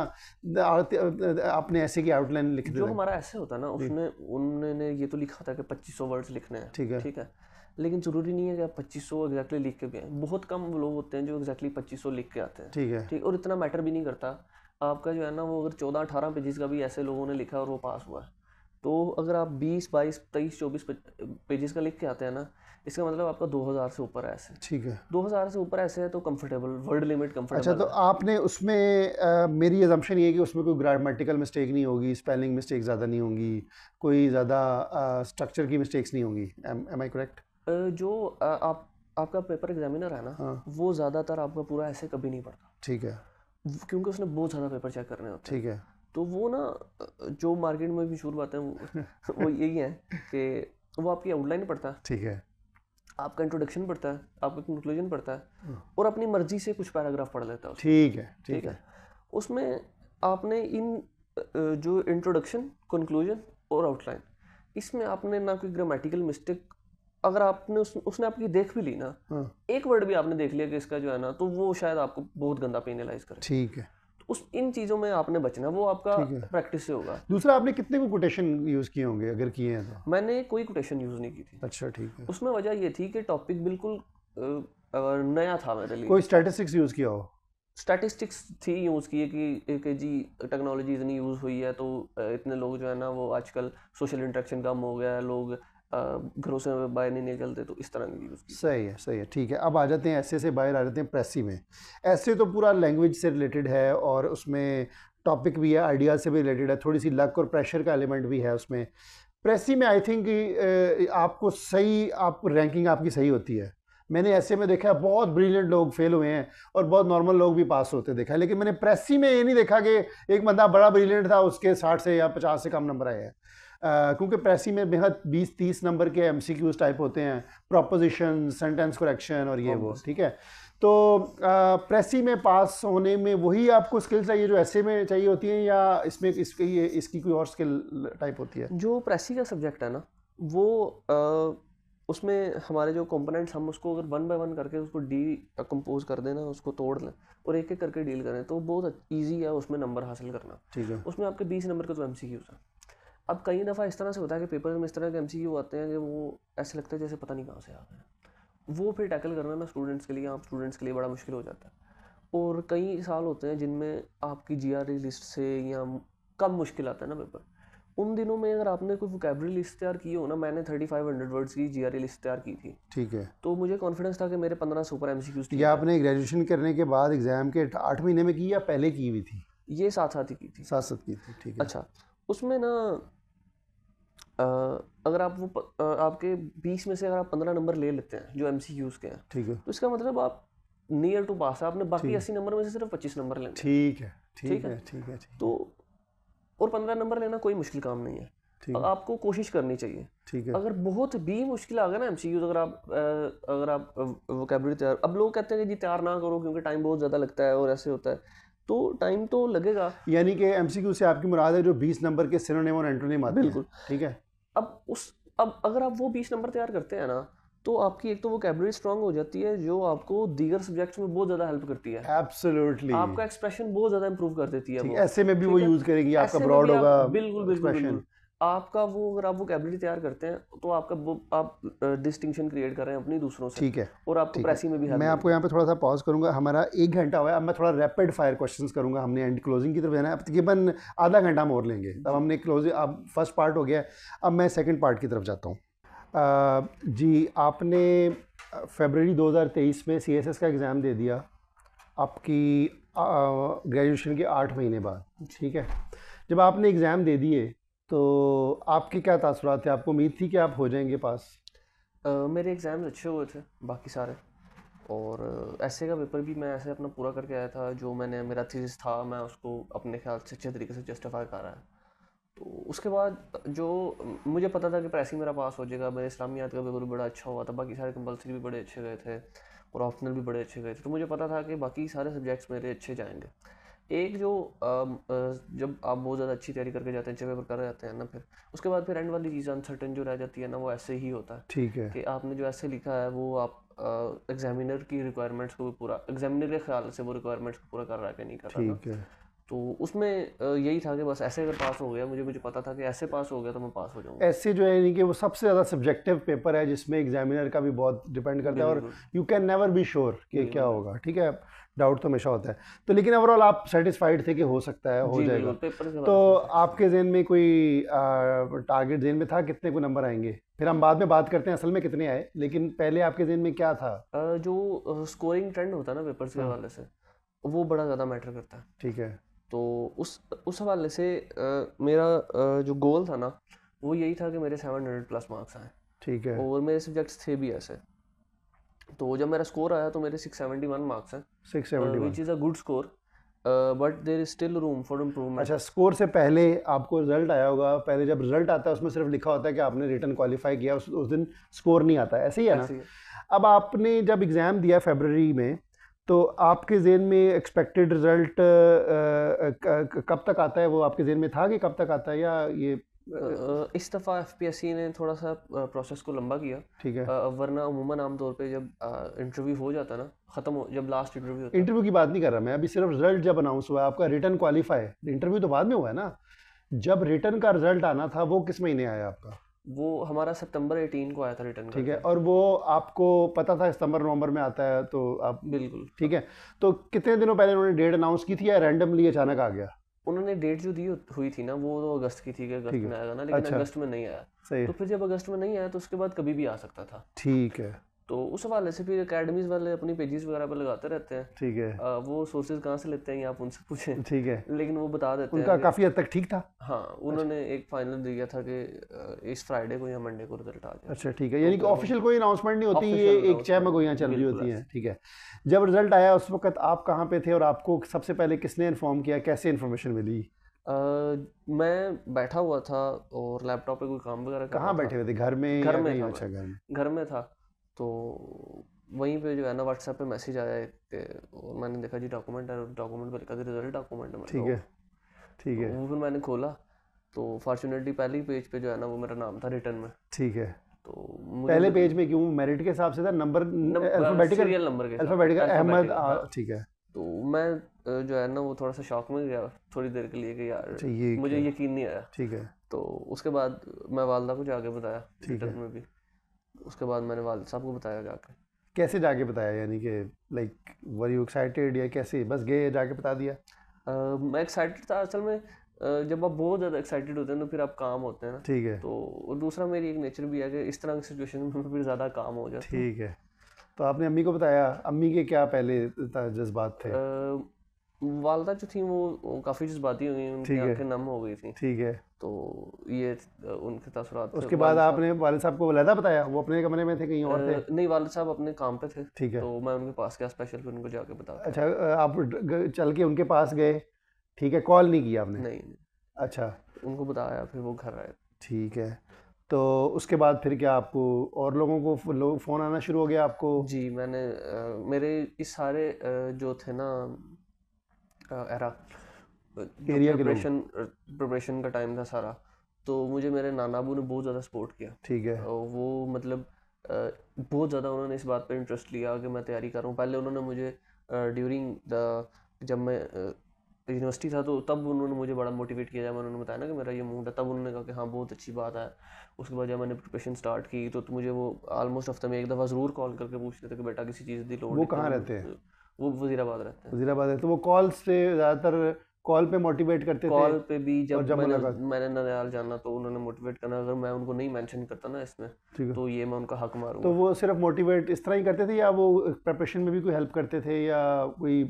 Speaker 2: आपने ऐसे की आउटलाइन लिख
Speaker 1: जो
Speaker 2: दी?
Speaker 1: हमारा ऐसे होता है ना, उसमें उन्होंने ये तो लिखा था कि 2500 वर्ड्स लिखने हैं।
Speaker 2: ठीक है,
Speaker 1: ठीक है, लेकिन ज़रूरी नहीं है कि आप 2500 एग्जैक्टली लिख के भी आए। बहुत कम लोग होते हैं जो एग्जैक्टली 2500 लिख के आते हैं।
Speaker 2: ठीक है,
Speaker 1: ठीक, और इतना मैटर भी नहीं करता आपका जो है ना वो, अगर 14-18 पेजेस का भी ऐसे लोगों ने लिखा और वो पास हुआ है, तो अगर आप 20, 22, 23, 24 पेजेस का लिख के आते हैं ना, इसका मतलब आपका 2000 से ऊपर है ऐसे।
Speaker 2: ठीक है।
Speaker 1: 2000 से ऊपर ऐसे है तो कंफर्टेबल, वर्ड लिमिट
Speaker 2: अच्छा,
Speaker 1: कंफर्टेबल
Speaker 2: तो आपने उसमें मेरी अजम्पशन ये है कि उसमें कोई ग्रामेटिकल मिस्टेक नहीं होगी, स्पेलिंग मिस्टेक ज़्यादा नहीं होंगी, कोई ज़्यादा स्ट्रक्चर की मिस्टेक्स नहीं होंगी, एम आई करेक्ट?
Speaker 1: जो आपका पेपर एग्जामिनर है ना,
Speaker 2: हाँ,
Speaker 1: वो ज़्यादातर आपका पूरा ऐसे कभी नहीं पढ़ता,
Speaker 2: ठीक है,
Speaker 1: क्योंकि उसने बहुत ज़्यादा पेपर चेक करने होते हैं।
Speaker 2: ठीक है,
Speaker 1: तो वो ना जो मार्केट में मशहूर बातें वो यही है कि वो आपकी आउटलाइन पढ़ता है,
Speaker 2: ठीक है,
Speaker 1: आपका इंट्रोडक्शन पढ़ता है, आपका कंक्लूजन पढ़ता है और अपनी मर्जी से कुछ पैराग्राफ पढ़ लेता है उसमें।
Speaker 2: ठीक है,
Speaker 1: ठीक
Speaker 2: ठीक
Speaker 1: है,
Speaker 2: है,
Speaker 1: उसमें आपने इन जो इंट्रोडक्शन, कंक्लूजन और आउटलाइन, इसमें आपने ना कोई ग्रामेटिकल मिस्टेक अगर आपने उसने आपकी देख भी ली ना,
Speaker 2: हाँ,
Speaker 1: एक वर्ड भी आपने देख लिया कि इसका जो है ना, तो वो शायद आपको बहुत गंदा पेनलाइज करे।
Speaker 2: ठीक है,
Speaker 1: तो इन चीज़ों में आपने बचना, वो आपका
Speaker 2: ठीक है।
Speaker 1: प्रैक्टिस से होगा।
Speaker 2: दूसरा, आपने कितने को कोटेशन यूज़ किए होंगे, अगर किए हैं तो?
Speaker 1: मैंने कोई कोटेशन यूज़ नहीं की थी।
Speaker 2: अच्छा, ठीक है।
Speaker 1: उसमें वजह ये थी कि टॉपिक बिल्कुल नया था मेरे लिए।
Speaker 2: कोई स्टैटिस्टिक्स यूज़ किया हो?
Speaker 1: स्टैटिस्टिक्स थी यूज़ की कि जी टेक्नोलॉजी इतनी यूज़ हुई है, तो इतने लोग जो है ना, वो आजकल सोशल इंटरेक्शन कम हो गया है, लोग घरों से बाहर नहीं निकलते, तो इस तरह की यूज़ की।
Speaker 2: सही है, सही है, ठीक है। अब आ जाते हैं ऐसे से बाहर, आ जाते हैं प्रेसी में। ऐसे तो पूरा लैंग्वेज से रिलेटेड है और उसमें टॉपिक भी है, आइडियाज़ से भी रिलेटेड है, थोड़ी सी लक और प्रेशर का एलिमेंट भी है उसमें। प्रेसी में आई थिंक आपको सही, आप रैंकिंग आपकी सही होती है। मैंने ऐसे में देखा है बहुत ब्रिलियंट लोग फेल हुए हैं और बहुत नॉर्मल लोग भी पास होते देखा है, लेकिन मैंने प्रेसी में ये नहीं देखा कि एक बंदा बड़ा ब्रिलियंट था, उसके 60 से या 50 से कम नंबर आए हैं। क्योंकि प्रेसी में बेहद 20-30 नंबर के एमसीक्यूज टाइप होते हैं, प्रोपोजिशन, सेंटेंस करेक्शन और ये वो, ठीक है। तो प्रेसी में पास होने में वही आपको स्किल चाहिए जो ऐसे में चाहिए होती हैं, या इसमें इसकी कोई और स्किल टाइप होती है?
Speaker 1: जो प्रेसी का सब्जेक्ट है ना, वो उसमें हमारे जो कंपोनेंट्स, हम उसको अगर वन बाय वन करके उसको कंपोज कर देना, उसको तोड़ लें और एक एक करके डील करें, तो बहुत ईजी है उसमें नंबर हासिल करना।
Speaker 2: ठीक है,
Speaker 1: उसमें आपके 20 नंबर के तो एमसीक्यूज हैं। अब कई दफ़ा इस तरह से होता है कि पेपर में इस तरह के एमसीक्यू आते हैं कि वो ऐसे लगता है जैसे पता नहीं कहाँ से आ गए। वो फिर टैकल करना ना स्टूडेंट्स के लिए, आप स्टूडेंट्स के लिए बड़ा मुश्किल हो जाता है। और कई साल होते हैं जिनमें आपकी जीआरई लिस्ट से या कम मुश्किल आता है ना पेपर। उन दिनों में अगर आपने कोई वोकैबुलरी लिस्ट तैयार की हो ना, मैंने 3500 वर्ड्स की जीआरई लिस्ट तैयार की थी,
Speaker 2: ठीक है।
Speaker 1: तो मुझे कॉन्फिडेंस था कि मेरे 15 से ऊपर एमसीक्यूज
Speaker 2: ये आपने ग्रेजुएशन करने के बाद एग्ज़ाम के 8 महीने में की या पहले की हुई थी?
Speaker 1: ये साथ साथ ही की थी।
Speaker 2: साथ साथ की थी, ठीक है।
Speaker 1: अच्छा, उसमें ना अगर आप आपके 20 में से अगर आप 15 नंबर ले लेते हैं जो एमसीक्यूज के हैं,
Speaker 2: ठीक है,
Speaker 1: तो इसका मतलब आप नियर टू पास है। आपने बाकी
Speaker 2: ठीक
Speaker 1: 80 नंबर में से सिर्फ 25 नंबर लेने हैं।
Speaker 2: ठीक है, ठीक
Speaker 1: ठीक
Speaker 2: है,
Speaker 1: है,
Speaker 2: ठीक है, ठीक
Speaker 1: तो और 15 नंबर लेना कोई मुश्किल काम नहीं है।
Speaker 2: ठीक
Speaker 1: अब
Speaker 2: है,
Speaker 1: आपको कोशिश करनी चाहिए।
Speaker 2: ठीक है,
Speaker 1: अगर बहुत भी मुश्किल आ गया ना एमसीक्यूज, अगर आप वोकैबुलरी तैयार, अब लोग कहते हैं कि जी तैयार ना करो क्योंकि टाइम बहुत ज़्यादा लगता है और ऐसे होता है, तो टाइम तो लगेगा।
Speaker 2: यानी कि एमसीक्यू से आपकी मुराद है जो 20 नंबर के सिनोनिम और एंटोनिम आते हैं,
Speaker 1: बिल्कुल।
Speaker 2: ठीक है।
Speaker 1: अब अगर आप वो 20 नंबर तैयार करते हैं ना, तो आपकी एक तो वोकैबुलरी स्ट्रांग हो जाती है, जो आपको दीगर सब्जेक्ट्स में बहुत ज़्यादा हेल्प करती है।
Speaker 2: एब्सोल्युटली,
Speaker 1: आपका एक्सप्रेशन बहुत ज़्यादा इंप्रूव कर देती है
Speaker 2: ठीक।
Speaker 1: वो।
Speaker 2: ऐसे में भी वो
Speaker 1: ठीक है,
Speaker 2: यूज़ करेंगी, आपका
Speaker 1: ऐसे में
Speaker 2: ब्रॉड
Speaker 1: भी आप
Speaker 2: होगा
Speaker 1: बिल्कुल बिल्कुल
Speaker 2: एक्सप्रेशन।
Speaker 1: बिल्कुल आपका वो, अगर आप वोकैबुलरी तैयार करते हैं तो आपका वो आप डिस्टिंक्शन क्रिएट कर रहे हैं अपनी दूसरों से,
Speaker 2: ठीक है,
Speaker 1: और आपको
Speaker 2: ठीक है।
Speaker 1: प्रेसी में भी हेल्प
Speaker 2: मैं आपको यहाँ पे थोड़ा सा पॉज करूंगा, हमारा 1 घंटा हुआ है। अब मैं थोड़ा रैपिड फायर क्वेश्चंस करूंगा, हमने एंड क्लोजिंग की तरफ जाना है। अब तकरीबन आधा घंटा हम और लेंगे, तब हमने क्लोजिंग, अब फर्स्ट पार्ट हो गया है, अब मैं सेकंड पार्ट की तरफ जाता हूँ। जी, आपने फरवरी 2023 में सीएसएस का एग्ज़ाम दे दिया, आपकी ग्रेजुएशन के 8 महीने बाद, ठीक है। जब आपने एग्ज़ाम दे दिए तो आपके क्या तासुरात थे? आपको उम्मीद थी कि आप हो जाएंगे पास?
Speaker 1: मेरे एग्ज़ाम्स अच्छे हुए थे बाकी सारे, और ऐसे का पेपर भी मैं ऐसे अपना पूरा करके आया था। जो मेरा थीसिस था, मैं उसको अपने ख्याल से अच्छे तरीके से जस्टिफाई कर रहा है। तो उसके बाद जो मुझे पता था कि प्रेसी मेरा पास हो जाएगा। मेरे इस्लामियात का पेपर भी बड़ा अच्छा हुआ था, बाकी सारे कंपलसरी भी बड़े अच्छे गए थे और ऑप्शनल भी बड़े अच्छे गए थे, तो मुझे पता था कि बाकी सारे सब्जेक्ट्स मेरे अच्छे जाएंगे। एक जो जब आप बहुत ज़्यादा अच्छी तैयारी करके जाते हैं, अच्छे पेपर कर जाते हैं ना, फिर उसके बाद फिर एंड वाली चीज़ अनसर्टेन जो रह जाती है ना, वो ऐसे ही होता है।
Speaker 2: ठीक है,
Speaker 1: कि आपने जो ऐसे लिखा है वो आप एग्जामिनर की रिक्वायरमेंट्स को भी पूरा, एग्जामिनर के ख्याल से वो रिक्वायरमेंट्स को पूरा कर रहा है कि नहीं कर रहा था।
Speaker 2: ठीक है।
Speaker 1: तो उसमें यही था कि बस ऐसे अगर पास हो गया, मुझे पता था कि ऐसे पास हो गया तो मैं पास हो जाऊंगा।
Speaker 2: ऐसे जो है, यानी कि वो सबसे ज़्यादा सब्जेक्टिव पेपर है जिसमें एग्जामिनर का भी बहुत डिपेंड करता है और
Speaker 1: बिल्कुल
Speaker 2: you can never be sure कि क्या
Speaker 1: बिल्कुल
Speaker 2: होगा, ठीक है। डाउट तो हमेशा होता है। तो लेकिन ओवरऑल आप सेटिस्फाइड थे कि हो सकता है, हो
Speaker 1: जी
Speaker 2: जाएगा।
Speaker 1: बिल्कुल, पेपर के
Speaker 2: तो
Speaker 1: बाद से
Speaker 2: आपके जेहन में कोई टारगेट जेहन में था कितने को नंबर आएंगे? फिर हम बाद में बात करते हैं असल में कितने आए, लेकिन पहले आपके जेहन में क्या था?
Speaker 1: जो स्कोरिंग ट्रेंड होता है ना पेपर्स के
Speaker 2: हाँ,
Speaker 1: हवाले से, वो बड़ा ज़्यादा मैटर करता है।
Speaker 2: ठीक है,
Speaker 1: तो उस हवाले से मेरा जो गोल था ना, वो यही था कि मेरे 700 प्लस मार्क्स आए,
Speaker 2: ठीक है।
Speaker 1: और मेरे सब्जेक्ट्स थे भी ऐसे। तो जब मेरा स्कोर आया तो मेरे 671 मार्क्स हैं,
Speaker 2: 671।
Speaker 1: Which is a good score, but there is still room for improvement.
Speaker 2: अच्छा, स्कोर से पहले आपको रिजल्ट आया होगा। पहले जब रिजल्ट आता है उसमें सिर्फ लिखा होता है कि आपने रिटन क्वालिफाई किया, उस दिन स्कोर नहीं आता है, ऐसे ही है ना?
Speaker 1: ऐसे ही है।
Speaker 2: अब आपने जब एग्ज़ाम दिया फरवरी में, तो आपके जेहन में एक्सपेक्टेड रिजल्ट कब तक आता है? वो आपके जेहन में था कि कब तक आता है, या ये
Speaker 1: इस दफ़ा एफपीएससी ने थोड़ा सा प्रोसेस को लंबा किया।
Speaker 2: ठीक है।
Speaker 1: वरना अमूमन आमतौर पे जब इंटरव्यू हो जाता है ना, ख़त्म हो जब लास्ट इंटरव्यू होता है।
Speaker 2: इंटरव्यू की बात नहीं कर रहा मैं, अभी सिर्फ रिजल्ट जब अनाउंस हुआ आपका रिटर्न क्वालिफाई, इंटरव्यू तो बाद में हुआ है ना, जब रिटर्न का रिजल्ट आना था वो किस महीने आया आपका?
Speaker 1: वो हमारा सितंबर 18 को आया था रिटर्न
Speaker 2: ठीक है,
Speaker 1: का।
Speaker 2: और वो आपको पता था सितंबर नवंबर में आता है तो आप?
Speaker 1: बिल्कुल।
Speaker 2: ठीक है, तो कितने दिनों पहले उन्होंने डेट अनाउंस की थी या रैंडमली अचानक आ गया?
Speaker 1: उन्होंने डेट जो दी हुई थी ना, वो तो अगस्त की थी कि अगस्त
Speaker 2: ठीक
Speaker 1: में
Speaker 2: है।
Speaker 1: आएगा ना, लेकिन
Speaker 2: अच्छा,
Speaker 1: अगस्त में नहीं आया।
Speaker 2: सही
Speaker 1: तो
Speaker 2: है।
Speaker 1: फिर जब अगस्त में नहीं आया तो उसके बाद कभी भी आ सकता था।
Speaker 2: ठीक है।
Speaker 1: तो उस हवाले से फिर एकेडमीज वाले अपनी पेजेस वगैरह पे लगाते रहते हैं।
Speaker 2: ठीक है।
Speaker 1: वो सोर्सेज कहाँ से लेते हैं ये आप उनसे पूछें,
Speaker 2: ठीक है,
Speaker 1: लेकिन वो बता देते हैं
Speaker 2: उनका
Speaker 1: कि
Speaker 2: काफ़ी हद तक ठीक था।
Speaker 1: हाँ, उन्होंने एक फाइनल दिया था कि इस फ्राइडे को या मंडे को रिजल्ट आ जाए।
Speaker 2: अच्छा, ठीक है,
Speaker 1: तो
Speaker 2: यानी कि
Speaker 1: फिर
Speaker 2: ऑफिशियल कोई अनाउंसमेंट नहीं होती, ये
Speaker 1: ऑफिशियल
Speaker 2: एक चहमगोइयाँ चल रही
Speaker 1: बिल्कुल
Speaker 2: होती
Speaker 1: ऐसे।
Speaker 2: हैं। ठीक है, जब रिजल्ट आया उस वक्त आप कहाँ पे थे और आपको सबसे पहले किसने इन्फॉर्म किया, कैसे इन्फॉर्मेशन मिली?
Speaker 1: मैं बैठा हुआ था और लैपटॉप पे कोई काम वगैरह कर
Speaker 2: कहाँ
Speaker 1: रहा था।
Speaker 2: बैठे हुए थे, घर में
Speaker 1: घर
Speaker 2: या
Speaker 1: में
Speaker 2: कहीं?
Speaker 1: था
Speaker 2: अच्छा,
Speaker 1: मैं,
Speaker 2: घर में।
Speaker 1: घर में था। तो वहीं पे जो है ना व्हाट्सएप पे मैसेज आया एक और मैंने देखा जी डॉक्यूमेंट है, डॉक्यूमेंट पे लिखा था रिजल्ट डॉक्यूमेंट है।
Speaker 2: ठीक है। ठीक
Speaker 1: तो
Speaker 2: है।
Speaker 1: वो फिर मैंने खोला तो फॉर्चुनेटली पहली पेज पे जो है ना वो मेरा नाम था रिटर्न में।
Speaker 2: ठीक है,
Speaker 1: तो मुझे
Speaker 2: पहले पेज में क्यों? मेरिट के हिसाब से था, नंबर अल्फाबेटिकल?
Speaker 1: सीरियल नंबर के साथ
Speaker 2: अल्फाबेटिकल अहमद,
Speaker 1: हाँ।
Speaker 2: ठीक है।
Speaker 1: तो मैं जो है ना वो थोड़ा सा शॉक में गया थोड़ी देर के लिए कि यार
Speaker 2: अच्छा, ये
Speaker 1: मुझे
Speaker 2: क्या?
Speaker 1: यकीन नहीं आया।
Speaker 2: ठीक है।
Speaker 1: तो उसके बाद मैं वालदा को जाके बताया
Speaker 2: ठीक
Speaker 1: रिटर्न
Speaker 2: है,
Speaker 1: में भी। उसके बाद मैंने वालिद साहब को बताया जाके।
Speaker 2: कैसे जाके बताया, यानी कि लाइक वर यू एक्साइटेड या कैसे बस गए जाके बता दिया?
Speaker 1: मैं एक्साइटेड था असल में। जब आप बहुत ज़्यादा एक्साइटेड होते हैं तो फिर आप काम होते हैं ना।
Speaker 2: ठीक है।
Speaker 1: तो और दूसरा मेरी एक नेचर भी है कि इस तरह की सिचुएशन में मैं फिर ज़्यादा काम हो जाता हूँ।
Speaker 2: ठीक है, तो आपने अम्मी को बताया, अम्मी के क्या पहले जज्बात थे?
Speaker 1: वालदा जो थी वो काफ़ी जज्बाती हो गई, उनकी
Speaker 2: ठीक है।
Speaker 1: आंखें नम हो गई थी।
Speaker 2: ठीक है,
Speaker 1: तो ये उनके तासुरात थे।
Speaker 2: उसके बाद
Speaker 1: वालिद साहब
Speaker 2: आपने वालिद साहब को अलहदा बताया, वो अपने कमरे में थे कहीं और थे?
Speaker 1: नहीं, वालिद साहब अपने काम पे थे।
Speaker 2: ठीक है।
Speaker 1: तो मैं उनके पास गया स्पेशल फिर उनको जाके बता के
Speaker 2: अच्छा, आप चल के उनके पास गए? ठीक है, कॉल नहीं किया आपने?
Speaker 1: नहीं,
Speaker 2: अच्छा,
Speaker 1: उनको बताया फिर वो घर आए।
Speaker 2: ठीक है, तो उसके बाद फिर क्या आपको और लोगों को फ़ोन आना शुरू हो गया आपको?
Speaker 1: जी, मैंने मेरे इस सारे जो थे ना एरा जो
Speaker 2: एरिया के लोग?
Speaker 1: प्रिपरेशन का टाइम था सारा, तो मुझे मेरे नाना अबू ने बहुत ज़्यादा सपोर्ट किया।
Speaker 2: ठीक है।
Speaker 1: वो मतलब बहुत ज़्यादा उन्होंने इस बात पर इंटरेस्ट लिया कि मैं तैयारी कर रहा हूँ। पहले उन्होंने मुझे ड्यूरिंग द जब मैं यूनिवर्सिटी था तो तब उन्होंने मुझे बड़ा मोटिवेट किया। जब उन्होंने बताया ना कि मेरा ये मूड है, तब उन्होंने कहा कि हाँ बहुत अच्छी बात है। उसके बाद जब मैंने प्रिपरेशन स्टार्ट की तो मुझे वो ऑलमोस्ट हफ्ते में एक दफ़ा ज़रूर कॉल करके पूछते थे कि बेटा किसी चीज़ की लोड
Speaker 2: वो
Speaker 1: है तो
Speaker 2: कहाँ रहते हैं?
Speaker 1: वो वजीराबाद रहते हैं।
Speaker 2: वजीराबाद है, तो वो कॉल से ज़्यादातर कॉल पे मोटिवेट करते थे?
Speaker 1: कॉल पे भी
Speaker 2: और
Speaker 1: जब
Speaker 2: मुलाकात?
Speaker 1: मैंने ननिहाल जाना तो उन्होंने मोटिवेट करना, अगर मैं उनको नहीं मेंशन करता ना इसमें
Speaker 2: ठीक है,
Speaker 1: तो ये मैं उनका हक
Speaker 2: तो
Speaker 1: मारूंगा।
Speaker 2: वो सिर्फ मोटिवेट इस तरह ही करते थे या वो प्रिपरेशन में भी कोई हेल्प करते थे या कोई?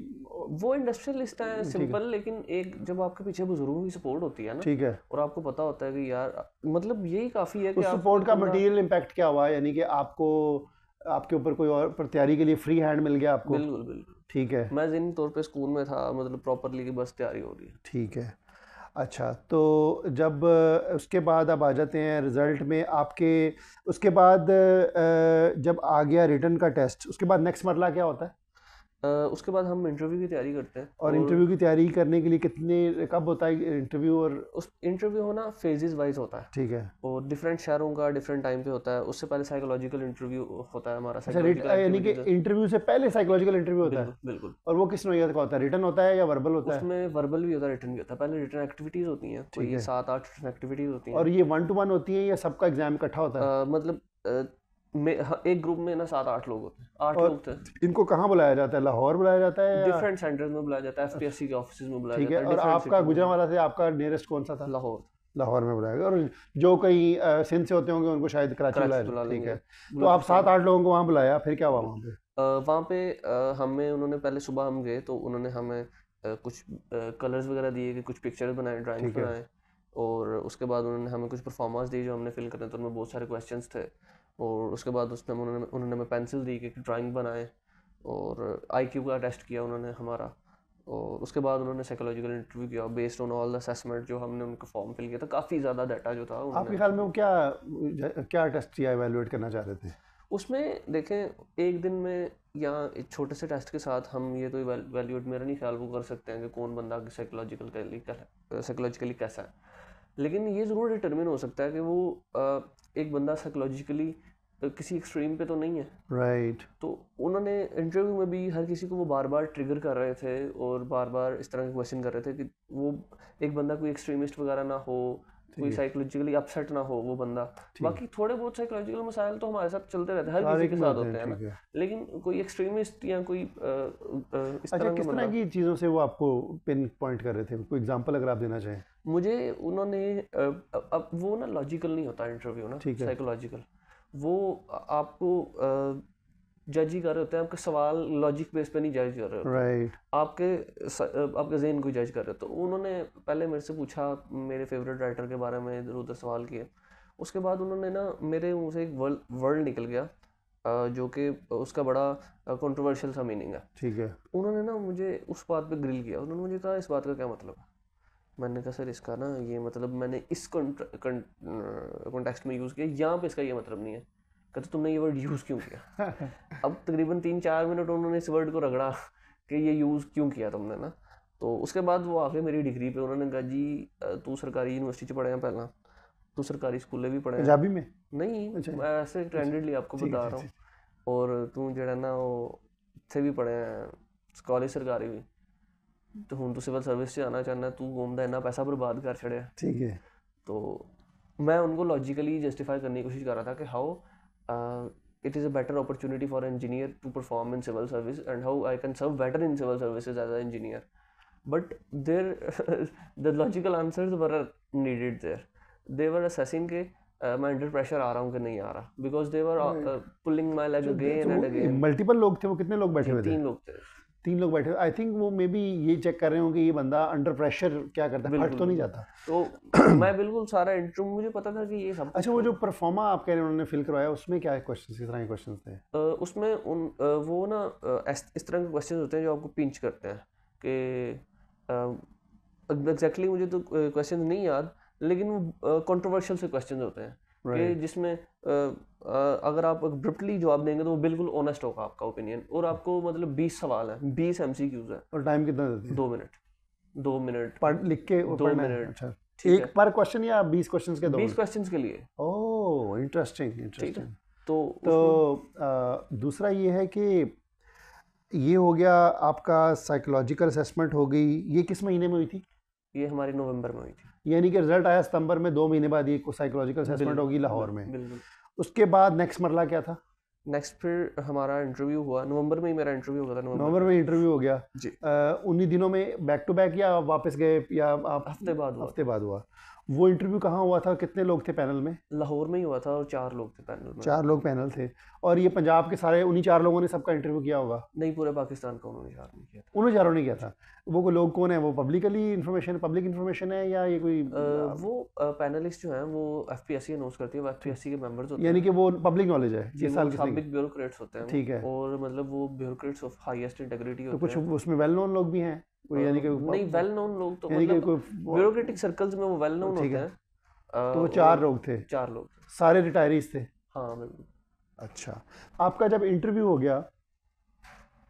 Speaker 1: वो इंडस्ट्रियलिस्ट है
Speaker 2: ठीक है।
Speaker 1: सिंपल, लेकिन एक जब आपके पीछे बुजुर्गों की सपोर्ट होती है ना
Speaker 2: ठीक है,
Speaker 1: और आपको पता होता है कि यार मतलब यही काफ़ी है कि
Speaker 2: उस
Speaker 1: आप
Speaker 2: सपोर्ट का
Speaker 1: बंदा
Speaker 2: मटेरियल इम्पैक्ट क्या हुआ, यानी कि आपको आपके ऊपर कोई और पर तैयारी के लिए फ्री हैंड मिल गया आपको?
Speaker 1: बिल्कुल बिल्कुल।
Speaker 2: ठीक है।
Speaker 1: मैं ज़हनी तौर पे स्कूल में था, मतलब प्रॉपरली की बस तैयारी हो रही है।
Speaker 2: ठीक है, अच्छा, तो जब उसके बाद आप आ जाते हैं रिज़ल्ट में आपके, उसके बाद जब आ गया रिटर्न का टेस्ट, उसके बाद नेक्स्ट मरला क्या होता है?
Speaker 1: उसके बाद हम इंटरव्यू की तैयारी करते हैं
Speaker 2: और इंटरव्यू की तैयारी करने के लिए कितने कब होता है इंटरव्यू? और
Speaker 1: उस इंटरव्यू होना फेजेस वाइज होता है
Speaker 2: ठीक है।
Speaker 1: और डिफरेंट शहरों का डिफरेंट टाइम पे होता है। उससे पहले साइकोलॉजिकल इंटरव्यू होता है हमारा।
Speaker 2: अच्छा,
Speaker 1: साइकोलॉजिकल
Speaker 2: यानी कि
Speaker 1: एक्टिविटीज
Speaker 2: इंटरव्यू से पहले साइकोलॉजिकल इंटरव्यू होता है?
Speaker 1: बिल्कुल बिल्कुल।
Speaker 2: और वो किस नौइयत का होता है, रिटन होता है या वर्बल होता है?
Speaker 1: उसमें वर्बल भी होता है, रिटन भी होता है। पहले रिटन एक्टिविटीज होती हैं,
Speaker 2: ठीक
Speaker 1: कोई
Speaker 2: है।
Speaker 1: 7-8 एक्टिविटीज होती
Speaker 2: और
Speaker 1: हैं।
Speaker 2: ये 1 to 1 होती है या सबका एग्जाम इकट्ठा होता है?
Speaker 1: मतलब एक ग्रुप में ना 7-8 लोग होते हैं, 8
Speaker 2: और
Speaker 1: लोग थे।
Speaker 2: इनको कहाँ बुलाया जाता है, लाहौर बुलाया जाता है या?
Speaker 1: डिफरेंट सेंटर्स में बुलाया जाता है, एफपीएससी के ऑफिस में बुलाया
Speaker 2: ठीक
Speaker 1: जाता
Speaker 2: है,
Speaker 1: है।
Speaker 2: और
Speaker 1: डिफरेंट
Speaker 2: आपका
Speaker 1: सिटी में
Speaker 2: गुजरांवाला से आपका नियरेस्ट कौन सा था?
Speaker 1: लाहौर
Speaker 2: लाहौर में बुलाया गया, और जो कहीं सिंध से होते होंगे उनको शायद कराची बुलाया
Speaker 1: कराची बुला
Speaker 2: जाए। ठीक
Speaker 1: लेंगे।
Speaker 2: है, तो आप 7-8 लोगों को वहाँ बुलाया, फिर क्या हुआ वहाँ पे?
Speaker 1: वहाँ पे हमें उन्होंने पहले सुबह हम गए तो उन्होंने हमें कुछ कलर्स वगैरह दिए कि कुछ पिक्चर्स बनाए, ड्राइंग्स
Speaker 2: ठीक है।
Speaker 1: बनाए। और उसके बाद उन्होंने हमें कुछ परफॉर्मेंस दी जो हमने फिल करने, तो उनमें बहुत सारे क्वेश्चंस थे। और उसके बाद उसमें उन्होंने हमें पेंसिल दी कि ड्राइंग बनाए और आईक्यू का टेस्ट किया उन्होंने हमारा। और उसके बाद उन्होंने साइकोलॉजिकल इंटरव्यू किया based on all the assessment जो हमने उनका फॉर्म फिल किया था। काफ़ी ज़्यादा डाटा जो था
Speaker 2: आपके
Speaker 1: उन्होंने
Speaker 2: ख्याल में वो क्या क्या टेस्ट या एवेलुएट करना चाह रहे थे?
Speaker 1: उसमें देखें एक दिन में या एक छोटे से टेस्ट के साथ हम ये तो इवैल्यूएट मेरा नहीं ख्याल वो कर सकते हैं कि कौन बंदा साइकोलॉजिकली कैसा है। लेकिन ये ज़रूर डिटरमिन हो सकता है कि वो एक बंदा साइकोलॉजिकली किसी एक्सट्रीम पे तो नहीं है।
Speaker 2: राइट।
Speaker 1: तो उन्होंने इंटरव्यू में भी हर किसी को वो बार बार ट्रिगर कर रहे थे और बार बार इस तरह के क्वेश्चन कर रहे थे कि वो एक बंदा कोई एक्सट्रीमिस्ट वगैरह ना हो, कोई साइकोलॉजिकली अपसेट ना हो वो बंदा। बाकी थोड़े बहुत साइकोलॉजिकल मसाइल तो हमारे साथ चलते रहते हैं, हर किसी के साथ होते हैं ना, लेकिन कोई एक्सट्रीमिस्ट या कोई इस तरह
Speaker 2: किस तरह की चीज़ों से वो आपको पिन पॉइंट कर रहे थे? कोई एग्जांपल अगर आप देना चाहें।
Speaker 1: मुझे उन्होंने अब वो ना लॉजिकल नहीं होता इंटरव्यू ना, साइकोलॉजिकल। वो आपको जज ही कर रहे होते हैं, आपके सवाल लॉजिक बेस पे नहीं जज कर रहे होते।
Speaker 2: राइट।
Speaker 1: आपके जहन को जज कर रहे हो। तो उन्होंने पहले मेरे से पूछा मेरे फेवरेट राइटर के बारे में, इधर उधर सवाल किए। उसके बाद उन्होंने ना मेरे मुंह से एक वर्ड निकल गया जो कि उसका बड़ा कंट्रोवर्शियल सा मीनिंग है।
Speaker 2: ठीक है।
Speaker 1: उन्होंने ना मुझे उस बात पे ग्रिल किया। उन्होंने मुझे कहा इस बात का क्या मतलब है। मैंने कहा सर इसका ना ये मतलब मैंने इस कॉन्टेक्स्ट में यूज़ किया, यहाँ पे इसका ये मतलब नहीं है। कहते तुमने ये वर्ड यूज़ क्यों किया। अब तकरीबन 3-4 मिनट उन्होंने इस वर्ड को रगड़ा कि ये यूज़ क्यों किया तुमने ना। तो उसके बाद वो आके मेरी डिग्री पे उन्होंने कहा जी तू सरकारी यूनिवर्सिटी पढ़े हैं पहला, तू सरकारी स्कूले भी पढ़े हैं।
Speaker 2: पंजाबी में?
Speaker 1: नहीं, मैं ऐसे कैंडिडली आपको बता रहा हूँ। और तू जड़ा ना वो इतने भी पढ़े हैं कॉलेज सरकारी भी, तो हूँ तू सिविल सर्विस से आना चाहना, तू घूमदा इन्ना पैसा बर्बाद कर छड़िया।
Speaker 2: ठीक है।
Speaker 1: तो मैं उनको लॉजिकली जस्टिफाई करने की कोशिश कर रहा था कि how it is a better opportunity for an engineer to perform in civil service and how I can serve better in civil services as an engineer. But there the logical answers were needed there. They were assessing के मैं under pressure आ रहा हूँ कि नहीं आ रहा, because they were pulling my leg again and again.
Speaker 2: Multiple लोग थे वो? कितने लोग बैठे हुए थे?
Speaker 1: 3 लोग थे।
Speaker 2: 3 लोग बैठे हुए। आई थिंक वो मे बी ये चेक कर रहे हो कि ये बंदा अंडर प्रेशर क्या करता है, फट तो नहीं जाता।
Speaker 1: तो मैं बिल्कुल सारा इंटरव्यू मुझे पता था कि ये सब।
Speaker 2: अच्छा, वो जो परफॉर्मा आप कह रहे हैं उन्होंने फिल करवाया, उसमें क्या क्वेश्चन, किस तरह के क्वेश्चन थे?
Speaker 1: उसमें वो ना इस तरह के क्वेश्चन होते हैं जो आपको पिंच करते हैं कि एग्जैक्टली मुझे तो क्वेश्चन नहीं याद, लेकिन वो कंट्रोवर्शियल से क्वेश्चन होते हैं कि जिसमें अगर आप अब्रप्टली जवाब देंगे तो वो बिल्कुल ऑनेस्ट होगा आपका ओपिनियन, और आपको मतलब 20 सवाल हैं, 20 MCQs है।
Speaker 2: और टाइम कितना देते हैं?
Speaker 1: 2 मिनट
Speaker 2: पढ़ लिख के
Speaker 1: 2 मिनट।
Speaker 2: अच्छा, एक पर क्वेश्चन या 20 क्वेश्चंस के?
Speaker 1: 20 क्वेश्चंस के लिए।
Speaker 2: ओह, इंटरेस्टिंग।
Speaker 1: तो
Speaker 2: दूसरा ये है कि ये हो गया आपका साइकोलॉजिकल असेसमेंट हो गई। ये किस महीने में हुई थी?
Speaker 1: ये हमारी नवंबर में हुई थी।
Speaker 2: यानी कि रिजल्ट आया सितंबर में, 2 महीने बाद ये साइकोलॉजिकल असेसमेंट होगी लाहौर में।
Speaker 1: बिल्कुल।
Speaker 2: उसके बाद नेक्स्ट मरला क्या था?
Speaker 1: नेक्स्ट फिर हमारा इंटरव्यू हुआ नवंबर में ही। मेरा इंटरव्यू हो गया था
Speaker 2: नवंबर में इंटरव्यू हो गया
Speaker 1: जी।
Speaker 2: 19 दिनों में बैक टू बैक या वापस गए या आप?
Speaker 1: हफ्ते बाद हुआ।
Speaker 2: वो इंटरव्यू कहाँ हुआ था? कितने लोग थे पैनल में?
Speaker 1: लाहौर में ही हुआ था और 4 लोग थे पैनल में।
Speaker 2: 4 लोग पैनल थे। और ये पंजाब के सारे उन्हीं 4 लोगों ने सबका इंटरव्यू किया होगा?
Speaker 1: नहीं, पूरे पाकिस्तान का उन्होंने किया था।
Speaker 2: उन्होंने 4 ने किया था। वो लोग कौन है? वो पब्लिक इन्फॉर्मेशन है या ये कोई
Speaker 1: वो पैनलिस्ट जो हैं वो FPSC अनाउंस करती है, वो FPSC के मेंबर्स होते हैं।
Speaker 2: यानी कि वो पब्लिक नॉलेज है?
Speaker 1: ये साल साबिक ब्यूरोक्रेट्स होते हैं।
Speaker 2: ठीक है।
Speaker 1: और मतलब वो ब्यूरोक्रेट्स ऑफ हाईएस्ट इंटीग्रिटी होते हैं।
Speaker 2: तो कुछ उसमें वेल नोन लोग भी हैं कोई? यानी कि
Speaker 1: नहीं, वेल नोन लोग तो मतलब ब्यूरोक्रेटिक सर्कल्स में वो वेल नोन होते हैं।
Speaker 2: तो वो 4 लोग थे?
Speaker 1: 4 लोग थे।
Speaker 2: सारे रिटायरीज थे?
Speaker 1: हाँ बिल्कुल।
Speaker 2: अच्छा, आपका जब इंटरव्यू हो गया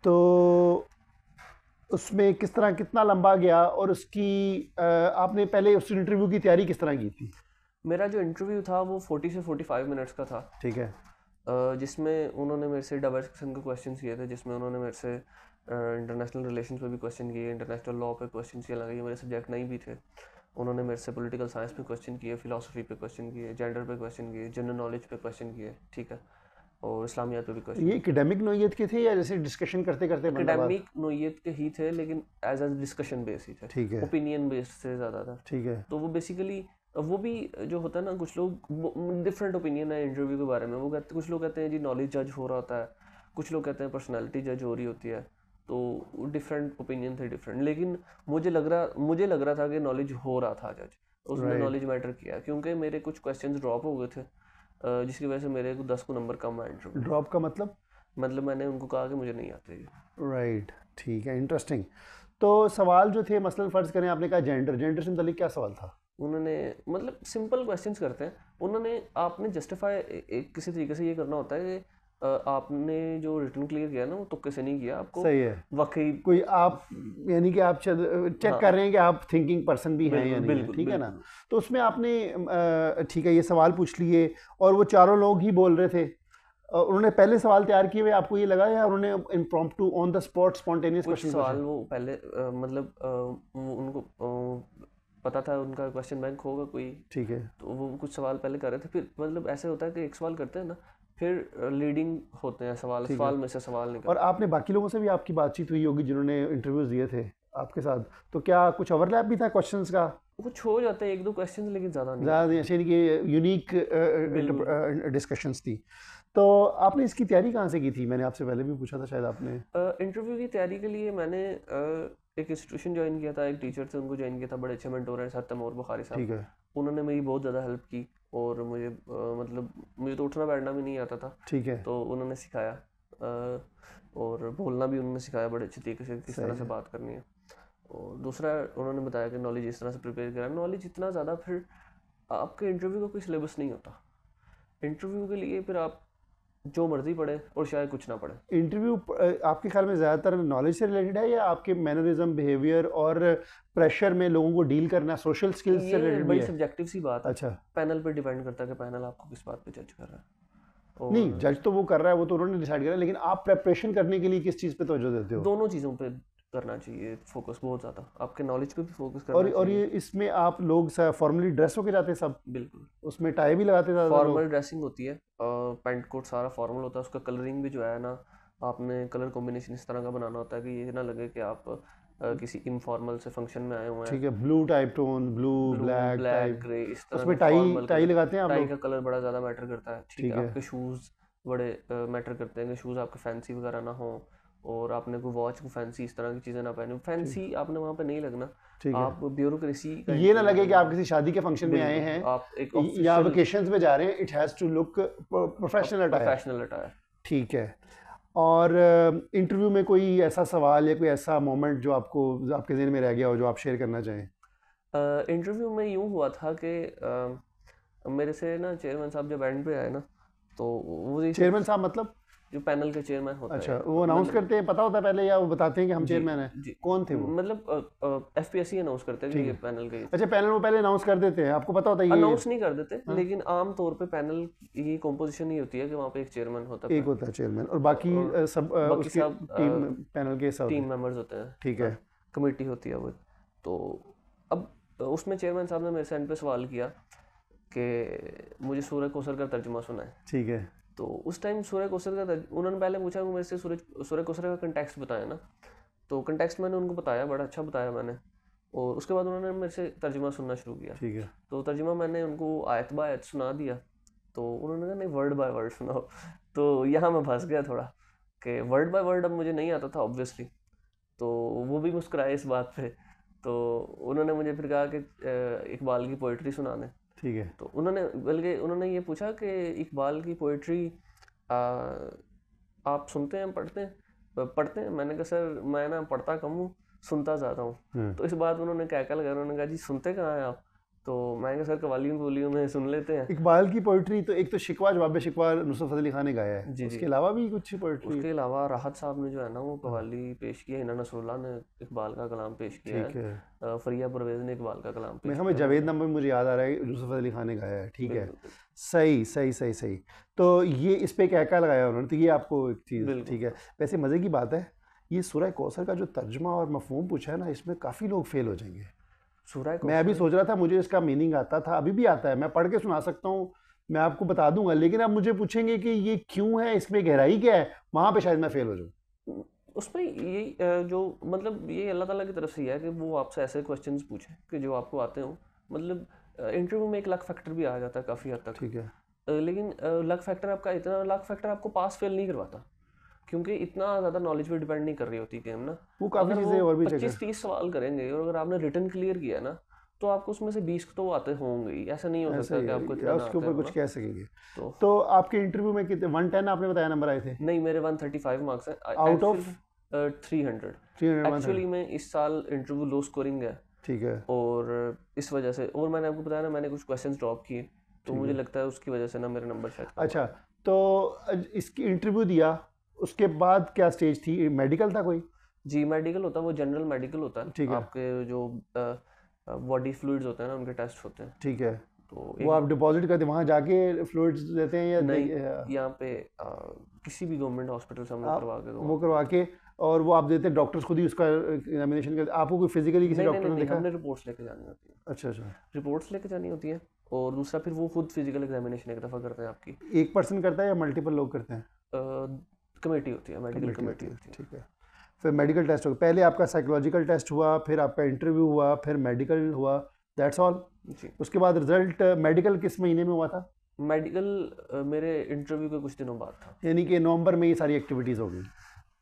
Speaker 2: तो उसमें किस तरह, कितना लंबा गया, और उसकी आपने पहले उस इंटरव्यू की तैयारी किस तरह की थी?
Speaker 1: मेरा जो इंटरव्यू था वो 40 से 45 मिनट्स का था।
Speaker 2: ठीक है।
Speaker 1: जिसमें उन्होंने मेरे से डाइवर्स किस्म के क्वेश्चन किए थे, जिसमें उन्होंने मेरे से इंटरनेशनल रिलेशंस पे भी क्वेश्चन किए, इंटरनेशनल लॉ पे क्वेश्चन किए, लगे मेरे सब्जेक्ट नहीं भी थे। उन्होंने मेरे से पॉलिटिकल साइंस पे क्वेश्चन किए, फिलॉसफी पे क्वेश्चन किए, जेंडर पे क्वेश्चन किए, जनरल नॉलेज पे क्वेश्चन किए, ठीक है, और इस्लामियात पे भी क्वेश्चन।
Speaker 2: ये एकेडमिक नोयत के थे या जैसे डिस्कशन करते करते?
Speaker 1: एकेडमिक नोयत के ही थे, लेकिन एज अ डिस्कशन बेस ही थे।
Speaker 2: ठीक है।
Speaker 1: ओपिनियन बेस्ड से ज़्यादा था।
Speaker 2: ठीक है।
Speaker 1: तो वो बेसिकली वो भी जो होता है ना, कुछ लोग डिफरेंट ओपिनियन है इंटरव्यू के बारे में। वो कहते, कुछ लोग कहते हैं जी नॉलेज जज हो रहा होता है, कुछ लोग कहते हैं पर्सनैलिटी जज हो रही होती है। तो डिफरेंट ओपिनियन थे डिफरेंट, लेकिन मुझे लग रहा था कि नॉलेज हो रहा था जज, उसमें नॉलेज मैटर किया, क्योंकि मेरे कुछ क्वेश्चंस ड्रॉप हो गए थे जिसकी वजह से मेरे को 10 को नंबर कम आए इंटरव्यू।
Speaker 2: ड्रॉप का मतलब?
Speaker 1: मतलब मैंने उनको कहा कि मुझे नहीं आते।
Speaker 2: राइट, ठीक है, इंटरेस्टिंग। तो सवाल जो थे, मसलन फ़र्ज़ करें आपने कहा जेंडर से मुताल्लिक़ क्या सवाल था?
Speaker 1: उन्होंने मतलब सिंपल क्वेश्चंस करते हैं। उन्होंने आपने जस्टिफाई किसी तरीके से ये करना होता है कि आपने जो रिटन क्लियर किया ना वो तुक्के से नहीं किया, आपको
Speaker 2: सही है,
Speaker 1: वाकई
Speaker 2: कोई आप यानी कि आप चेक
Speaker 1: हाँ
Speaker 2: कर रहे हैं कि आप थिंकिंग पर्सन भी हैं या
Speaker 1: बिल्कुल
Speaker 2: नहीं है,
Speaker 1: बिल्कुल
Speaker 2: ठीक है ना?
Speaker 1: बिल्कुल।
Speaker 2: तो उसमें आपने ठीक है, ये सवाल पूछ लिए और वो चारों लोग ही बोल रहे थे, उन्होंने पहले सवाल तैयार किए हुए, आपको ये लगा, या उन्होंने impromptu on the spot spontaneous
Speaker 1: कुछ
Speaker 2: क्वेश्चन पूछे?
Speaker 1: सवाल वो पहले मतलब वो उनको पता था उनका क्वेश्चन बैंक होगा कोई,
Speaker 2: ठीक है,
Speaker 1: तो वो कुछ सवाल पहले कर रहे थे, फिर मतलब ऐसे होता है कि एक सवाल करते हैं ना, फिर लीडिंग होते हैं सवाल,
Speaker 2: ठीक है।
Speaker 1: सवाल में से सवाल
Speaker 2: और
Speaker 1: निकलते
Speaker 2: आपने बाकी लोगों से भी आपकी बातचीत हुई होगी जिन्होंने इंटरव्यूज दिए थे आपके साथ, तो क्या कुछ ओवरलैप भी था क्वेश्चंस का?
Speaker 1: हैं। कुछ हो जाते हैं एक दो क्वेश्चन, लेकिन ज़्यादा नहीं
Speaker 2: ज़्यादा
Speaker 1: होते।
Speaker 2: नहीं, ऐसे नहीं कि यूनिक
Speaker 1: बिल्कुल।
Speaker 2: डिस्कशंस थी। तो आपने इसकी तैयारी कहाँ से की थी? मैंने आपसे पहले भी पूछा था शायद आपने।
Speaker 1: इंटरव्यू की तैयारी के लिए मैंने एक इंस्टीट्यूशन ज्वाइन किया था, एक टीचर से उनको ज्वाइन किया था, बड़े अच्छे मेंटोर हैं सर तैमूर बुखारी साहब।
Speaker 2: ठीक है,
Speaker 1: उन्होंने मेरी बहुत ज़्यादा हेल्प की, और मुझे मतलब मुझे तो उठना बैठना भी नहीं आता था,
Speaker 2: ठीक है,
Speaker 1: तो उन्होंने सिखाया, और बोलना भी उन्होंने सिखाया बड़े अच्छे तरीके से, किस
Speaker 2: सही
Speaker 1: तरह से
Speaker 2: है।
Speaker 1: बात करनी है। और दूसरा उन्होंने बताया कि नॉलेज इस तरह से प्रिपेयर करा, नॉलेज इतना ज़्यादा, फिर आपके इंटरव्यू का कोई सिलेबस नहीं होता। इंटरव्यू के लिए फिर आप जो मर्जी पढ़े और शायद कुछ ना पढ़े।
Speaker 2: इंटरव्यू आपके ख्याल में ज़्यादातर नॉलेज से रिलेटेड है, या आपके मैनरिज्म, बिहेवियर और प्रेशर में लोगों को डील करना, सोशल स्किल्स से
Speaker 1: ये
Speaker 2: रिलेटेड भी
Speaker 1: बड़ी
Speaker 2: है?
Speaker 1: सब्जेक्टिव सी बात है,
Speaker 2: अच्छा,
Speaker 1: पैनल पे डिपेंड करता है कि पैनल आपको किस बात पे जज कर रहा है।
Speaker 2: नहीं,
Speaker 1: और
Speaker 2: जज तो वो कर रहा है, वो तो उन्होंने डिसाइड करा, लेकिन आप प्रेपरेशन करने के लिए किस चीज़ पे तवज्जो देते हो?
Speaker 1: दोनों चीज़ों पे करना चाहिए फोकस, बहुत ज़्यादा आपके नॉलेज पे भी फोकस
Speaker 2: और
Speaker 1: करना
Speaker 2: और
Speaker 1: चाहिए।
Speaker 2: ये इसमें आप लोग फॉर्मली ड्रेस होके जाते हैं सब?
Speaker 1: बिल्कुल।
Speaker 2: उसमें टाई भी लगाते हैं ज़्यादातर
Speaker 1: फॉर्मल
Speaker 2: लोग?
Speaker 1: ड्रेसिंग होती है, पैंट कोट सारा फॉर्मल होता है, उसका कलरिंग भी जो है ना, आपने कलर कॉम्बिनेशन इस तरह का बनाना होता है कि ये ना लगे कि आप किसी इनफॉर्मल से फंक्शन में आए हुए हैं।
Speaker 2: ठीक है, blue type tone, blue
Speaker 1: blue
Speaker 2: black
Speaker 1: black
Speaker 2: type.
Speaker 1: Grey इस तरह
Speaker 2: उसमें
Speaker 1: के
Speaker 2: टाई
Speaker 1: फॉर्मल
Speaker 2: टाई
Speaker 1: कलर।
Speaker 2: लगाते हैं आप
Speaker 1: टाई
Speaker 2: लोग?
Speaker 1: का कलर बड़ा ज़्यादा मैटर करता है, ठीक
Speaker 2: ठीक
Speaker 1: है।
Speaker 2: है,
Speaker 1: आपके शूज़ बड़े मैटर करते हैं कि शूज़ आपके फैंसी वगैरह ना हो, और आपने कोई वॉच को फैंसी इस तरह की चीज़ें ना पहने,
Speaker 2: ठीक,
Speaker 1: फैंसी आपने वहाँ पे नहीं लगना।
Speaker 2: ठीक है।
Speaker 1: आप ब्यूरोक्रेसी का
Speaker 2: ये ना
Speaker 1: इंटरव्यू
Speaker 2: लगे कि
Speaker 1: अटेंड
Speaker 2: आप
Speaker 1: करें।
Speaker 2: किसी शादी के फंक्शन में आए
Speaker 1: बिल्कुल,
Speaker 2: हैं
Speaker 1: आप एक
Speaker 2: या
Speaker 1: ऑफिशियल
Speaker 2: वेकेशंस में जा रहे हैं, it has to look professional attire.
Speaker 1: Professional attire.
Speaker 2: ठीक है। और इंटरव्यू में कोई ऐसा सवाल या कोई ऐसा मोमेंट जो आपको आपके ज़हन में रह गया हो, जो आप शेयर करना चाहें?
Speaker 1: इंटरव्यू में यूँ हुआ था कि मेरे से ना चेयरमैन साहब जब एंड पे आए ना, तो वो ये सब
Speaker 2: चेयरमैन साहब मतलब?
Speaker 1: जो पैनल के चेयरमैन होता है
Speaker 2: अच्छा,
Speaker 1: एक,
Speaker 2: वो अनाउंस
Speaker 1: मतलब
Speaker 2: करते हैं, पता होता है पहले, या वो बताते हैं कि हम
Speaker 1: जी
Speaker 2: चेयरमैन हैं?
Speaker 1: जी,
Speaker 2: कौन थे वो?
Speaker 1: मतलब एफपीएससी अनाउंस करते हैं कि
Speaker 2: ठीक
Speaker 1: ये
Speaker 2: है।
Speaker 1: पैनल के।
Speaker 2: अच्छा, पैनल वो पहले अनाउंस कर देते हैं, आपको पता होता है ये?
Speaker 1: अनाउंस नहीं कर देते,
Speaker 2: हाँ,
Speaker 1: लेकिन आम तौर पे पैनल की कॉम्पोजिशन ये होती है कि वहाँ पे एक चेयरमैन होता है
Speaker 2: एक होता है चेयरमैन और बाकी
Speaker 1: और
Speaker 2: सब
Speaker 1: बाकी
Speaker 2: उसके
Speaker 1: सब
Speaker 2: टीम पैनल के हिस्सा होते
Speaker 1: टीम
Speaker 2: हैं।
Speaker 1: मेंबर्स होते हैं।
Speaker 2: ठीक है,
Speaker 1: कमेटी होती है वो। तो अब उसमें चेयरमैन साहब ने मेरे से एंड पे सवाल किया कि मुझे सूरज कौसर का तर्जुमा सुना है।
Speaker 2: ठीक है,
Speaker 1: तो उस टाइम सूरज कौसर का उन्होंने पहले पूछा कि मेरे से सूरज कौसर का कंटेक्स्ट बताया ना, तो कंटेक्स्ट मैंने उनको बताया, बड़ा अच्छा बताया मैंने, और उसके बाद उन्होंने मेरे से तर्जुमा सुनना शुरू किया।
Speaker 2: ठीक है,
Speaker 1: तो तर्जुमा मैंने उनको आयत बाय आयत सुना दिया, तो उन्होंने कहा नहीं वर्ड बाय वर्ड सुनाओ। तो यहाँ मैं फंस गया थोड़ा कि वर्ड बाय वर्ड अब मुझे नहीं आता था ऑब्वियसली, तो वो भी मुस्कुराए इस बात पे। तो उन्होंने मुझे फिर कहा कि इकबाल की पोइट्री सुना दें।
Speaker 2: ठीक है,
Speaker 1: तो उन्होंने बल्कि उन्होंने ये पूछा कि इकबाल की पोइट्री आप सुनते हैं पढ़ते हैं। मैंने कहा सर मैं ना पढ़ता कम हूँ, सुनता ज़्यादा हूँ।
Speaker 2: हाँ,
Speaker 1: तो इस बात उन्होंने क्या लगा, उन्होंने कहा जी सुनते कहाँ हैं आप? तो मैंने कहा सर कवालियों बोलियों में सुन लेते हैं।
Speaker 2: इकबाल की पोइट्री तो एक तो शिकवा जवाब शिकवा नुसरत फतेह अली खान ने गाया है,
Speaker 1: जी जी।
Speaker 2: उसके अलावा भी कुछ पोइट्री?
Speaker 1: उसके अलावा राहत साहब ने जो है ना वो कवाली पेश किया है, इना नसरुल्लाह ने इकबाल का कलाम पेश किया
Speaker 2: ठीक है,
Speaker 1: है, फरिया परवेज़ ने इकबाल का कलाम
Speaker 2: मैं
Speaker 1: पेश
Speaker 2: हमें
Speaker 1: किया
Speaker 2: जावेद
Speaker 1: है।
Speaker 2: नंबर मुझे याद आ रहा है, नुसरत फतेह अली खान ने गाया है। ठीक है,
Speaker 1: बिल्कुल
Speaker 2: सही सही सही सही। तो ये इस पे क्या क्या लगाया उन्होंने, तो ये आपको एक चीज़
Speaker 1: बिल्कुल।
Speaker 2: ठीक है। वैसे मज़े की बात है, ये सूरह कौसर का जो तर्जुमा और मफहूम पूछा है ना, इसमें काफ़ी लोग फेल हो जाएंगे।
Speaker 1: सूरह
Speaker 2: मैं अभी
Speaker 1: कौसर
Speaker 2: सोच रहा था, मुझे इसका मीनिंग आता था, अभी भी आता है, मैं पढ़ के सुना सकता हूँ, मैं आपको बता दूंगा, लेकिन आप मुझे पूछेंगे कि ये क्यों है, इसमें गहराई क्या है, वहाँ पे शायद मैं फेल हो जाऊँ।
Speaker 1: उसमें ये जो मतलब ये अल्लाह ताला की तरफ से ही है कि वो आपसे ऐसे क्वेश्चंस पूछे कि जो आपको आते हो। मतलब इंटरव्यू में एक लक फैक्टर भी आ जाता है काफ़ी हद तक।
Speaker 2: ठीक है,
Speaker 1: लेकिन लक फैक्टर आपका इतना लक फैक्टर आपको पास फेल नहीं करवाता, क्योंकि इतना ज़्यादा नॉलेज पे डिपेंड नहीं कर रही होती गेम ना।
Speaker 2: वो काफ़ी
Speaker 1: अगर वो
Speaker 2: चीज़ें और भी चेक
Speaker 1: 25-30 सवाल करेंगे और अगर आपने रिटर्न क्लियर किया ना, तो आपको उसमें से 20 तो आते होंगे ही। ऐसा नहीं हो
Speaker 2: ऐसा
Speaker 1: सकता
Speaker 2: ही
Speaker 1: कि आपको
Speaker 2: है,
Speaker 1: इतना ना
Speaker 2: उसके
Speaker 1: आते
Speaker 2: ऊपर
Speaker 1: हो
Speaker 2: कुछ
Speaker 1: ना।
Speaker 2: कह सकेंगे।
Speaker 1: तो
Speaker 2: तो आपके इंटरव्यू में कितने 110 आपने बताया नंबर आए थे?
Speaker 1: नहीं, मेरे 135 मार्क्स हैं
Speaker 2: आउट ऑफ
Speaker 1: एक्चुअली 300।
Speaker 2: 300?
Speaker 1: एक्चुअली में इस साल इंटरव्यू लो स्कोरिंग है,
Speaker 2: ठीक है,
Speaker 1: और इस वजह से, और मैंने आपको बताया ना मैंने कुछ क्वेश्चंस ड्रॉप किए, तो
Speaker 2: ठीक
Speaker 1: मुझे
Speaker 2: है।
Speaker 1: लगता है उसकी वजह से ना मेरे नंबर शायद कम
Speaker 2: अच्छा,
Speaker 1: आए।
Speaker 2: तो इसकी इंटरव्यू दिया, उसके बाद क्या स्टेज थी? मेडिकल था कोई?
Speaker 1: जी मेडिकल होता है, वो जनरल मेडिकल होता है,
Speaker 2: ठीक है,
Speaker 1: आपके जो बॉडी फ्लूइड्स होते हैं ना उनके टेस्ट होते हैं।
Speaker 2: ठीक है।
Speaker 1: तो
Speaker 2: वो
Speaker 1: एक
Speaker 2: आप डिपॉजिट करते वहाँ जाके फ्लूइड्स देते हैं या
Speaker 1: नहीं, यहाँ पे किसी भी गवर्नमेंट हॉस्पिटल से हम लोग
Speaker 2: आप
Speaker 1: करवा के
Speaker 2: वो
Speaker 1: वहाँ पे
Speaker 2: करवा
Speaker 1: देते
Speaker 2: के, और वो आप देते हैं, डॉक्टर्स खुद ही उसका एग्जामिनेशन करते? आपको कोई फिजिकली
Speaker 1: हैं।
Speaker 2: किसी
Speaker 1: नहीं नहीं
Speaker 2: डॉक्टर
Speaker 1: नहीं
Speaker 2: ने
Speaker 1: नहीं,
Speaker 2: देखा?
Speaker 1: हमने रिपोर्ट्स लेके जानी होती है।
Speaker 2: अच्छा अच्छा।
Speaker 1: रिपोर्ट्स लेके जानी होती है, और दूसरा फिर वो खुद फिजिकल एग्जामिनेशन एक दफ़ा करते हैं आपकी।
Speaker 2: एक पर्सन करता है या मल्टीपल लोग करते हैं?
Speaker 1: कमेटी होती है, मेडिकल
Speaker 2: कमेटी होती
Speaker 1: कमेटी
Speaker 2: है,
Speaker 1: होती है।
Speaker 2: ठीक है। फिर मेडिकल टेस्ट हो गया, पहले आपका साइकोलॉजिकल टेस्ट हुआ, फिर आपका इंटरव्यू हुआ, फिर मेडिकल हुआ, दैट्स ऑल?
Speaker 1: जी
Speaker 2: उसके बाद रिजल्ट मेडिकल किस महीने में हुआ था?
Speaker 1: मेडिकल मेरे इंटरव्यू के कुछ दिनों बाद था।
Speaker 2: यानी कि नवंबर में ये सारी एक्टिविटीज़ हो गई?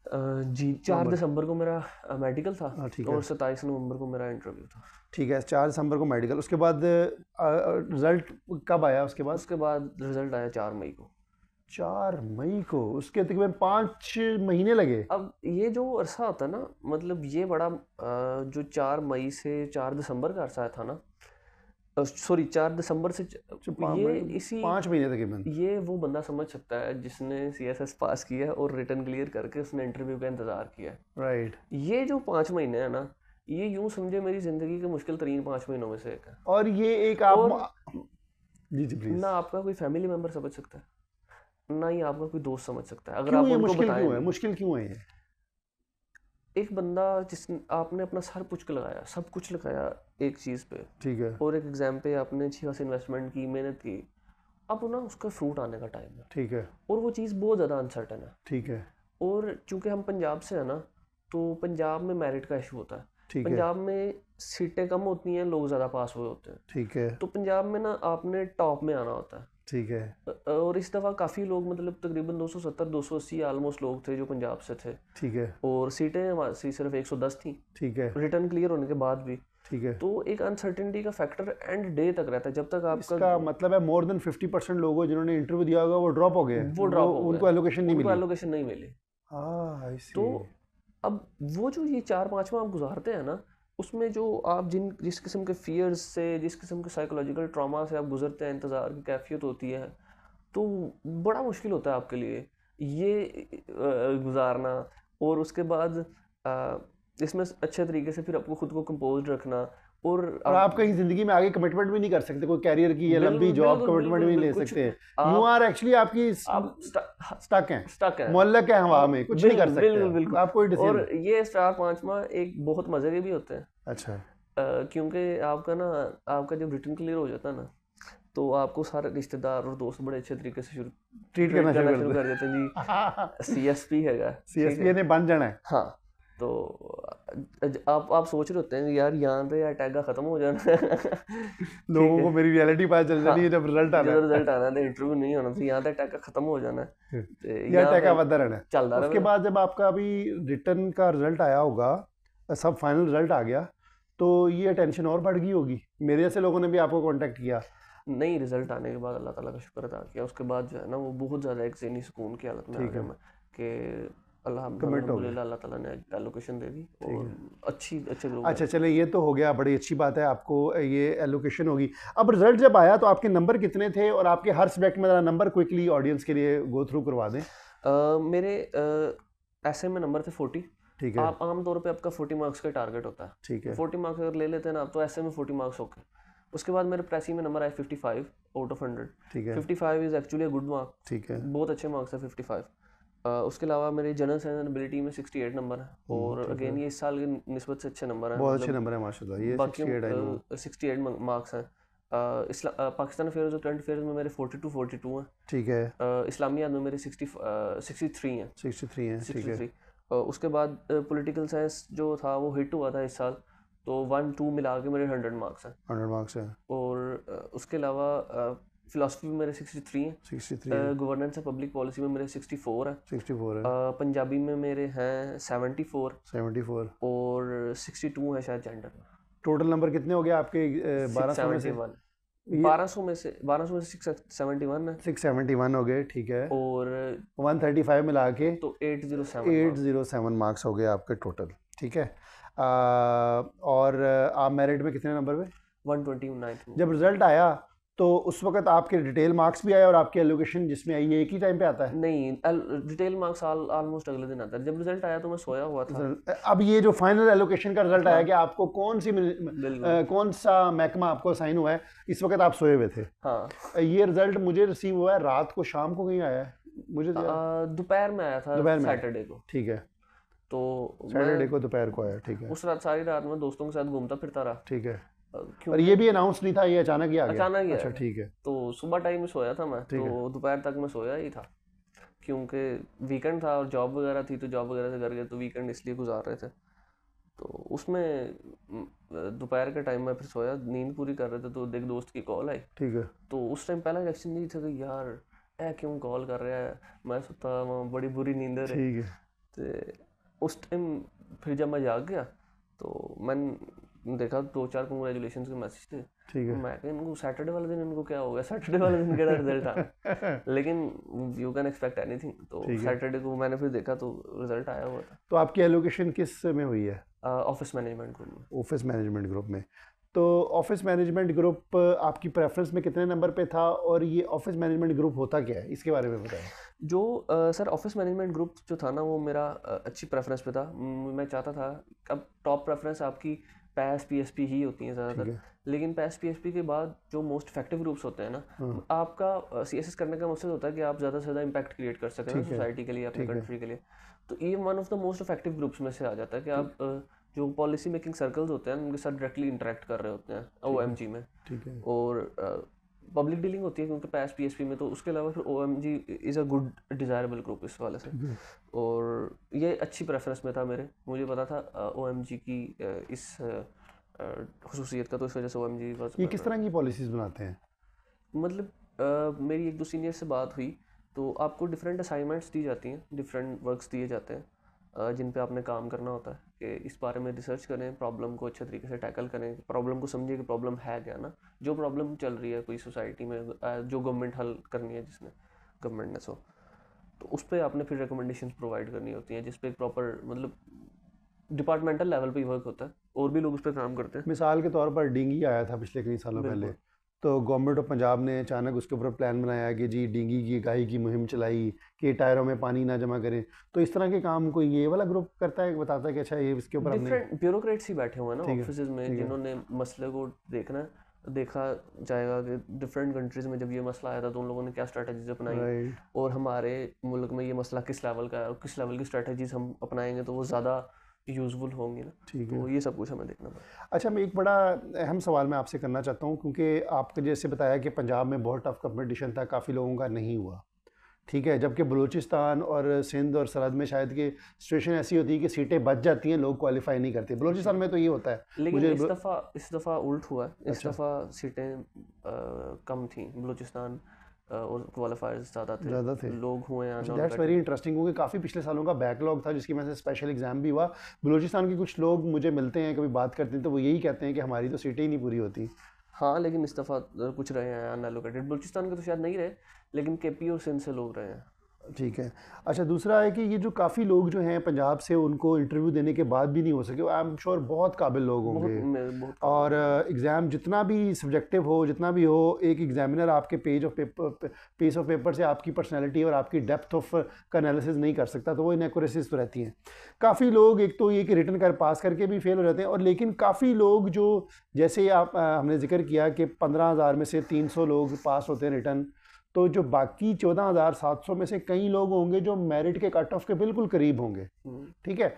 Speaker 1: जी 4
Speaker 2: नवंबर,
Speaker 1: दिसंबर को मेरा मेडिकल था,
Speaker 2: हाँ ठीक
Speaker 1: और
Speaker 2: है।
Speaker 1: 27 नवंबर को मेरा इंटरव्यू था।
Speaker 2: ठीक है, 4 दिसंबर को मेडिकल, उसके बाद रिजल्ट कब आया उसके बाद?
Speaker 1: उसके बाद रिजल्ट आया 4 मई को।
Speaker 2: 4 मई को? उसके तकरीबन 5 महीने लगे?
Speaker 1: अब ये जो अरसा होता है ना, मतलब ये बड़ा जो 4 मई से 4 दिसंबर का अरसा था ना, सॉरी 4 दिसंबर से ये इसी
Speaker 2: 5 महीने तकरीबन?
Speaker 1: ये वो बंदा समझ सकता है जिसने CSS पास किया है और रिटर्न क्लियर करके उसने इंटरव्यू का इंतज़ार किया है।
Speaker 2: राइट।
Speaker 1: ये जो 5 महीने है ना, ये यूं समझे मेरी ज़िंदगी के मुश्किल तरीन 5 महीनों में से एक है।
Speaker 2: और ये एक आप
Speaker 1: और
Speaker 2: जी जी प्लीज।
Speaker 1: ना आपका कोई फैमिली मेम्बर समझ सकता है, ना ही आपका कोई दोस्त समझ सकता है, अगर
Speaker 2: क्यों
Speaker 1: आप
Speaker 2: ये
Speaker 1: उनको
Speaker 2: मुश्किल
Speaker 1: बताएं
Speaker 2: क्यों है?
Speaker 1: भी।
Speaker 2: मुश्किल क्यों है ये?
Speaker 1: एक बंदा जिस आपने अपना सर कुछ लगाया, सब कुछ लगाया एक चीज़ पे,
Speaker 2: ठीक है,
Speaker 1: और एक एग्जाम पे आपने अच्छी खासी इन्वेस्टमेंट की, मेहनत की, अब ना उसका फ्रूट आने का टाइम है,
Speaker 2: ठीक है,
Speaker 1: और वो चीज़ बहुत ज़्यादा अनसर्टन है।
Speaker 2: ठीक है,
Speaker 1: और चूंकि हम पंजाब से है ना, तो पंजाब में मेरिट का इशू होता है।
Speaker 2: ठीक है,
Speaker 1: पंजाब में सीटें कम होती हैं, लोग ज़्यादा पास हुए होते हैं,
Speaker 2: ठीक है,
Speaker 1: तो पंजाब में ना आपने टॉप में आना होता है।
Speaker 2: ठीक है,
Speaker 1: और इस दफ़ा काफ़ी लोग, मतलब तकरीबन 270-280 ऑलमोस्ट लोग थे जो पंजाब से थे,
Speaker 2: ठीक है,
Speaker 1: और सीटें हमारी सिर्फ 110 थी
Speaker 2: ठीक है,
Speaker 1: रिटर्न क्लियर होने के बाद भी।
Speaker 2: ठीक है।
Speaker 1: तो एक अनसर्टेनिटी का फैक्टर एंड डे तक रहता है, जब तक आपका
Speaker 2: इसका मतलब है मोर देन 50% लोगों जिन्होंने इंटरव्यू दिया होगा वो ड्रॉप हो गए,
Speaker 1: वो ड्रॉप हो
Speaker 2: उनको
Speaker 1: गया,
Speaker 2: एलोकेशन नहीं
Speaker 1: उनको
Speaker 2: मिली।
Speaker 1: एलोकेशन नहीं मिली।
Speaker 2: आई सी।
Speaker 1: तो अब वो जो ये 4-5 माह आप गुजारते हैं ना, उसमें जो आप जिस किस्म के फियर्स से, जिस किस्म के साइकोलॉजिकल ट्रॉमा से आप गुजरते हैं, इंतज़ार की कैफियत होती है, तो बड़ा मुश्किल होता है आपके लिए ये गुजारना। और उसके बाद इसमें अच्छे तरीके से फिर आपको खुद को कंपोज रखना, और
Speaker 2: और आप कहीं जिंदगी में आगे कमिटमेंट भी नहीं कर सकते, कोई कैरियर की या लंबी जॉब
Speaker 1: बिल्कुल
Speaker 2: कमिटमेंट भी
Speaker 1: बिल्कुल
Speaker 2: नहीं ले
Speaker 1: कुछ
Speaker 2: सकते।
Speaker 1: आप
Speaker 2: यू आर एक्चुअली आपकी
Speaker 1: आप
Speaker 2: स्टक हैं,
Speaker 1: स्टक है,
Speaker 2: मुअल्लक है हवा में, कुछ नहीं कर सकते
Speaker 1: बिल्कुल
Speaker 2: आप।
Speaker 1: बिल्कुल।
Speaker 2: आप कोई
Speaker 1: और
Speaker 2: डिसीजन।
Speaker 1: ये 4-5 माह एक बहुत मजे के भी होते हैं,
Speaker 2: अच्छा,
Speaker 1: क्योंकि आपका ना, आपका जब रिटर्न क्लियर हो जाता है ना, तो आपको सारे रिश्तेदार और दोस्त बड़े अच्छे तरीके से
Speaker 2: ट्रीट करना शुरू
Speaker 1: कर देते हैं जी। CSP हैगा,
Speaker 2: CSP ने बन जाना है।
Speaker 1: हाँ, तो आप सोच रहे होते हैं यार यहाँ पे अटैगा खत्म हो जाना है।
Speaker 2: लोगों को मेरी रियलिटी पता चल जानी है
Speaker 1: हाँ,
Speaker 2: जब रिजल्ट आना
Speaker 1: जब
Speaker 2: है।
Speaker 1: रिजल्ट आना है, इंटरव्यू नहीं होना, तो यहाँ पे अटैगा खत्म हो जाना है, तो
Speaker 2: या
Speaker 1: यहाँ
Speaker 2: टैका
Speaker 1: पे
Speaker 2: बदला रहना है।
Speaker 1: चलता
Speaker 2: उसके
Speaker 1: रहे।
Speaker 2: बाद जब आपका अभी रिटर्न का रिजल्ट आया होगा, सब फाइनल रिजल्ट आ गया, तो ये टेंशन और बढ़ गई होगी। मेरे जैसे लोगों ने भी आपको कांटेक्ट किया?
Speaker 1: नहीं, रिजल्ट आने के बाद अल्लाह ताला का शुक्र अदा किया, उसके बाद जो है ना वो बहुत ज़्यादा एक ज़हनी सुकून की हालत में आ
Speaker 2: ठीक
Speaker 1: गया
Speaker 2: है,
Speaker 1: मैं, कि अल्हम्दुलिल्लाह अल्लाह ताला ने एलोकेशन दे दी, और अच्छे लोग
Speaker 2: अच्छा चले, ये तो हो गया, बड़ी अच्छी बात है, आपको ये एलोकेशन होगी। अब रिजल्ट जब आया तो आपके नंबर कितने थे, और आपके हर सब्जेक्ट में नंबर क्विकली ऑडियंस के लिए गो थ्रू करवा दें।
Speaker 1: मेरे ऐसे में नंबर थे 40।
Speaker 2: ठीक है,
Speaker 1: आप आमतौर पे आपका 40 मार्क्स का टारगेट होता है,
Speaker 2: ठीक है,
Speaker 1: 40 मार्क्स अगर ले लेते हैं ना आप, तो ऐसे में 40 मार्क्स होके उसके बाद मेरे प्रेसी में नंबर आए 55 आउट ऑफ 100।
Speaker 2: ठीक है,
Speaker 1: 55 is actually a good mark,
Speaker 2: ठीक है,
Speaker 1: बहुत अच्छे मार्क्स है 55। उसके अलावा मेरे जनरल साइंस एंड एबिलिटी में 68 नंबर है, और
Speaker 2: ठीक
Speaker 1: अगेन
Speaker 2: है,
Speaker 1: ये इस साल के निस्बत से अच्छे नंबर हैं,
Speaker 2: बहुत अच्छे
Speaker 1: मतलब
Speaker 2: नंबर है माशाल्लाह, ये
Speaker 1: बाकी
Speaker 2: 68 आई नो।
Speaker 1: 68 मार्क्स हैं। पाकिस्तान अफेयर्स और करंट अफेयर्स में मेरे 42 हैं।
Speaker 2: ठीक है,
Speaker 1: इस्लामियात में मेरे 63 हैं,
Speaker 2: 63 है, ठीक है,
Speaker 1: 63। उसके बाद पॉलिटिकल साइंस जो था वो हिट हुआ था इस साल, तो 1-2 मिला के मेरे 100 मार्क्स हैं।
Speaker 2: 100 मार्क्स है,
Speaker 1: और उसके अलावा फिलासफी में मेरे 63 हैं,
Speaker 2: 63 है,
Speaker 1: गवर्नेंस एंड पब्लिक पॉलिसी में मेरे 64 हैं,
Speaker 2: 64 है,
Speaker 1: पंजाबी में मेरे हैं 74,
Speaker 2: 74।
Speaker 1: और 62 है शायद जेंडर में।
Speaker 2: टोटल नंबर कितने हो गए आपके 1200 में से?
Speaker 1: 1200 में से 671 है,
Speaker 2: 671 हो गए, ठीक है,
Speaker 1: और
Speaker 2: 135 मिला के
Speaker 1: तो 807
Speaker 2: 807 मार्क्स हो गए आपके टोटल, ठीक है। और आप मेरिट में कितने नंबर पे?
Speaker 1: 129 में।
Speaker 2: जब रिजल्ट आया तो उस वक्त आपके डिटेल मार्क्स भी आए और आपकी एलोकेशन जिसमें आई है एक ही टाइम पे आता है?
Speaker 1: नहीं, डिटेल मार्क्स ऑलमोस्ट अगले दिन आता है। जब रिजल्ट आया तो मैं सोया हुआ था।
Speaker 2: अब ये जो फाइनल एलोकेशन का रिजल्ट आया
Speaker 1: हाँ
Speaker 2: कि आपको
Speaker 1: बिल्कुल।
Speaker 2: कौन सा महकमा आपको असाइन हुआ है, इस वक्त आप सोए हुए थे।
Speaker 1: हाँ
Speaker 2: ये रिजल्ट मुझे रिसीव हुआ है रात को, शाम को कहीं आया है मुझे तो याद।
Speaker 1: दोपहर में आया था,
Speaker 2: दोपहर में आया,
Speaker 1: सैटरडे को।
Speaker 2: ठीक है।
Speaker 1: तो
Speaker 2: सैटरडे
Speaker 1: मैं
Speaker 2: को दोपहर को आया, ठीक है।
Speaker 1: उस रात, सारी रात में दोस्तों के साथ घूमता फिरता रहा,
Speaker 2: ठीक है। और
Speaker 1: क्योंकि
Speaker 2: ये भी अनाउंस नहीं था, ये अचानक ही आ गया?
Speaker 1: अचानक ही
Speaker 2: अच्छा,
Speaker 1: आया।
Speaker 2: ठीक है।
Speaker 1: तो सुबह टाइम में सोया था मैं,
Speaker 2: ठीक है।
Speaker 1: तो दोपहर तक मैं सोया ही था, क्योंकि वीकेंड था और जॉब वगैरह थी, तो जॉब वगैरह से घर गए तो वीकेंड इसलिए गुजार रहे थे। तो उसमें दोपहर के टाइम में फिर सोया, नींद पूरी कर रहे थे, तो एक दोस्त की कॉल आई।
Speaker 2: ठीक है।
Speaker 1: तो उस टाइम पहला रिएक्शन यही था कि यार ऐ क्यों कॉल कर रहा है, मैं सोता वहाँ बड़ी बुरी नींद है।
Speaker 2: ठीक है।
Speaker 1: तो उस टाइम फिर जब मैं जाग गया तो मैंने देखा 2-4 कंग्रेचुलेशन के मैसेज थे।
Speaker 2: ठीक है।
Speaker 1: मैं कहा इनको सैटरडे वाले दिन इनको क्या हो गया, सैटरडे वाले दिन केड़ा रिजल्ट आ लेकिन यू कैन एक्सपेक्ट एनीथिंग। तो
Speaker 2: ठीक है।
Speaker 1: सैटरडे को मैंने फिर देखा तो रिजल्ट आया हुआ था।
Speaker 2: तो आपकी एलोकेशन किस में हुई है?
Speaker 1: ऑफिस मैनेजमेंट ग्रुप में।
Speaker 2: ऑफिस मैनेजमेंट ग्रुप में। तो ऑफिस मैनेजमेंट ग्रुप आपकी प्रेफरेंस में कितने नंबर पे था, और ये ऑफिस मैनेजमेंट ग्रुप होता क्या है, इसके बारे में बताएं।
Speaker 1: जो सर ऑफिस मैनेजमेंट ग्रुप जो था ना, वो मेरा अच्छी प्रेफरेंस पे था। मैं चाहता था, अब टॉप प्रेफरेंस आपकी पैस पीएसपी ही होती है
Speaker 2: ठीक
Speaker 1: ज़्यादातर,
Speaker 2: है।
Speaker 1: लेकिन पैस पीएसपी के बाद जो मोस्ट इफेक्टिव ग्रुप्स होते हैं ना,
Speaker 2: हाँ,
Speaker 1: आपका सीएसएस करने का मकसद होता है कि आप ज़्यादा से ज़्यादा इम्पैक्ट क्रिएट कर सकें ना
Speaker 2: ठीक है।
Speaker 1: सोसाइटी के लिए, अपने
Speaker 2: ठीक है।
Speaker 1: कंट्री के लिए। तो ये one of the most effective groups में से आ जाता है कि आप जो पॉलिसी मेकिंग सर्कल्स होते हैं उनके साथ डायरेक्टली इंटरेक्ट कर रहे होते हैं ओएमजी में।
Speaker 2: ठीक है।
Speaker 1: और पब्लिक डीलिंग होती है क्योंकि पैस पीएसपी में, तो उसके अलावा फिर OMG is a good desirable group इस वाले से। और ये अच्छी प्रेफरेंस में था मेरे, मुझे पता था ओएमजी की इस खसूसियत का, तो इस वजह से ओएमजी
Speaker 2: ये किस तरह की पॉलिसीज़ बनाते हैं?
Speaker 1: मतलब मेरी एक दो सीनियर से बात हुई, तो आपको डिफरेंट असाइनमेंट्स दी जाती हैं, डिफरेंट वर्क्स दिए जाते हैं जिन पे आपने काम करना होता है कि इस बारे में रिसर्च करें, प्रॉब्लम को अच्छे तरीके से टैकल करें, प्रॉब्लम को समझिए कि प्रॉब्लम है क्या ना, जो प्रॉब्लम चल रही है कोई सोसाइटी में जो गवर्नमेंट हल करनी है, जिसने गवर्नमेंट ने सो, तो उस पर आपने फिर रिकमेंडेशंस प्रोवाइड करनी होती हैं, जिस पे एक प्रॉपर मतलब डिपार्टमेंटल लेवल पे ही वर्क होता है, और भी लोग उस पर काम करते हैं।
Speaker 2: मिसाल के तौर पर डींगी आया था पिछले कई सालों पहले, तो गवर्नमेंट ऑफ पंजाब ने अचानक उसके ऊपर प्लान बनाया कि जी डींगी की गाही की मुहिम चलाई कि टायरों में पानी ना जमा करें। तो इस तरह के काम कोई ये वाला ग्रुप करता है, बताता है कि अच्छा ये इसके ऊपर हमने।
Speaker 1: डिफरेंट ब्यूरोक्रेट्स ही बैठे हुए हैं ना
Speaker 2: ठीक है।
Speaker 1: ऑफिस में,
Speaker 2: ठीक है।
Speaker 1: जिन्होंने मसले को देखा जाएगा कि डिफरेंट कंट्रीज में जब ये मसला आया था तो उन लोगों ने क्या स्ट्रेटजीज अपनाई,
Speaker 2: राइट।
Speaker 1: और हमारे मुल्क में ये मसला किस लेवल का है और किस लेवल की स्ट्रेटजीज हम अपनाएंगे तो वो ज़्यादा यूजफुल होंगी ना।
Speaker 2: ठीक है।
Speaker 1: तो ये सब कुछ हमें देखना पड़ेगा।
Speaker 2: अच्छा, मैं एक बड़ा अहम सवाल मैं आपसे करना चाहता हूँ, क्योंकि आपने जैसे बताया कि पंजाब में बहुत टफ कंपटीशन था, काफ़ी लोगों का नहीं हुआ, ठीक है, जबकि बलूचिस्तान और सिंध और सरहद में शायद कि सिचुएशन ऐसी होती है कि सीटें बच जाती हैं, लोग क्वालिफाई नहीं करते। बलूचिस्तान में तो ये होता है।
Speaker 1: लेकिन
Speaker 2: मुझे
Speaker 1: इस दफ़ा उल्ट हुआ है, इस
Speaker 2: अच्छा।
Speaker 1: दफ़ा सीटें कम थी, बलूचिस्तान और क्वालिफायर्स ज़्यादा
Speaker 2: ज़्यादा थे।
Speaker 1: लोग हुए हैं।
Speaker 2: दैट्स वेरी इंटरेस्टिंग, क्योंकि काफ़ी पिछले सालों का बैकलॉग था जिसकी वजह से स्पेशल एग्जाम भी हुआ। बलूचिस्तान के कुछ लोग मुझे मिलते हैं, कभी बात करते हैं, तो वो यही कहते हैं कि हमारी तो सीटें ही नहीं पूरी होती।
Speaker 1: हाँ, लेकिन इस दफ़ा कुछ रहे हैं अनएलोकेटेड, बलूचिस्तान के तो शायद नहीं रहे, लेकिन केपी और सिंध से लोग रहे हैं।
Speaker 2: ठीक है। अच्छा, दूसरा है कि ये जो काफ़ी लोग जो हैं पंजाब से, उनको इंटरव्यू देने के बाद भी नहीं हो सके, आई एम श्योर बहुत काबिल लोग होंगे। और एग्ज़ाम जितना भी सब्जेक्टिव हो, जितना भी हो, एक एग्जामिनर आपके पेज ऑफ पेपर से आपकी पर्सनैलिटी और आपकी डेप्थ ऑफ का एनालिसिस नहीं कर सकता, तो वो इनएक्यूरेसीज तो रहती हैं। काफ़ी लोग एक तो ये कि रिटन कर पास करके भी फेल हो जाते हैं, और लेकिन काफ़ी लोग जो, जैसे आप हमने जिक्र किया कि 15,000 में से 300 लोग पास होते हैं रिटन, तो जो बाकी 14,700 में से कई लोग होंगे जो मेरिट के कट ऑफ के बिल्कुल करीब होंगे। ठीक है।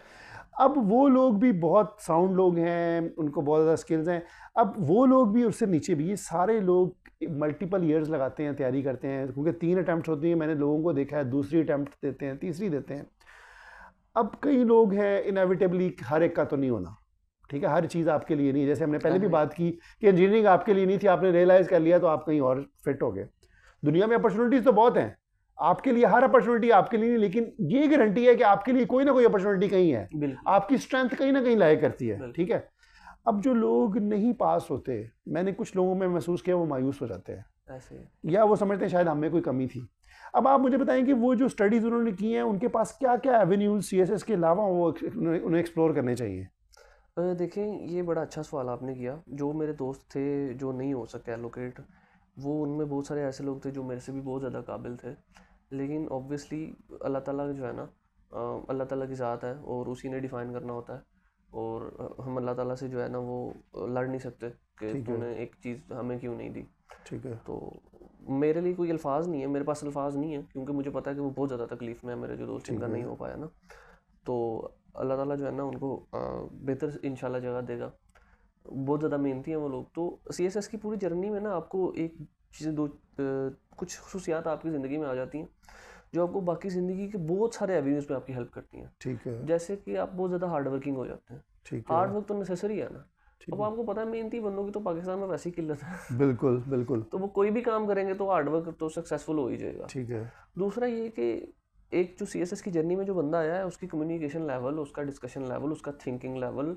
Speaker 2: अब वो लोग भी बहुत साउंड लोग हैं, उनको बहुत ज़्यादा स्किल्स हैं। अब वो लोग भी, उससे नीचे भी, ये सारे लोग मल्टीपल ईयर्स लगाते हैं, तैयारी करते हैं, क्योंकि 3 अटैम्प्ट होती हैं। मैंने लोगों को देखा है, दूसरी अटैम्प्ट देते हैं, तीसरी देते हैं। अब कई लोग हैं, इनएविटेबली हर एक का तो नहीं होना, ठीक है, हर चीज़ आपके लिए नहीं है। जैसे हमने पहले भी बात की कि इंजीनियरिंग आपके लिए नहीं थी, आपने रियलाइज़ कर लिया तो आप कहीं और फिट हो गए। दुनिया में अपॉर्चुनिटीज़ तो बहुत हैं, आपके लिए हर अपॉर्चुनिटी आपके लिए नहीं, लेकिन ये गारंटी है कि आपके लिए कोई ना कोई अपॉर्चुनिटी कहीं है, आपकी स्ट्रेंथ कहीं ना कहीं लाया करती है। ठीक है। अब जो लोग नहीं पास होते, मैंने कुछ लोगों में महसूस किया वो मायूस हो जाते हैं
Speaker 1: ऐसे,
Speaker 2: या वो समझते हैं शायद हमें कोई कमी थी। अब आप मुझे बताएं कि वो जो स्टडीज़ उन्होंने की हैं, उनके पास क्या क्या एवेन्यूज सीएसएस के अलावा वो उन्हें एक्सप्लोर करने चाहिए?
Speaker 1: देखें, ये बड़ा अच्छा सवाल आपने किया। जो मेरे दोस्त थे जो नहीं हो सके एलोकेट, वो उनमें बहुत सारे ऐसे लोग थे जो मेरे से भी बहुत ज़्यादा काबिल थे, लेकिन ऑब्वियसली अल्लाह ताला जो है ना, अल्लाह ताला की ज़ात है और उसी ने डिफ़ाइन करना होता है। और हम अल्लाह ताला से जो है ना वो लड़ नहीं सकते कि
Speaker 2: ठीक है।
Speaker 1: तूने एक चीज़ हमें क्यों नहीं दी।
Speaker 2: ठीक है।
Speaker 1: तो मेरे लिए कोई अल्फाज नहीं है, मेरे पास अल्फाज नहीं है, क्योंकि मुझे पता है कि वो बहुत ज़्यादा तकलीफ़ में है मेरे जो दोस्त,
Speaker 2: ठीक
Speaker 1: जिनका
Speaker 2: है।
Speaker 1: नहीं हो पाया ना। तो अल्लाह ताला जो है ना उनको बेहतर इंशाल्लाह जगह देगा। बहुत ज़्यादा मेहनती हैं वो लोग। तो सीएसएस की पूरी जर्नी में ना आपको एक चीज़ें कुछ खसूसियात आपकी ज़िंदगी में आ जाती हैं जो आपको बाकी ज़िंदगी के बहुत सारे एवेन्यूज़ पे आपकी हेल्प करती हैं।
Speaker 2: ठीक है।
Speaker 1: जैसे कि आप बहुत ज़्यादा हार्ड वर्किंग हो जाते हैं।
Speaker 2: ठीक है।
Speaker 1: हार्ड वर्क तो नेसेसरी है ना।
Speaker 2: ठीक
Speaker 1: अब
Speaker 2: है।
Speaker 1: आपको पता है मेहनती बंदों की तो पाकिस्तान में वैसी किल्लत है।
Speaker 2: बिल्कुल, बिल्कुल।
Speaker 1: तो वो कोई भी काम करेंगे तो हार्ड वर्क तो सक्सेसफुल हो ही जाएगा।
Speaker 2: ठीक है।
Speaker 1: दूसरा ये कि एक जो सीएसएस की जर्नी में जो बंदा आया है उसकी कम्युनिकेशन लेवल, उसका डिस्कशन लेवल, उसका थिंकिंग लेवल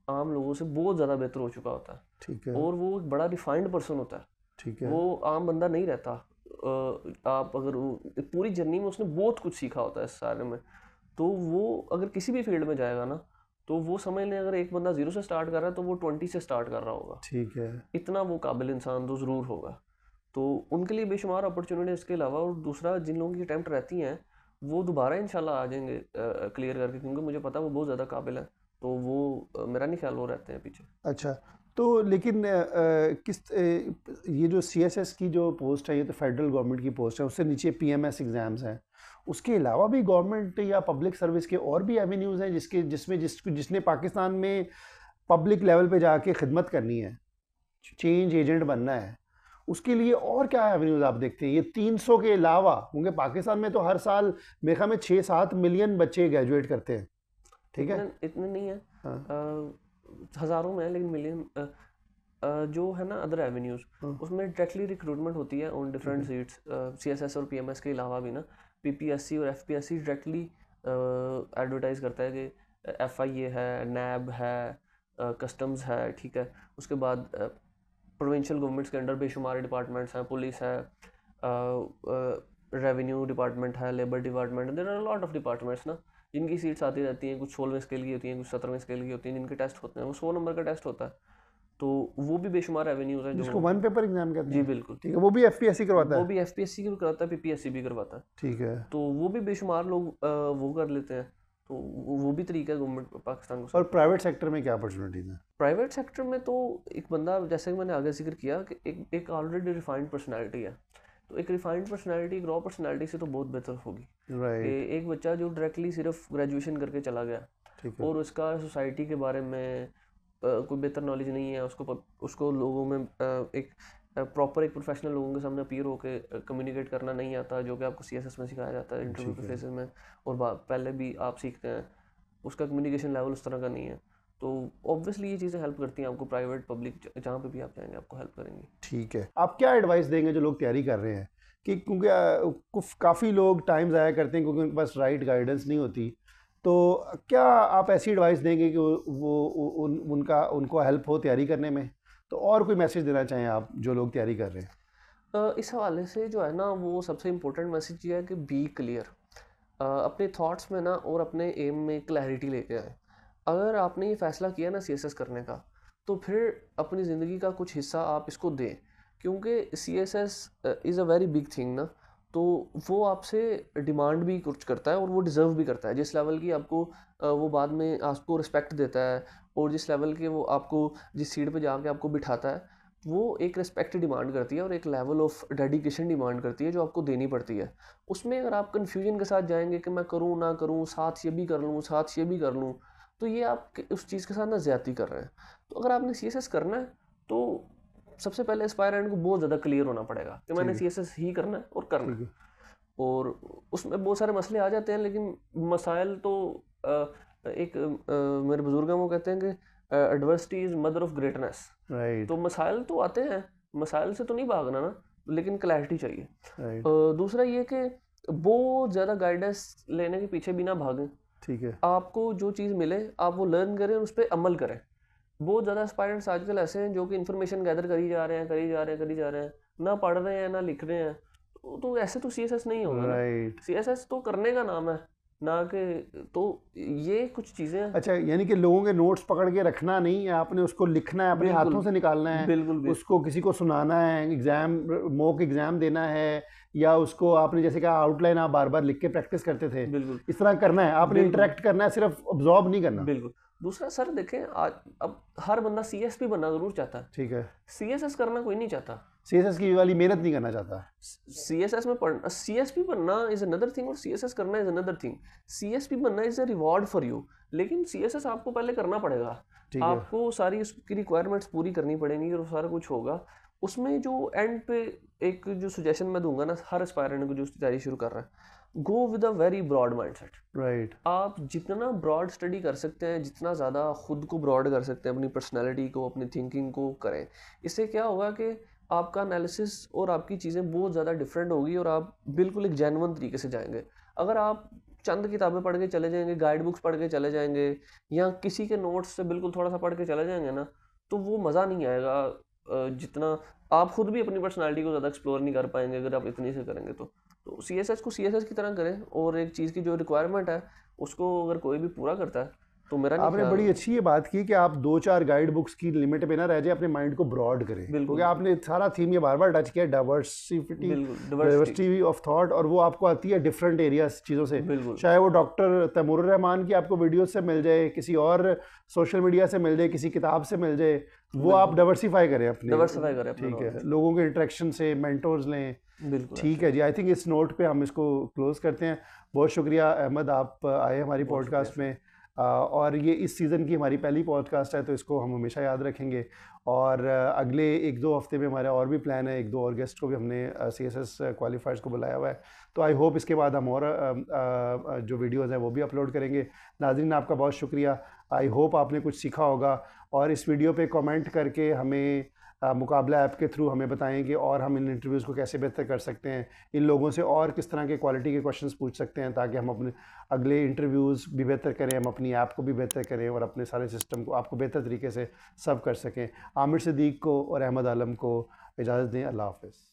Speaker 1: आम लोगों से बहुत ज़्यादा बेहतर हो चुका होता है।
Speaker 2: ठीक है।
Speaker 1: और वो एक बड़ा रिफाइंड पर्सन होता है।
Speaker 2: ठीक है।
Speaker 1: वो आम बंदा नहीं रहता। आप अगर पूरी जर्नी में उसने बहुत कुछ सीखा होता है इस सारे में। तो वो अगर किसी भी फील्ड में जाएगा ना, तो वो समझ लें अगर एक बंदा 0 से स्टार्ट कर रहा है तो वो 20 से स्टार्ट कर रहा होगा।
Speaker 2: ठीक है।
Speaker 1: इतना वो काबिल इंसान तो ज़रूर होगा। तो उनके लिए बेशुमार अपॉर्चुनिटी इसके अलावा। और दूसरा, जिन लोगों की अटैम्प्ट रहती हैं वो दोबारा इंशाल्लाह आ जाएंगे क्लियर करके, क्योंकि मुझे पता है वो बहुत ज़्यादा काबिल है। तो वो मेरा नहीं ख्याल वो रहते हैं पीछे।
Speaker 2: अच्छा, तो लेकिन ये जो सीएसएस की जो पोस्ट है, ये तो फेडरल गवर्नमेंट की पोस्ट है, उससे नीचे पीएमएस एग्ज़ाम्स हैं। उसके अलावा भी गवर्नमेंट या पब्लिक सर्विस के और भी एवेन्यूज़ हैं जिसने पाकिस्तान में पब्लिक लेवल पे जाके खिदमत करनी है, चेंज एजेंट बनना है, उसके लिए और क्या एवेन्यूज़ आप देखते हैं? ये 300 के अलावा, क्योंकि पाकिस्तान में तो हर साल मेरे ख्याल में 6-7 मिलियन बच्चे ग्रेजुएट करते हैं, ठीक है?
Speaker 1: इतने इतने नहीं है,
Speaker 2: हाँ।
Speaker 1: हज़ारों में है, लेकिन मिलियन जो है ना अदर एवेन्यूज़,
Speaker 2: हाँ।
Speaker 1: उसमें डायरेक्टली रिक्रूटमेंट होती है ऑन
Speaker 2: ठीक
Speaker 1: डिफरेंट
Speaker 2: है।
Speaker 1: सीट्स। सीएसएस और पीएमएस के अलावा भी ना पीपीएससी और एफपीएससी डायरेक्टली एडवर्टाइज करता है कि एफआईए है, नैब है, कस्टम्स है, ठीक है। उसके बाद प्रोविंशियल गवर्नमेंट्स के अंडर बेशुमार डिपार्टमेंट्स हैं, पुलिस है, रेवेन्यू डिपार्टमेंट है, labour department, there are lot of departments ना, जिनकी सीट्स आती रहती हैं। कुछ 16वें स्केल की होती हैं, कुछ 17वें स्केल की होती हैं, जिनके टेस्ट होते हैं। वो 100 नंबर का टेस्ट होता है। तो वो भी बेशुमार एवेन्यूज़ हैं
Speaker 2: जिसको
Speaker 1: जो।
Speaker 2: वन पेपर एग्जाम कहते
Speaker 1: जी
Speaker 2: हैं।
Speaker 1: बिल्कुल।
Speaker 2: ठीक है, वो भी एफपीएससी करवाता
Speaker 1: वो
Speaker 2: है।
Speaker 1: भी एफपीएससी भी करवाता है, पीपीएससी भी करवाता है।
Speaker 2: ठीक है।
Speaker 1: तो वो भी बेशुमार लोग वो कर लेते हैं। तो वो भी तरीका है गवर्नमेंट पाकिस्तान को
Speaker 2: और
Speaker 1: सर्व करने
Speaker 2: प्राइवेट सेक्टर में क्या अपॉर्चुनिटीज हैं?
Speaker 1: का। प्राइवेट सेक्टर में तो एक बंदा, जैसे कि मैंने आगे जिक्र किया कि एक ऑलरेडी रिफाइंड पर्सनैलिटी है। तो एक रिफाइंड पर्सनैलिटी एक रॉ पर्सनैलिटी से तो बहुत बेहतर होगी कि
Speaker 2: राइट।
Speaker 1: एक बच्चा जो डायरेक्टली सिर्फ ग्रेजुएशन करके चला गया
Speaker 2: ठीक है।
Speaker 1: और उसका सोसाइटी के बारे में कोई बेहतर नॉलेज नहीं है, उसको लोगों में एक प्रॉपर एक प्रोफेशनल लोगों के सामने अपीयर होकर कम्युनिकेट करना नहीं आता, जो कि आपको सीएसएस में सिखाया जाता है इंटरव्यू
Speaker 2: ठीक
Speaker 1: के
Speaker 2: है।
Speaker 1: फेजेस में, और पहले भी आप सीखते हैं। उसका कम्युनिकेशन लेवल उस तरह का नहीं है। तो ऑब्वियसली ये चीज़ें हेल्प करती हैं आपको, प्राइवेट पब्लिक जहाँ पे भी आप जाएंगे आपको हेल्प करेंगी।
Speaker 2: ठीक है, आप क्या एडवाइस देंगे जो लोग तैयारी कर रहे हैं कि क्योंकि काफ़ी लोग टाइम ज़ाया करते हैं क्योंकि उनके पास राइट गाइडेंस नहीं होती, तो क्या आप ऐसी एडवाइस देंगे कि उनको हेल्प हो तैयारी करने में? तो और कोई मैसेज देना चाहें आप जो लोग तैयारी कर रहे हैं?
Speaker 1: इस हवाले से जो है ना, वो सबसे इम्पोर्टेंट मैसेज ये है कि बी क्लियर। अपने थॉट्स में ना और अपने एम में क्लैरिटी लेके आए। अगर आपने ये फैसला किया ना सीएसएस करने का, तो फिर अपनी ज़िंदगी का कुछ हिस्सा आप इसको दें, क्योंकि CSS is a very big thing ना। तो वो आपसे डिमांड भी कुछ करता है और वो डिज़र्व भी करता है। जिस लेवल की आपको वो बाद में आपको रिस्पेक्ट देता है, और जिस लेवल के वो आपको जिस सीट पे जाके आपको बिठाता है, वो एक रिस्पेक्ट डिमांड करती है और एक लेवल ऑफ डेडिकेशन डिमांड करती है जो आपको देनी पड़ती है। उसमें अगर आप कन्फ्यूजन के साथ जाएंगे कि मैं करूँ ना करूँ, साथ ये भी कर लूँ, साथ ये भी कर लूँ, तो ये आप उस चीज़ के साथ ना ज़्यादती कर रहे हैं। तो अगर आपने सीएसएस करना है तो सबसे पहले एस्पायरेंट को बहुत ज़्यादा क्लियर होना पड़ेगा कि मैंने
Speaker 2: ठीक है।
Speaker 1: सीएसएस ही करना है और करना
Speaker 2: ठीक
Speaker 1: है।
Speaker 2: है।
Speaker 1: और उसमें बहुत सारे मसले आ जाते हैं, लेकिन मसाइल तो मेरे बुजुर्ग हैं वो कहते हैं कि adversity is mother of greatness.
Speaker 2: Right.
Speaker 1: तो मसाइल तो आते हैं, मसाइल से तो नहीं भागना ना, लेकिन क्लैरिटी चाहिए।
Speaker 2: राइट।
Speaker 1: दूसरा ये कि बहुत ज़्यादा गाइडेंस लेने के पीछे भी ना भागें।
Speaker 2: ठीक है।
Speaker 1: आपको जो चीज़ मिले आप वो लर्न करें और उस पर अमल करें। बहुत ज़्यादा एस्पायरेंट्स आजकल ऐसे हैं जो कि इन्फॉर्मेशन गैदर करी जा रहे हैं, करी जा रहे हैं, ना पढ़ रहे हैं ना लिख रहे हैं। तो ऐसे तो सीएसएस नहीं होगा ना।
Speaker 2: राइट।
Speaker 1: सीएसएस तो करने का नाम है, ना कि तो ये कुछ चीज़ें।
Speaker 2: अच्छा, यानी कि लोगों के नोट्स पकड़ के रखना नहीं है, आपने उसको लिखना है, अपने
Speaker 1: बिल्कुल
Speaker 2: हाथों से निकालना है,
Speaker 1: बिल्कुल बिल्कुल
Speaker 2: उसको किसी को सुनाना है, एग्ज़ाम मॉक एग्ज़ाम देना है, या उसको आपने जैसे कहा आउटलाइन आप बार बार लिख के प्रैक्टिस करते थे,
Speaker 1: बिल्कुल
Speaker 2: इस तरह करना है, आपने
Speaker 1: बिल्कुल
Speaker 2: इंटरेक्ट करना है, सिर्फ ऑब्जॉर्ब नहीं करना।
Speaker 1: बिल्कुल। दूसरा सर देखें, आज अब हर बंदा सीएसपी बनना ज़रूर चाहता है,
Speaker 2: ठीक है।
Speaker 1: सीएसएस करना कोई नहीं चाहता।
Speaker 2: सीएसएस की वाली मेहनत नहीं करना चाहता।
Speaker 1: सीएसएस में पढ़ना, सीएसपी बनना इज अनदर थिंग और सीएसएस करना इज अनदर थिंग। सीएसपी बनना is a reward for you, लेकिन सीएसएस आपको पहले करना पड़ेगा।
Speaker 2: ठीक है।
Speaker 1: आपको सारी उसकी रिक्वायरमेंट्स पूरी करनी पड़ेंगी और सारा कुछ होगा उसमें। जो एंड पे एक जो सजेशन मैं दूंगा ना हर एस्पायरेंट को जो उसकी तैयारी शुरू कर रहा है, go with a very broad mindset.
Speaker 2: Right.
Speaker 1: आप जितना ब्रॉड स्टडी कर सकते हैं, जितना ज़्यादा खुद को ब्रॉड कर सकते हैं, अपनी पर्सनैलिटी को, अपनी थिंकिंग को करें। इससे क्या होगा कि आपका एनालिसिस और आपकी चीज़ें बहुत ज़्यादा डिफरेंट होगी और आप बिल्कुल एक जेन्युइन तरीके से जाएंगे। अगर आप चंद किताबें पढ़ के चले जाएंगे, गाइड बुक्स पढ़ के चले जाएंगे, या किसी के नोट्स से बिल्कुल थोड़ा सा पढ़ के चले जाएंगे ना, तो वो मज़ा नहीं आएगा। जितना आप खुद भी अपनी पर्सनैलिटी को ज़्यादा एक्सप्लोर नहीं कर पाएंगे अगर आप इतनी से करेंगे। तो सीएसएस को सीएसएस की तरह करें, और एक चीज़ की जो रिक्वायरमेंट है उसको अगर कोई भी पूरा करता है तो मेरा नहीं
Speaker 2: आपने
Speaker 1: ख्याल।
Speaker 2: बड़ी अच्छी ये बात की कि आप 2-4 गाइड बुक्स की लिमिट पे ना रह जाए, अपने माइंड को ब्रॉड करें,
Speaker 1: बिल्कुल
Speaker 2: क्योंकि आपने सारा थीम ये बार बार टच किया, डाइवर्सिटी,
Speaker 1: बिल्कुल
Speaker 2: डाइवर्सिटी ऑफ थॉट, और वो आपको आती है डिफरेंट एरियाज चीज़ों से।
Speaker 1: बिल्कुल
Speaker 2: चाहे वो डॉक्टर तैमूर रहमान की आपको वीडियो से मिल जाए, किसी और सोशल मीडिया से मिल जाए, किसी किताब से मिल जाए, वो आप डाइवर्सिफाई करें अपने।
Speaker 1: डाइवर्सिफाई करें अपना
Speaker 2: ठीक है,
Speaker 1: knowledge।
Speaker 2: लोगों के इंटरेक्शन से मेंटोर्स लें।
Speaker 1: बिल्कुल
Speaker 2: ठीक है जी, आई थिंक इस नोट पे हम इसको क्लोज करते हैं। बहुत शुक्रिया अहमद, आप आए हमारी
Speaker 1: बहुत शुक्रिया
Speaker 2: पॉडकास्ट में। और ये इस सीज़न की हमारी पहली पॉडकास्ट है, तो इसको हम हमेशा याद रखेंगे। और अगले 1-2 हफ्ते में हमारा और भी प्लान है, 1-2 और गेस्ट को भी हमने सीएसएस क्वालिफायर्स को बुलाया हुआ है। तो आई होप इसके बाद हम और जो वीडियोज़ हैं वो भी अपलोड करेंगे। नाज़रीन, आपका बहुत शुक्रिया। आई होप आपने कुछ सीखा होगा, और इस वीडियो पे कमेंट करके हमें मुकाबला ऐप के थ्रू हमें बताएं कि और हम इन इंटरव्यूज़ को कैसे बेहतर कर सकते हैं, इन लोगों से और किस तरह के क्वालिटी के क्वेश्चंस पूछ सकते हैं, ताकि हम अपने अगले इंटरव्यूज़ भी बेहतर करें, हम अपनी ऐप को भी बेहतर करें, और अपने सारे सिस्टम को आपको बेहतर तरीके से सर्व कर सकें। आमिर सिद्दीक को और अहमद आलम को इजाज़त दें। अल्लाह हाफ़िज़।